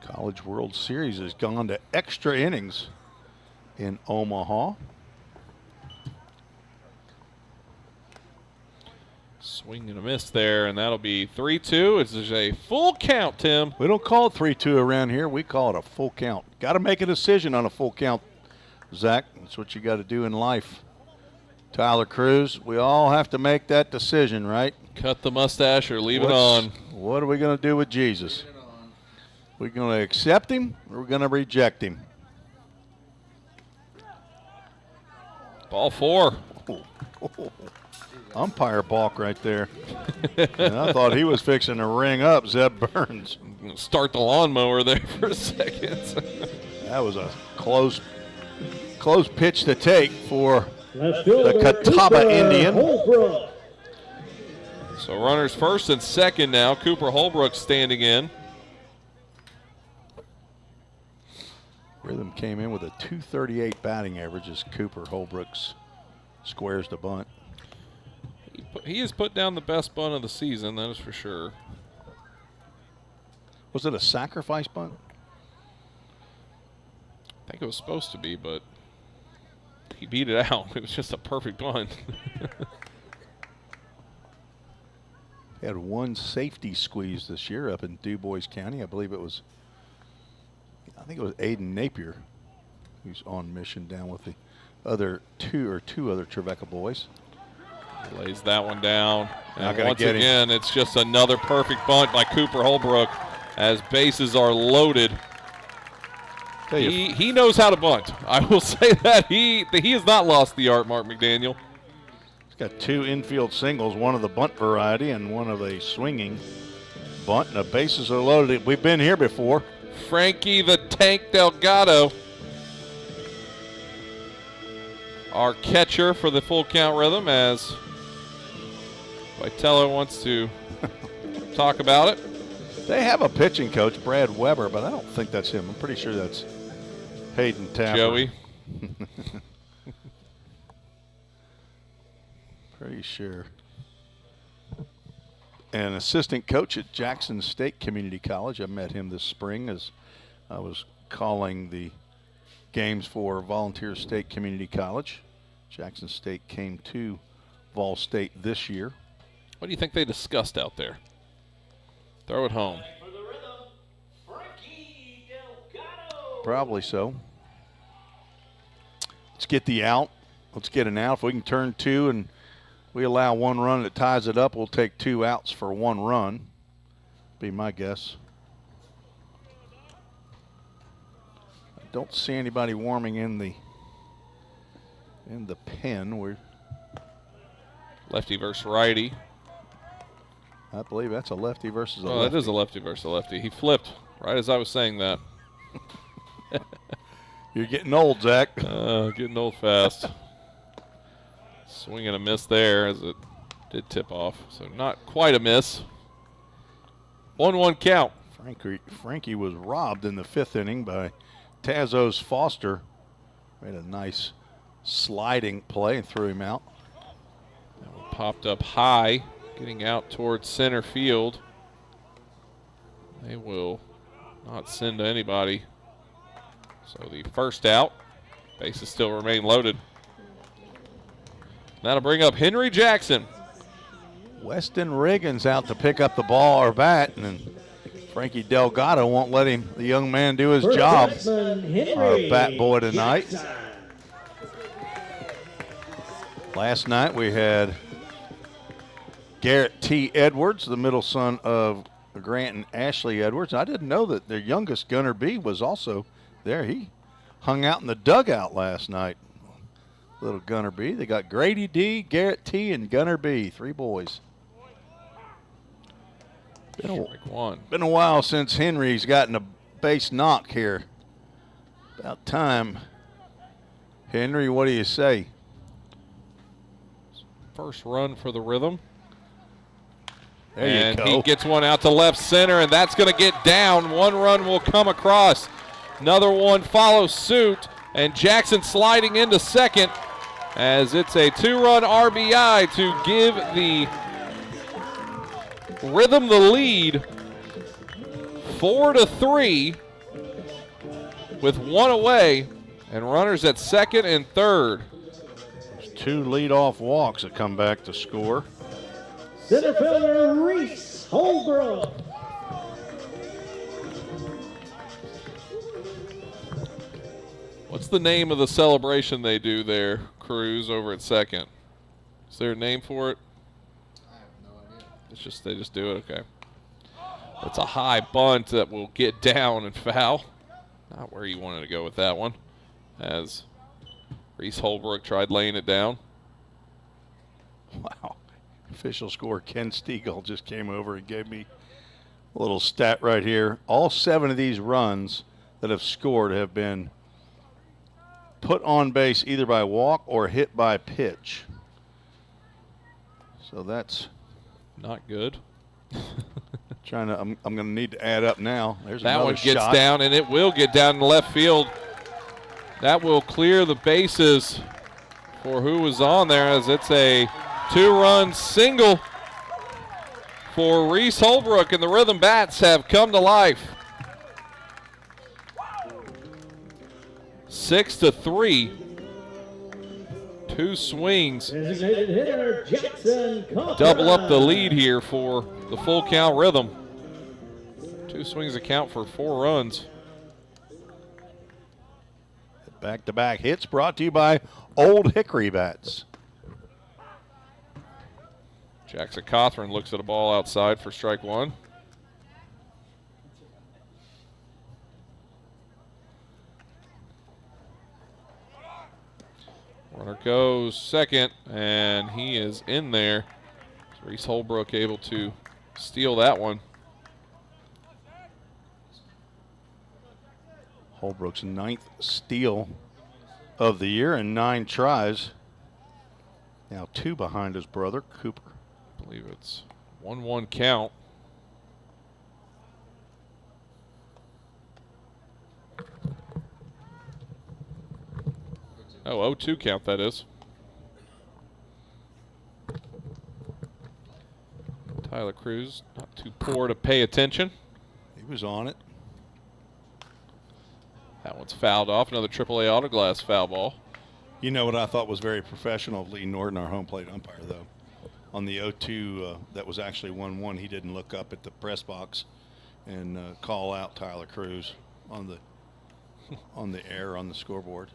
College World Series has gone to extra innings in Omaha. Swing and a miss there, and that'll be 3-2. It's just a full count, Tim. We don't call it 3-2 around here. We call it a full count. Got to make a decision on a full count, Zach. That's what you got to do in life. Tyler Cruz, we all have to make that decision, right? Cut the mustache or leave it on. What are we going to do with Jesus? We're going to accept him or we're going to reject him? Ball four. Umpire balk right there. And I thought he was fixing to ring up Zeb Burns. Start the lawnmower there for a second. That was a close pitch to take for the Catawba Indian. So runners first and second now. Cooper Holbrook standing in. Rhythm came in with a .238 batting average as Cooper Holbrook's squares the bunt. He has put down the best bunt of the season, that is for sure. Was it a sacrifice bunt? I think it was supposed to be, but he beat it out. It was just a perfect bunt. He had one safety squeeze this year up in DuBois County. I think it was Aiden Napier who's on mission down with the other two other Trevecca boys. Lays that one down. Not And gonna once get again, it's just another perfect bunt by Cooper Holbrook as bases are loaded. He knows how to bunt. I will say that he has not lost the art, Mark McDaniel. He's got two infield singles, one of the bunt variety and one of a swinging bunt, and the bases are loaded. We've been here before. Frankie the Tank Delgado, our catcher for the full count rhythm, as Vitello wants to talk about it. They have a pitching coach, Brad Weber, but I don't think that's him. I'm pretty sure that's Hayden Tapper. Joey. Pretty sure. An assistant coach at Jackson State Community College. I met him this spring as I was calling the games for Volunteer State Community College. Jackson State came to Vol State this year. What do you think they discussed out there? Throw it home. Probably so. Let's get the out. Let's get an out. If we can turn two and we allow one run that ties it up, we'll take 2 outs for 1 run. Be my guess. I don't see anybody warming in the pen. We're lefty versus righty. I believe that's a lefty versus a lefty. lefty. That is a lefty versus a lefty. He flipped right as I was saying that. You're getting old, Zach. Getting old fast. Swing and a miss there as it did tip off. So not quite a miss. 1-1 count. Frankie was robbed in the 5th inning by Tazos Foster. Made a nice sliding play and threw him out. That one popped up high, getting out towards center field. They will not send to anybody. So the first out. Bases still remain loaded. That'll bring up Henry Jackson. Weston Riggins out to pick up the ball or bat, and Frankie Delgado won't let the young man do his job. Our bat boy tonight. Last night we had Garrett T. Edwards, the middle son of Grant and Ashley Edwards. I didn't know that their youngest, Gunnar B., was also there. He hung out in the dugout last night. Little Gunnar B. They got Grady D., Garrett T., and Gunnar B., 3 boys. Been a while since Henry's gotten a base knock here. About time. Henry, what do you say? First run for the Rhythm. There you go. He gets one out to left center, and that's going to get down. 1 run will come across. Another one follows suit, and Jackson sliding into second as it's a 2-run RBI to give the Rhythm the lead 4-3 with 1 away and runners at second and third. There's 2 leadoff walks that come back to score. Center fielder Reese Holbrook. What's the name of the celebration they do there, Cruz, over at second? Is there a name for it? It's just they just do it, okay. It's a high bunt that will get down and foul. Not where you wanted to go with that one, as Reese Holbrook tried laying it down. Wow. Official score, Ken Stiegel just came over and gave me a little stat right here. All 7 of these runs that have scored have been put on base either by walk or hit by pitch. So that's not good. I'm going to need to add up now. There's that another one gets shot. down, and it will get down in left field. That will clear the bases for who was on there, as it's a 2-run single for Reese Holbrook, and the Rhythm Bats have come to life. 6-3. 2 swings. Designated hitter Jackson Double up the lead here for the full count Rhythm. 2 swings account for 4 runs. Back-to-back hits brought to you by Old Hickory Bats. Jackson Cothran looks at a ball outside for strike 1. Runner goes second, and he is in there. Reese Holbrook able to steal that one. Holbrook's 9th steal of the year and 9 tries. Now 2 behind his brother, Cooper. I believe it's 1-1 count. Oh, 0-2 count, that is. Tyler Cruz, not too poor to pay attention. He was on it. That one's fouled off. Another AAA Autoglass foul ball. You know what I thought was very professional of Lee Norton, our home plate umpire, though. On the 0-2, that was actually 1-1. He didn't look up at the press box and call out Tyler Cruz on the air on the scoreboard.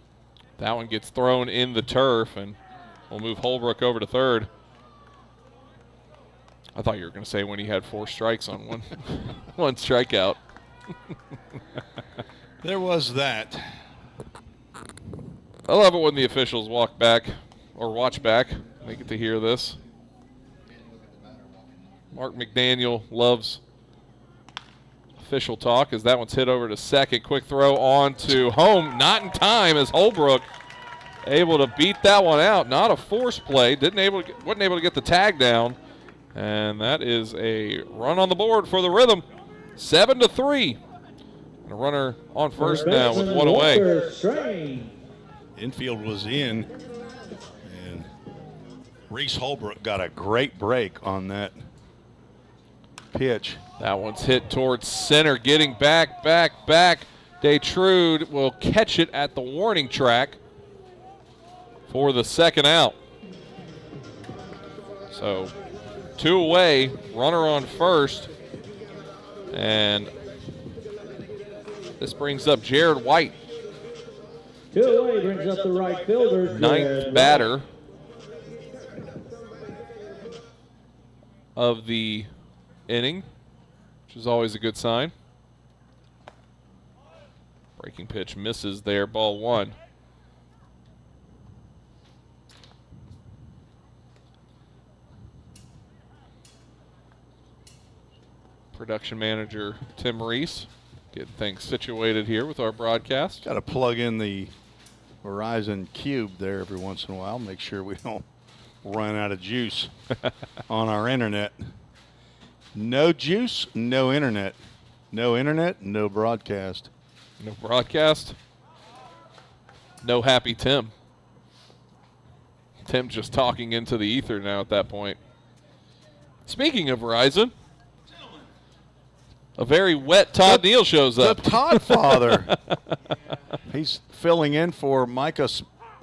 That one gets thrown in the turf, and we'll move Holbrook over to third. I thought you were going to say when he had 4 strikes on one strikeout. There was that. I love it when the officials walk back or watch back. They get to hear this. Mark McDaniel loves official talk as that one's hit over to second. Quick throw on to home. Not in time as Holbrook able to beat that one out. Not a force play. Wasn't able to get the tag down. And that is a run on the board for the Rhythm. 7-3. And a runner on first now with 1 away. Infield was in, and Reese Holbrook got a great break on that pitch. That one's hit towards center, getting back. Detrude will catch it at the warning track for the second out. So 2 away, runner on first. And this brings up Jared White. 2 away brings up the right fielder. Ninth batter of the inning, which is always a good sign. Breaking pitch misses there, ball 1. Production manager Tim Reese getting things situated here with our broadcast. Got to plug in the Verizon Cube there every once in a while. Make sure we don't run out of juice on our internet. No juice, no internet. No internet, no broadcast. No broadcast. No happy Tim. Tim's just talking into the ether now at that point. Speaking of Verizon, a very wet Todd Neal shows up. The Todd father. He's filling in for Micah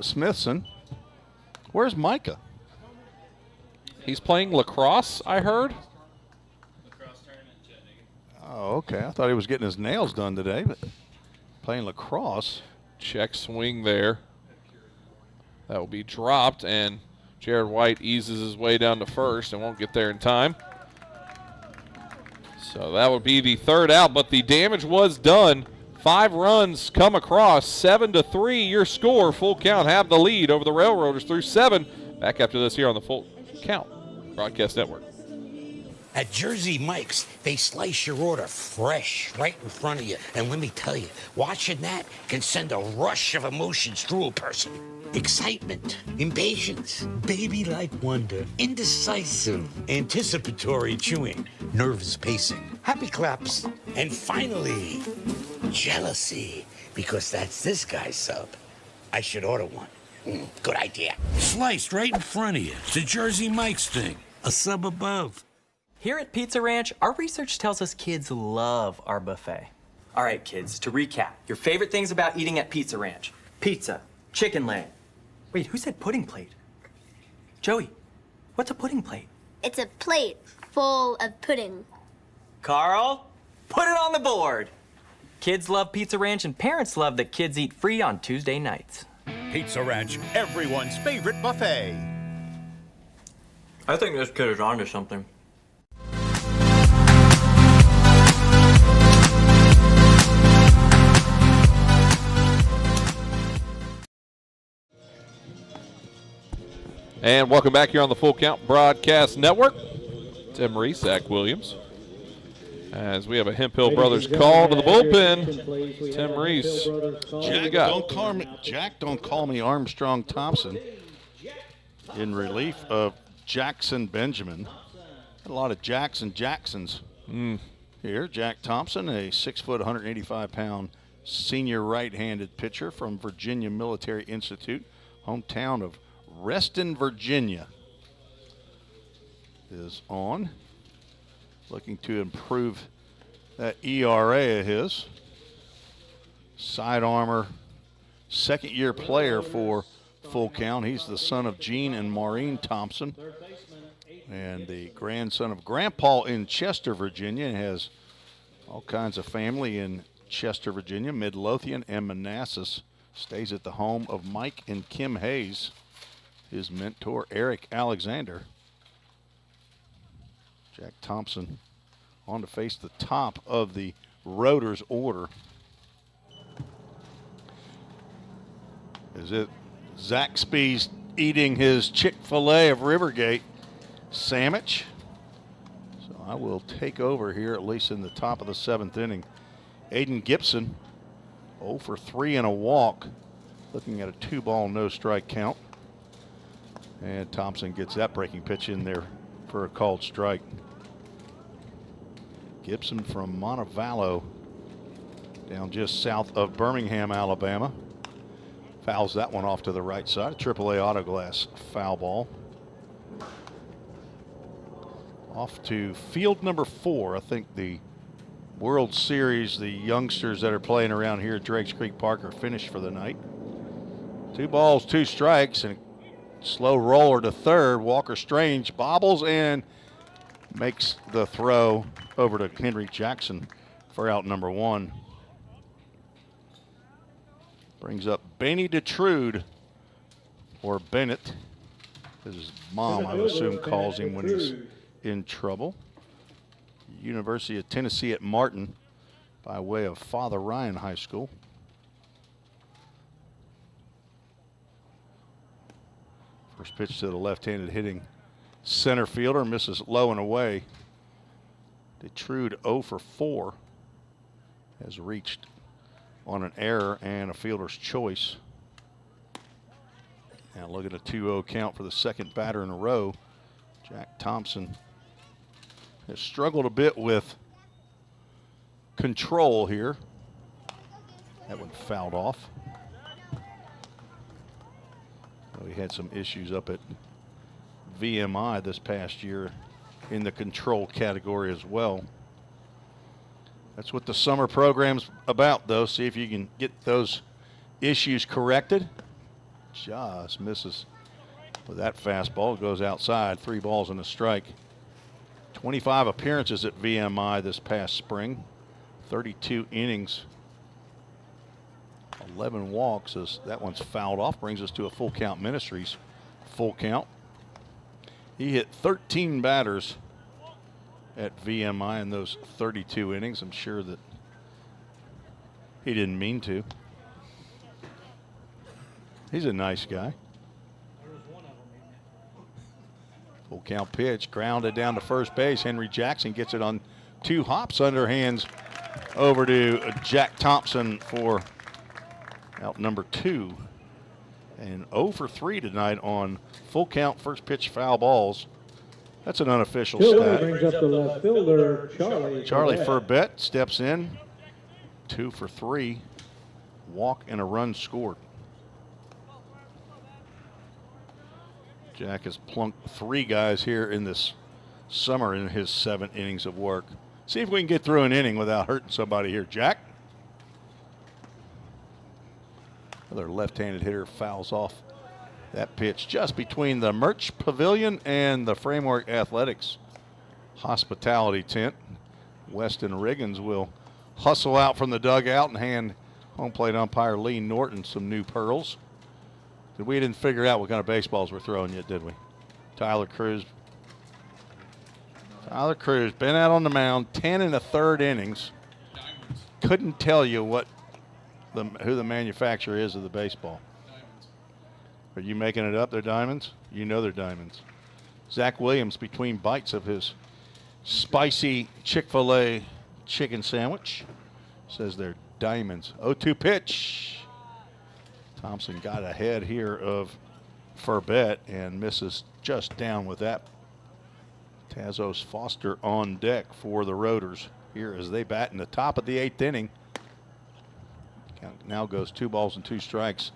Smithson. Where's Micah? He's playing lacrosse, I heard. Oh, okay. I thought he was getting his nails done today, but playing lacrosse. Check swing there. That will be dropped, and Jared White eases his way down to first and won't get there in time. So that would be the 3rd out, but the damage was done. 5 runs come across, 7-3 your score. Full Count have the lead over the Railroaders through 7. Back after this here on the Full Count Broadcast Network. At Jersey Mike's, they slice your order fresh right in front of you. And let me tell you, watching that can send a rush of emotions through a person. Excitement, impatience, baby-like wonder, indecisive, anticipatory chewing, nervous pacing, happy claps, and finally, jealousy, because that's this guy's sub. I should order one. Good idea. Sliced right in front of you. It's a Jersey Mike's thing. A sub above. Here at Pizza Ranch, our research tells us kids love our buffet. All right, kids, to recap, your favorite things about eating at Pizza Ranch: pizza, chicken leg. Wait, who said pudding plate? Joey, what's a pudding plate? It's a plate full of pudding. Carl, put it on the board. Kids love Pizza Ranch, and parents love that kids eat free on Tuesday nights. Pizza Ranch, everyone's favorite buffet. I think this kid is onto something. And welcome back here on the Full Count Broadcast Network. Tim Reese, Zach Williams. As we have a Hemp Hill Brothers call to the bullpen. Tim Reese, Jack, don't call me Armstrong Thompson. In relief of Jackson Benjamin. A lot of Jacksons here. Jack Thompson, a 6 foot, 185-pound senior right-handed pitcher from Virginia Military Institute, hometown of Reston, Virginia, is on. Looking to improve that ERA of his. Side armor, second-year player for Full Count. He's the son of Gene and Maureen Thompson and the grandson of Grandpa in Chester, Virginia, and has all kinds of family in Chester, Virginia, Midlothian, and Manassas. Stays at the home of Mike and Kim Hayes, his mentor, Eric Alexander. Jack Thompson on to face the top of the Roaders order. Is it Zaxby's eating his Chick-fil-A of Rivergate sandwich? So I will take over here, at least in the top of the 7th inning. Aiden Gibson, 0 for 3 and a walk, looking at a 2-ball, no-strike count. And Thompson gets that breaking pitch in there for a called strike. Gibson from Montevallo, down just south of Birmingham, Alabama. Fouls that one off to the right side. A AAA auto glass foul ball. Off to field number 4. I think the World Series, the youngsters that are playing around here at Drakes Creek Park are finished for the night. 2 balls, 2 strikes, and Slow roller to third. Walker Strange bobbles and makes the throw over to Henry Jackson for out number 1. Brings up Benny DeTrude, or Bennett. His mom, I would assume, calls him when he's in trouble. University of Tennessee at Martin by way of Father Ryan High School. First pitch to the left-handed hitting center fielder, misses low and away. DeTrude 0 for 4 has reached on an error and a fielder's choice. Now look at a 2-0 count for the second batter in a row. Jack Thompson has struggled a bit with control here. That one fouled off. We had some issues up at VMI this past year in the control category as well. That's what the summer program's about, though. See if you can get those issues corrected. Just misses with that fastball. Goes outside. 3 balls and a strike. 25 appearances at VMI this past spring. 32 innings. 11 walks as that one's fouled off. Brings us to a full count Ministries. Full count. He hit 13 batters at VMI in those 32 innings. I'm sure that he didn't mean to. He's a nice guy. Full count pitch, grounded down to first base. Henry Jackson gets it on 2 hops, underhands over to Jack Thompson for out number 2. And 0 for 3 tonight on full count first pitch foul balls. That's an unofficial stat. Brings up the left fielder, Charlie Furbett steps in. 2 for 3. Walk and a run scored. Jack has plunked 3 guys here in this summer in his 7 innings of work. See if we can get through an inning without hurting somebody here, Jack. Another left-handed hitter fouls off that pitch just between the Merch Pavilion and the Framework Athletics hospitality tent. Weston Riggins will hustle out from the dugout and hand home plate umpire Lee Norton some new pearls. We didn't figure out what kind of baseballs we're throwing yet, did we? Tyler Cruz. Tyler Cruz been out on the mound 10 1/3 innings. Couldn't tell you who the manufacturer is of the baseball. Are you making it up? They're diamonds? You know they're diamonds. Zach Williams between bites of his spicy Chick-fil-A chicken sandwich says they're diamonds. 0-2 pitch. Thompson got ahead here of Furbett and misses just down with that. Tazos Foster on deck for the Rotors here as they bat in the top of the 8th inning. Count now goes 2 balls and 2 strikes.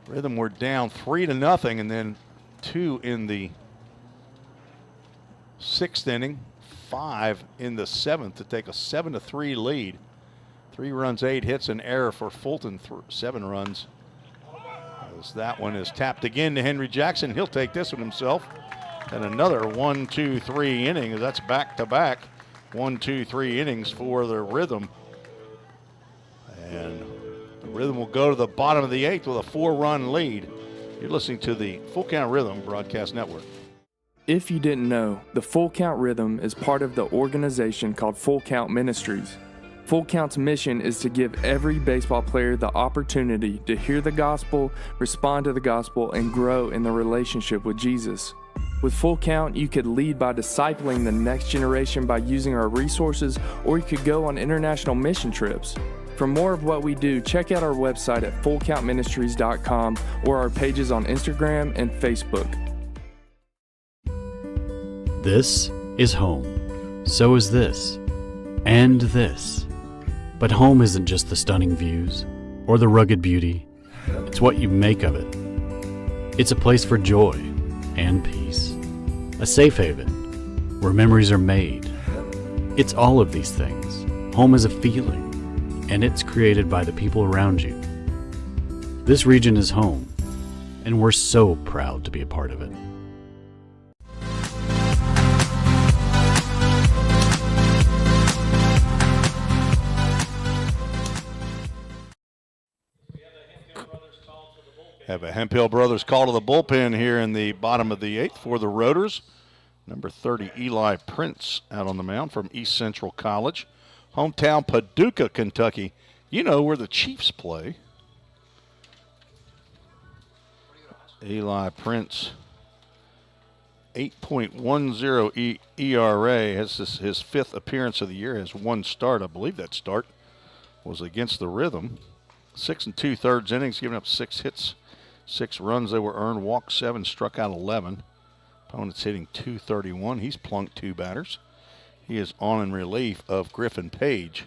Rhythm were down 3-0 and then 2 in the 6th inning, 5 in the 7th to take a 7-3 lead. 3 runs, 8 hits, an error for Fulton, 7 runs. As that one is tapped again to Henry Jackson. He'll take this one himself. And another 1-2-3 inning. That's back-to-back 1-2-3 innings for the Rhythm. And the Rhythm will go to the bottom of the 8th with a 4-run lead. You're listening to the Full Count Rhythm Broadcast Network. If you didn't know, the Full Count Rhythm is part of the organization called Full Count Ministries. Full Count's mission is to give every baseball player the opportunity to hear the gospel, respond to the gospel, and grow in the relationship with Jesus. With Full Count, you could lead by discipling the next generation by using our resources, or you could go on international mission trips. For more of what we do, check out our website at fullcountministries.com or our pages on Instagram and Facebook. This is home. So is this. And this. But home isn't just the stunning views or the rugged beauty. It's what you make of it. It's a place for joy and peace. A safe haven where memories are made. It's all of these things. Home is a feeling, and it's created by the people around you. This region is home, and we're so proud to be a part of it. Have a Hemphill Brothers call to the bullpen here in the bottom of the 8th for the Rotors. Number 30, Eli Prince, out on the mound from East Central College. Hometown Paducah, Kentucky. You know where the Chiefs play. Eli Prince, 8.10 ERA. Has his 5th appearance of the year. Has 1 start. I believe that start was against the Rhythm. 6 2/3 innings, giving up 6 hits. 6 runs they were earned, walked 7, struck out 11. Opponent's hitting .231. He's plunked 2 batters. He is on in relief of Griffin Page.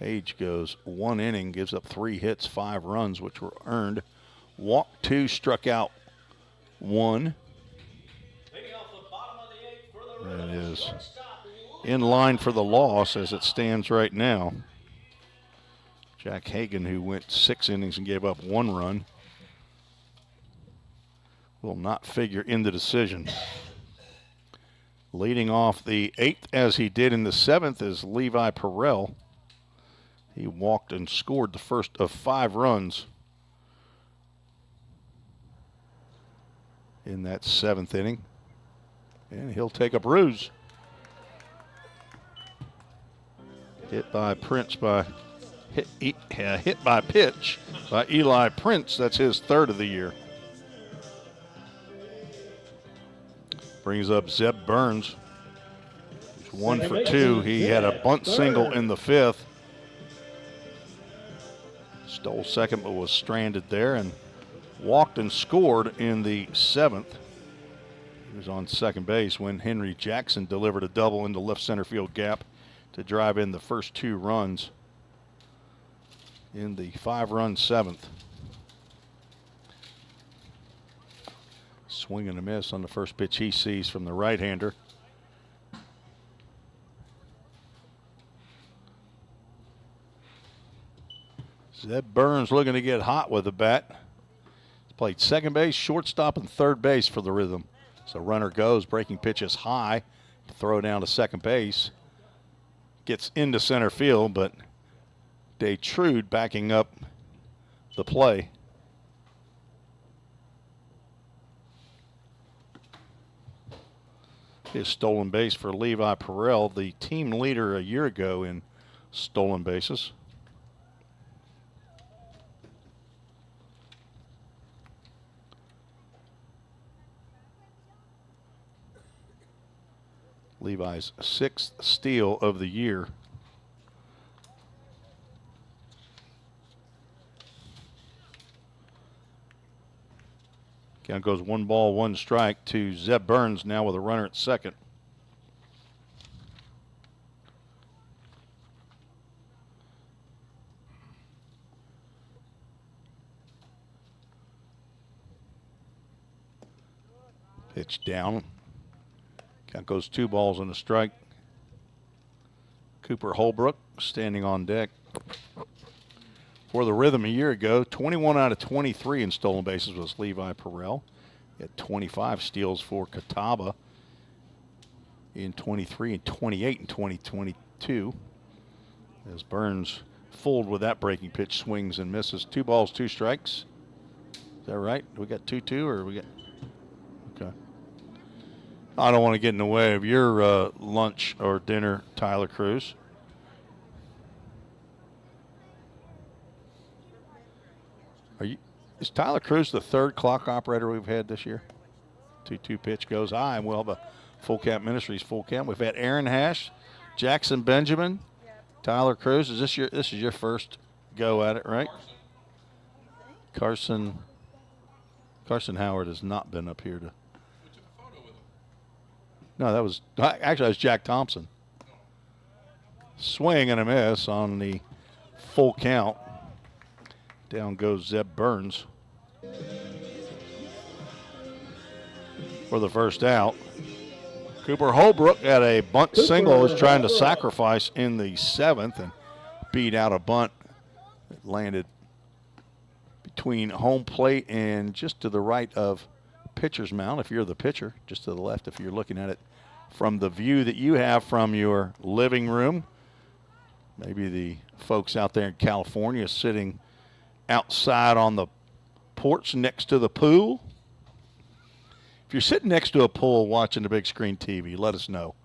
Page goes 1 inning, gives up 3 hits, 5 runs, which were earned. Walked 2, struck out 1. That is in line for the loss as it stands right now. Jack Hagan, who went 6 innings and gave up 1 run, will not figure in the decision. Leading off the 8th, as he did in the 7th, is Levi Perrell. He walked and scored the first of 5 runs in that 7th inning. And he'll take a bruise. Hit by Prince by... Hit by pitch by Eli Prince. That's his 3rd of the year. Brings up Zeb Burns. He's 1 for 2. He had a bunt single in the 5th. Stole second but was stranded there and walked and scored in the 7th. He was on second base when Henry Jackson delivered a double into left center field gap to drive in the first 2 runs in the 5-run 7th. Swing and a miss on the first pitch he sees from the right-hander. Zeb Burns looking to get hot with the bat. He's played second base, shortstop, and third base for the Rhythm. So runner goes, breaking pitch is high to throw down to second base. Gets into center field, but Detrude backing up the play. His stolen base for Levi Perrell, the team leader a year ago in stolen bases. Levi's 6th steal of the year. Count goes 1 ball, 1 strike to Zeb Burns, now with a runner at second. Pitch down. Count goes 2 balls and a strike. Cooper Holbrook standing on deck. For the Rhythm a year ago, 21 out of 23 in stolen bases was Levi Perrell. He had 25 steals for Catawba in 23 and 28 in 2022. As Burns fooled with that breaking pitch, swings and misses. 2 balls, 2 strikes. Is that right? We got 2-2 or we got... Okay. I don't want to get in the way of your lunch or dinner, Tyler Cruz. Is Tyler Cruz the 3rd clock operator we've had this year? 2-2 pitch goes high, and we'll have a Full Count Ministries full count. We've had Aaron Hash, Jackson Benjamin, Tyler Cruz. This is your first go at it, right? Carson Howard has not been up here to. No, that was Jack Thompson. Swing and a miss on the full count. Down goes Zeb Burns for the first out. Cooper Holbrook had a bunt single, was trying to sacrifice in the 7th and beat out a bunt that landed between home plate and just to the right of pitcher's mound if you're the pitcher, just to the left if you're looking at it from the view that you have from your living room. Maybe the folks out there in California sitting outside on the porch next to the pool. If you're sitting next to a pool watching the big screen TV, let us know.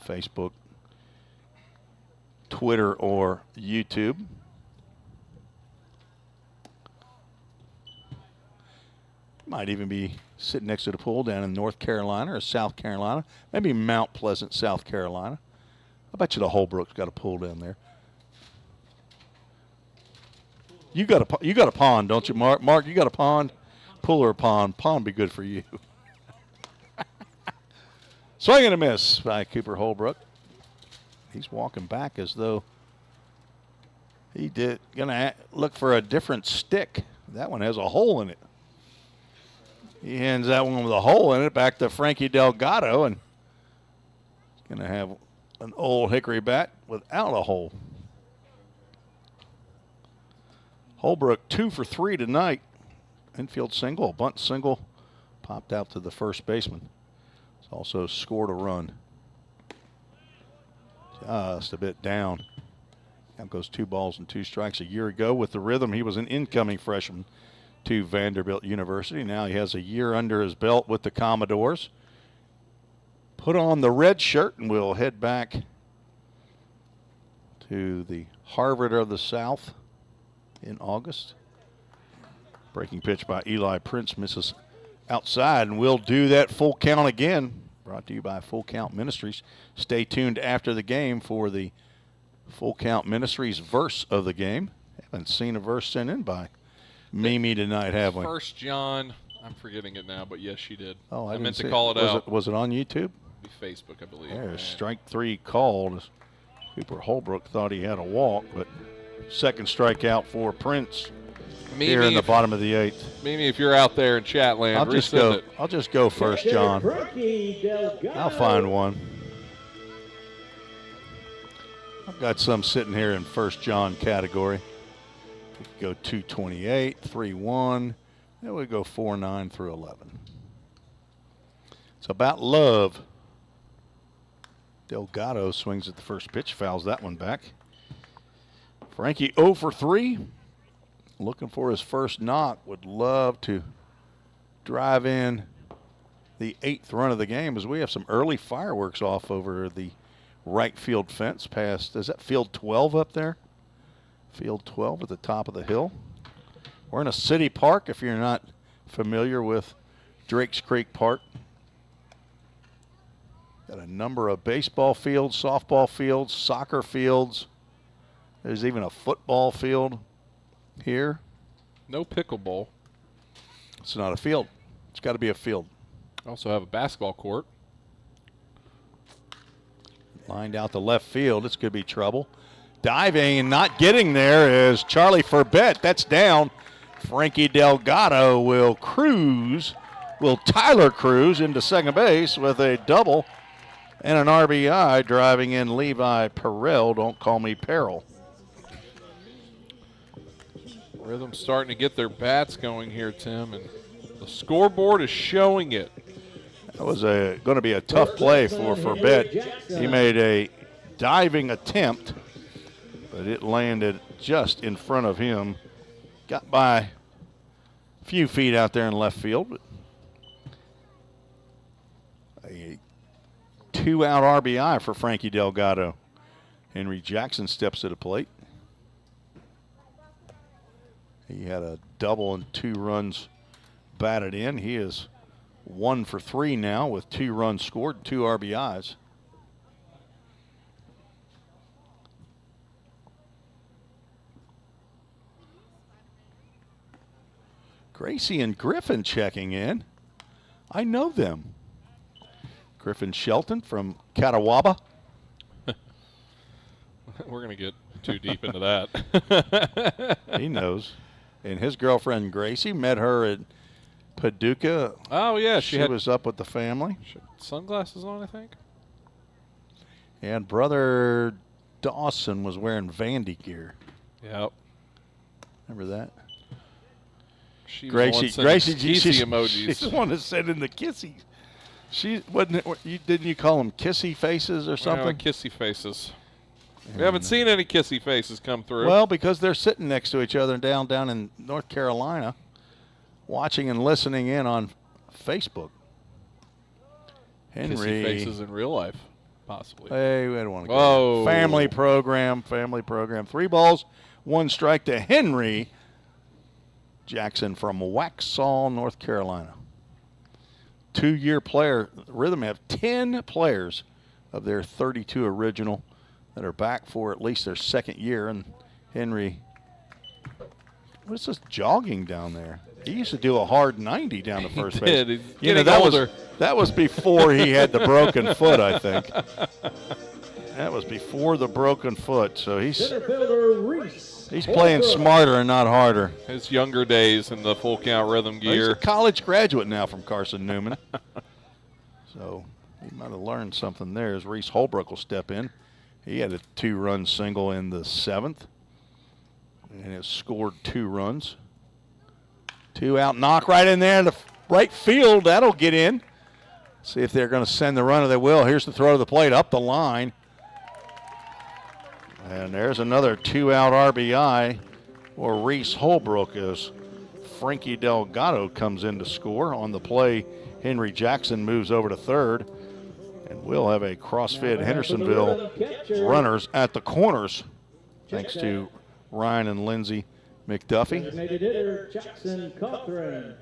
Facebook, Twitter, or YouTube. Might even be sitting next to the pool down in North Carolina or South Carolina. Maybe Mount Pleasant, South Carolina. I bet you the Holbrook's got a pool down there. You got a pond, don't you, Mark? Mark, you got a pond? Pool or a pond? Pond would be good for you. Swing and a miss by Cooper Holbrook. He's walking back as though he gonna look for a different stick. That one has a hole in it. He hands that one with a hole in it back to Frankie Delgado, and he's gonna have an old hickory bat without a hole. Holbrook 2 for 3 tonight. Infield single, a bunt single, popped out to the first baseman. He's also scored a run. Just a bit down. Out goes 2 balls and 2 strikes. A year ago with the Rhythm, he was an incoming freshman to Vanderbilt University. Now he has a year under his belt with the Commodores. Put on the red shirt and we'll head back to the Harvard of the South in August. Breaking pitch by Eli Prince misses outside, and we'll do that full count again. Brought to you by Full Count Ministries. Stay tuned after the game for the Full Count Ministries verse of the game. Haven't seen a verse sent in by Mimi tonight, have we? 1 John, I'm forgetting it now, but yes, she did. Oh, I meant to didn't call it out. Was it on YouTube? Be Facebook, I believe. There's strike 3 called. Cooper Holbrook thought he had a walk, but second strikeout for Prince Mimi, here in the bottom of the 8th. Mimi, if you're out there in chat land, I'll just go 1 John. Delgado. I'll find one. I've got some sitting here in 1 John category. We could go 228, 3-1. Then we go 4-9 through 11. It's about love. Delgado swings at the first pitch, fouls that one back. Frankie 0 for 3. Looking for his first knock. Would love to drive in the 8th run of the game as we have some early fireworks off over the right field fence past, is that field 12 up there? Field 12 at the top of the hill. We're in a city park if you're not familiar with Drakes Creek Park. Got a number of baseball fields, softball fields, soccer fields. There's even a football field here. No pickleball. It's not a field. It's got to be a field. Also have a basketball court. Lined out the left field. This could be trouble. Diving and not getting there is Charlie Forbett. That's down. Frankie Delgado will Tyler cruise into second base with a double and an RBI, driving in Levi Perrell. Don't call me Peril. Rhythm starting to get their bats going here, Tim, and the scoreboard is showing it. That was going to be a tough play for Forbett. He made a diving attempt, but it landed just in front of him. Got by a few feet out there in left field, but a 2-out RBI for Frankie Delgado. Henry Jackson steps to the plate. He had a double and 2 runs batted in. He is 1 for 3 now with 2 runs scored, 2 RBIs. Gracie and Griffin checking in. I know them. Griffin Shelton from Catawba. We're going to get too deep into that. He knows. And his girlfriend Gracie, met her at Paducah. Oh, yeah. She was up with the family. She had sunglasses on, I think. And brother Dawson was wearing Vandy gear. Yep. Remember that? Gracie kissy emojis. She's the one that said in the kissy. She wasn't it, didn't you call them kissy faces or something? Kissy faces. We haven't seen any kissy faces come through. Well, because they're sitting next to each other down in North Carolina, watching and listening in on Facebook. Henry. Kissy faces in real life, possibly. Hey, we don't want to go. Whoa. Family program. 3 balls, 1 strike to Henry Jackson from Waxhaw, North Carolina. 2-year player. Rhythm have 10 players of their 32 original that are back for at least their second year. And Henry, what's this jogging down there? He used to do a hard 90 down to first base. He's getting older. That was before he had the broken foot, I think. That was before the broken foot. So he's playing smarter and not harder. His younger days in the full count rhythm gear. He's a college graduate now from Carson Newman. So he might have learned something there as Reese Holbrook will step in. He had a 2-run single in the 7th and has scored 2 runs. 2 out, knock right in there to right field. That'll get in. See if they're going to send the runner. They will. Here's the throw to the plate, up the line. And there's another 2-out RBI for Reese Holbrook as Frankie Delgado comes in to score. On the play, Henry Jackson moves over to third. And we'll have a CrossFit Hendersonville runners at the corners, thanks to Ryan and Lindsay McDuffie. Designated hitter Jackson Cothran.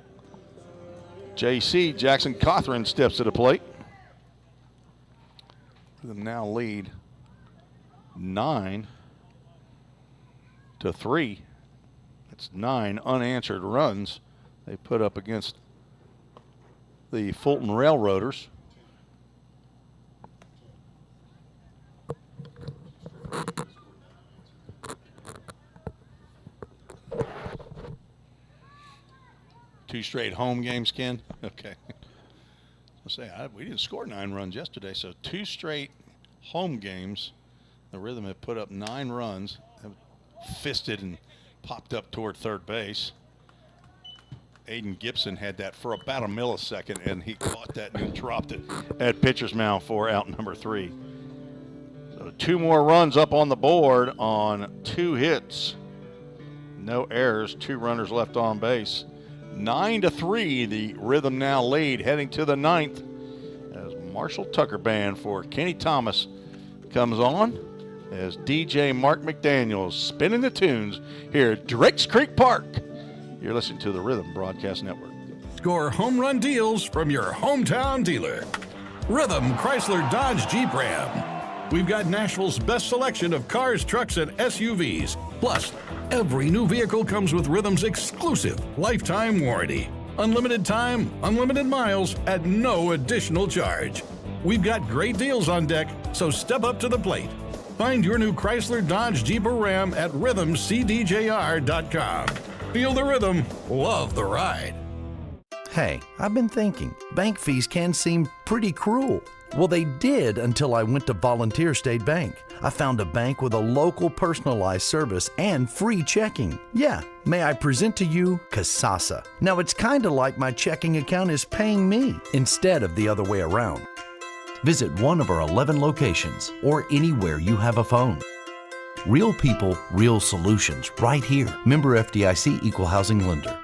JC Jackson Cothran steps to the plate. Them now lead 9-3. That's 9 unanswered runs they put up against the Fulton Railroaders. Two straight home games, Ken? Okay. I'll say, we didn't score 9 runs yesterday, so 2 straight home games. The Rhythm have put up 9 runs, have fisted and popped up toward third base. Aiden Gibson had that for about a millisecond, and he caught that and dropped it at pitcher's mound for out number 3. So 2 more runs up on the board on 2 hits. No errors, 2 runners left on base. 9-3, the Rhythm now lead heading to the 9th as Marshall Tucker Band for Kenny Thomas comes on as DJ Mark McDaniels spinning the tunes here at Drakes Creek Park. You're listening to the Rhythm Broadcast Network. Score home run deals from your hometown dealer. Rhythm Chrysler Dodge Jeep Ram. We've got Nashville's best selection of cars, trucks, and SUVs. Plus, every new vehicle comes with Rhythm's exclusive lifetime warranty. Unlimited time, unlimited miles at no additional charge. We've got great deals on deck, so step up to the plate. Find your new Chrysler Dodge Jeep or Ram at rhythmcdjr.com. Feel the rhythm, love the ride. Hey, I've been thinking, bank fees can seem pretty cruel. Well, they did until I went to Volunteer State Bank. I found a bank with a local personalized service and free checking. Yeah, may I present to you Kasasa. Now, it's kind of like my checking account is paying me instead of the other way around. Visit one of our 11 locations or anywhere you have a phone. Real people, real solutions right here. Member FDIC Equal Housing Lender.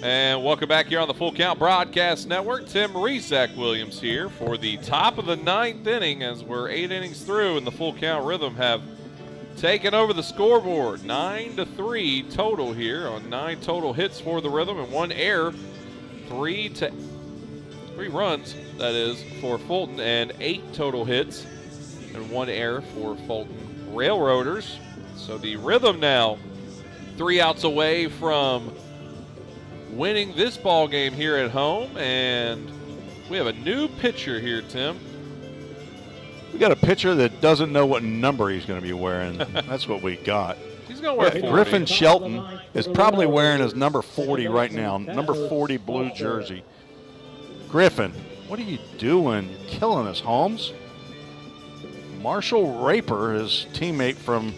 And welcome back here on the Full Count Broadcast Network. Tim Reese, Zach Williams here for the top of the 9th inning as we're 8 innings through and the Full Count Rhythm have taken over the scoreboard. 9-3 total here on 9 total hits for the Rhythm and 1 error. 3 runs, that is, for Fulton and 8 total hits and 1 error for Fulton Railroaders. So the Rhythm now 3 outs away from winning this ball game here at home, and we have a new pitcher here, Tim. We got a pitcher that doesn't know what number he's going to be wearing. That's what we got. He's going to wear 40. Griffin Shelton is probably wearing his number 40 right now, number 40 blue jersey. Griffin, what are you doing? You're killing us, Holmes. Marshall Raper, his teammate from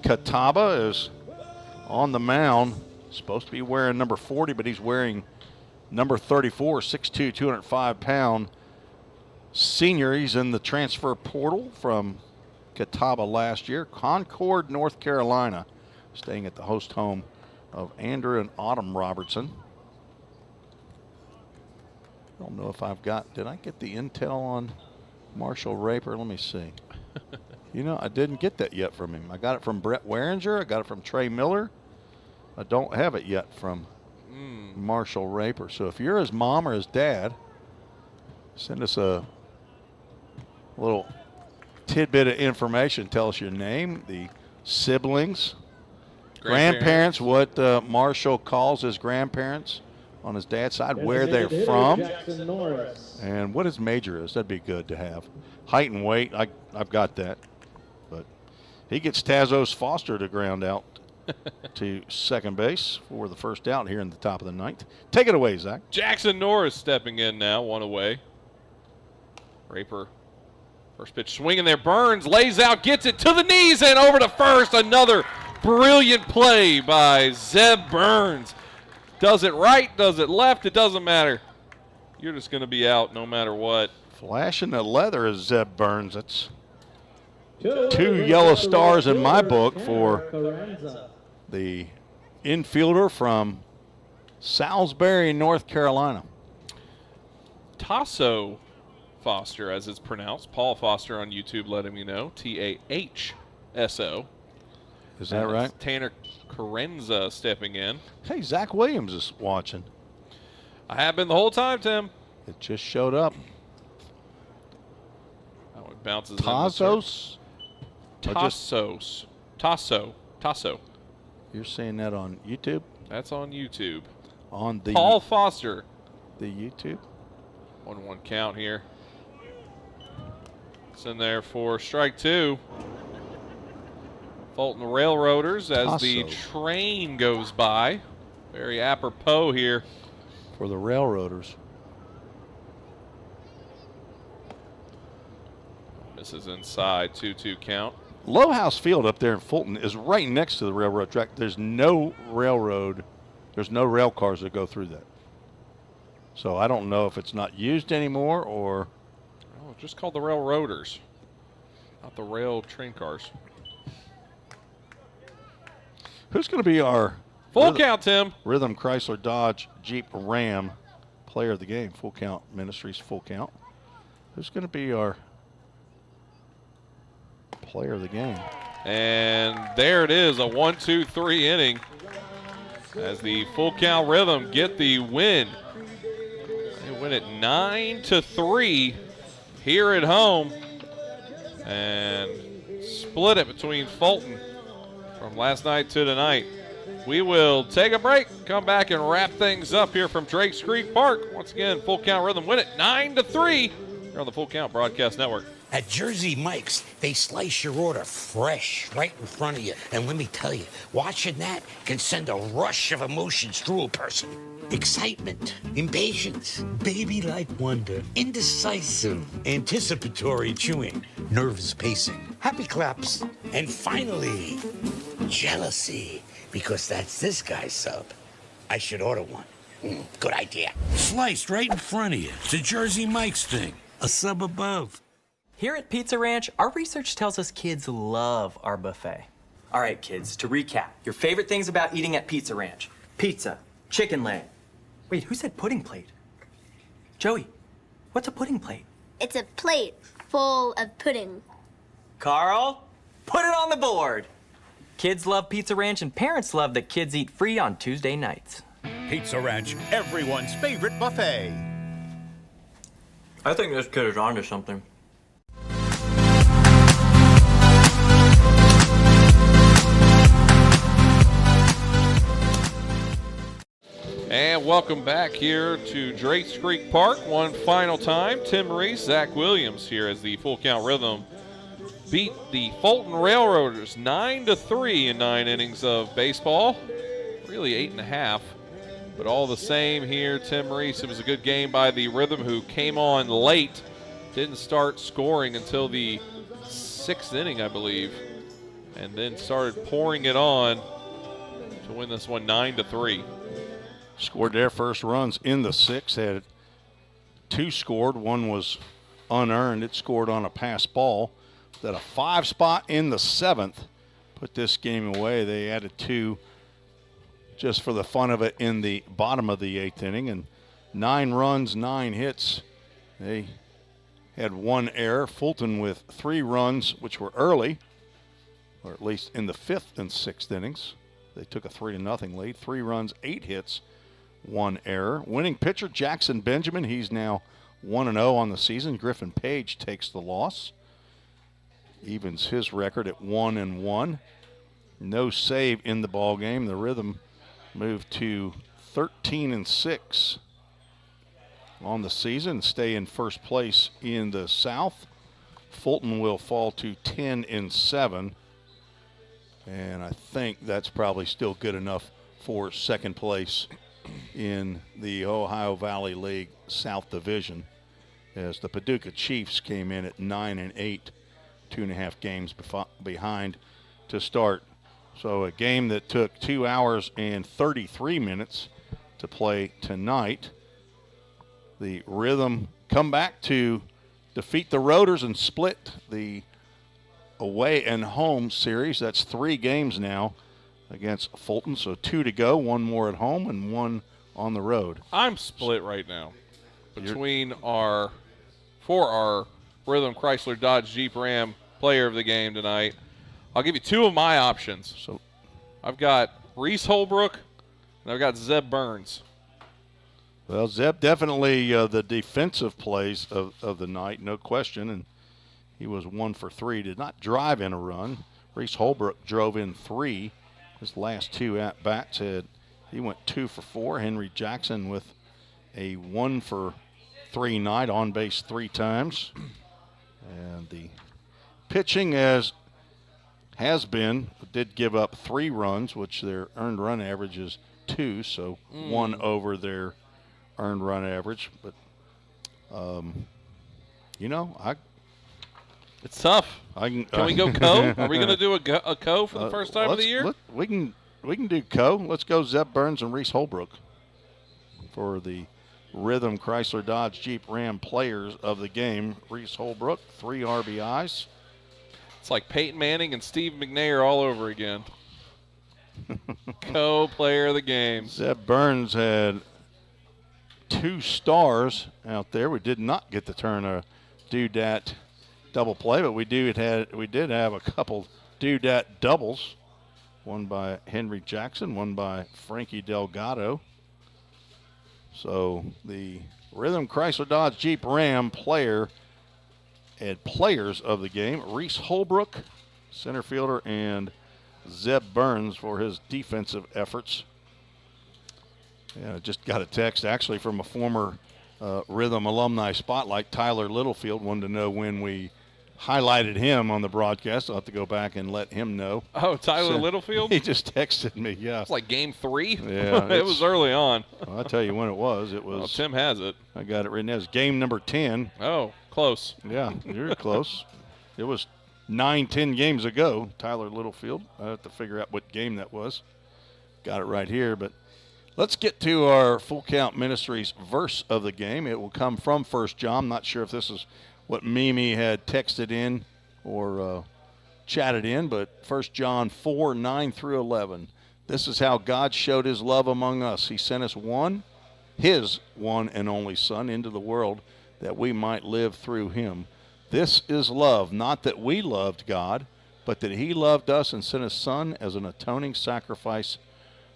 Catawba, is on the mound. Supposed to be wearing number 40, but he's wearing number 34, 6'2", 205-pound senior. He's in the transfer portal from Catawba last year. Concord, North Carolina, staying at the host home of Andrew and Autumn Robertson. I don't know if did I get the intel on Marshall Raper? Let me see. I didn't get that yet from him. I got it from Brett Waringer. I got it from Trey Miller. I don't have it yet from Marshall Raper. So if you're his mom or his dad, send us a little tidbit of information. Tell us your name, the siblings, grandparents, what Marshall calls his grandparents on his dad's side, where they're from, and what his major is. That'd be good to have. Height and weight, I've got that. But he gets Tazos Foster to ground out to second base for the first out here in the top of the ninth. Take it away, Zach. Jackson Norris stepping in now, one away. Raper, first pitch swinging there. Burns lays out, gets it to the knees and over to first. Another brilliant play by Zeb Burns. Does it right, does it left, it doesn't matter. You're just going to be out no matter what. Flashing the leather is Zeb Burns. That's 2 yellow stars in my book for the infielder from Salisbury, North Carolina. Tasso Foster, as it's pronounced. Paul Foster on YouTube letting me know. T-A-H-S-O. Is that right? Tanner Carenza stepping in. Hey, Zach Williams is watching. I have been the whole time, Tim. It just showed up. Oh, it bounces Tassos? Tasso. You're seeing that on YouTube? That's on YouTube. On the Paul Foster. The YouTube? 1-1 count here. It's in there for strike 2. Fulton Railroaders as the train goes by. Very apropos here. For the Railroaders. This is inside, 2-2 count. Low House Field up there in Fulton is right next to the railroad track. There's no railroad. There's no rail cars that go through that. So I don't know if it's not used anymore or. Oh, just called the Railroaders, not the rail train cars. Who's going to be our full count, Tim? Rhythm Chrysler Dodge Jeep Ram player of the game? Full count Ministries, full count. Who's going to be our player of the game? And there it is, a 1-2-3 inning as the full count Rhythm get the win. They win it 9-3 here at home and split it between Fulton from last night to tonight. We will take a break, come back and wrap things up here from Drakes Creek Park. Once again, Full Count Rhythm win it 9-3 here on the Full Count Broadcast Network. At Jersey Mike's, they slice your order fresh right in front of you. And let me tell you, watching that can send a rush of emotions through a person. Excitement, impatience, baby-like wonder, indecisive, anticipatory chewing, nervous pacing, happy claps, and finally, jealousy, because that's this guy's sub. I should order one. Good idea. Sliced right in front of you. It's a Jersey Mike's thing. A sub above. Here at Pizza Ranch, our research tells us kids love our buffet. All right, kids, to recap, your favorite things about eating at Pizza Ranch: pizza, chicken leg. Wait, who said pudding plate? Joey, what's a pudding plate? It's a plate full of pudding. Carl, put it on the board. Kids love Pizza Ranch, and parents love that kids eat free on Tuesday nights. Pizza Ranch, everyone's favorite buffet. I think this kid is onto something. And welcome back here to Drakes Creek Park. One final time, Tim Reese, Zach Williams here as the Full Count Rhythm beat the Fulton Railroaders 9-3 in 9 innings of baseball. Really 8.5 But all the same here, Tim Reese, it was a good game by the Rhythm, who came on late, didn't start scoring until the 6th inning, I believe, and then started pouring it on to win this one 9-3. Scored their first runs in the 6th, had 2 scored, 1 was unearned. It scored on a pass ball. At a 5 spot in the 7th, put this game away. They added 2 just for the fun of it in the bottom of the 8th inning, and 9 runs, 9 hits. They had 1 error. Fulton with 3 runs, which were early, or at least in the 5th and 6th innings. They took a 3-0 lead. 3 runs, 8 hits, 1 error. Winning pitcher Jackson Benjamin, he's now 1-0 on the season. Griffin Page takes the loss, evens his record at 1-1. No save in the ball game. The Rhythm moved to 13-6 on the season, stay in first place in the South. Fulton will fall to 10-7, and I think that's probably still good enough for second place in the Ohio Valley League South Division, as the Paducah Chiefs came in at 9-8, 2.5 games behind to start. So a game that took 2 hours and 33 minutes to play tonight. The Rhythm come back to defeat the Roaders and split the away and home series. That's 3 games now against Fulton. So 2 to go, 1 more at home and 1 on the road. I'm split right now between our Rhythm Chrysler Dodge Jeep Ram player of the game tonight. I'll give you 2 of my options. So I've got Reese Holbrook and I've got Zeb Burns. Well, Zeb definitely the defensive plays of the night, no question, and he was 1 for 3. Did not drive in a run. Reese Holbrook drove in 3. His last 2 at-bats he went 2 for 4. Henry Jackson with a 1 for 3 night, on base 3 times. And the pitching did give up 3 runs, which their earned run average is 2, so 1 over their earned run average. But, it's tough. Can we go Co? Are we going to do a Co for the first time of the year? We can do Co. Let's go Zeb Burns and Reese Holbrook for the Rhythm Chrysler Dodge Jeep Ram players of the game. Reese Holbrook, 3 RBIs. It's like Peyton Manning and Steve McNair all over again. Co-player of the game. Zeb Burns had 2 stars out there. We did not get to turn a doodat double play, but we did have a couple doodat doubles. One by Henry Jackson, one by Frankie Delgado. So the Rhythm Chrysler Dodge Jeep Ram players of the game: Reese Holbrook, center fielder, and Zeb Burns for his defensive efforts. Yeah, I just got a text actually from a former Rhythm alumni spotlight, Tyler Littlefield, wanted to know when we highlighted him on the broadcast. I'll have to go back and let him know. Oh, Tyler Littlefield? He just texted me, yeah. It's like game 3? Yeah. It was early on. Well, I'll tell you when it was. Well, Tim has it. I got it written down. It was game number 10. Oh, close. Yeah, you're close. It was 9-10 games ago, Tyler Littlefield. I have to figure out what game that was. Got it right here, but let's get to our Full Count Ministries verse of the game. It will come from 1 John. I'm not sure if this is what Mimi had texted in or chatted in, but 1 John 4, 9 through 11. This is how God showed his love among us. He sent us his one and only Son into the world that we might live through him. This is love, not that we loved God, but that he loved us and sent his Son as an atoning sacrifice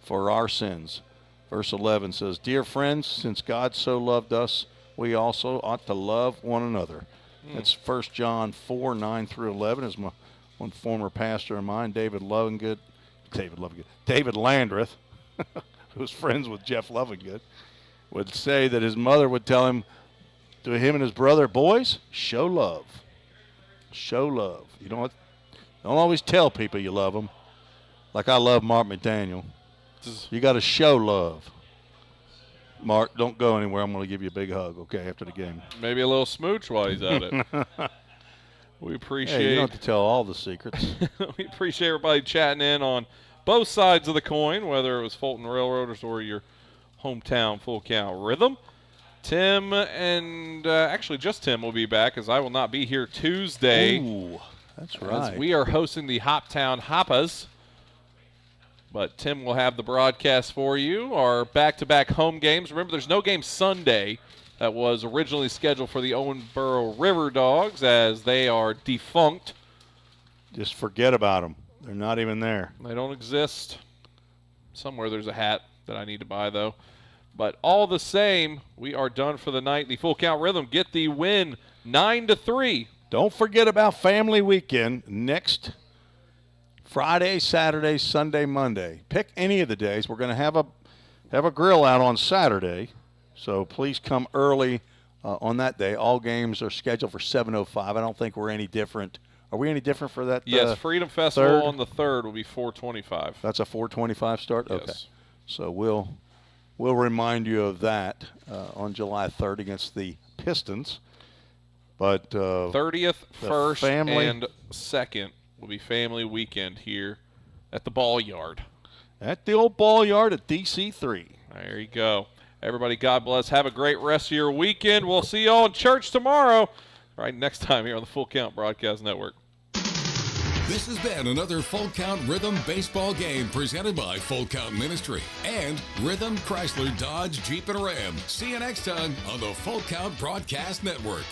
for our sins. Verse 11 says, "Dear friends, since God so loved us, we also ought to love one another." That's 1 John 4, 9 through 11. As one former pastor of mine, David Landreth, who's friends with Jeff Lovingood, would say that his mother would tell him, to him and his brother, boys, show love. Show love. You don't always tell people you love them. Like I love Mark McDaniel. You got to show love. Mark, don't go anywhere. I'm going to give you a big hug, okay, after the game. Maybe a little smooch while he's at it. We appreciate. Hey, you don't have to tell all the secrets. We appreciate everybody chatting in on both sides of the coin, whether it was Fulton Railroaders or your hometown Full Count Rhythm. Tim and actually just Tim will be back, as I will not be here Tuesday. Ooh, that's right. As we are hosting the Hoptown Hoppas. But Tim will have the broadcast for you. Our back-to-back home games. Remember, there's no game Sunday that was originally scheduled for the Owensboro River Dogs, as they are defunct. Just forget about them. They're not even there. They don't exist. Somewhere there's a hat that I need to buy, though. But all the same, we are done for the night. The Full Count Rhythm get the win 9-3. Don't forget about family weekend next Friday, Saturday, Sunday, Monday. Pick any of the days. We're going to have a grill out on Saturday, so please come early on that day. All games are scheduled for 7:05. I don't think we're any different. Are we any different for that? Yes, Freedom Festival third? on the 3rd will be 4:25. That's a 4:25 start? Yes. Okay. So we'll remind you of that on July 3rd against the Pistons. But 30th, 1st, family, and 2nd will be family weekend here at the Ball Yard. At the old Ball Yard at DC3. There you go. Everybody, God bless. Have a great rest of your weekend. We'll see you all in church tomorrow. Right next time here on the Full Count Broadcast Network. This has been another Full Count Rhythm baseball game presented by Full Count Ministry and Rhythm Chrysler Dodge Jeep and Ram. See you next time on the Full Count Broadcast Network.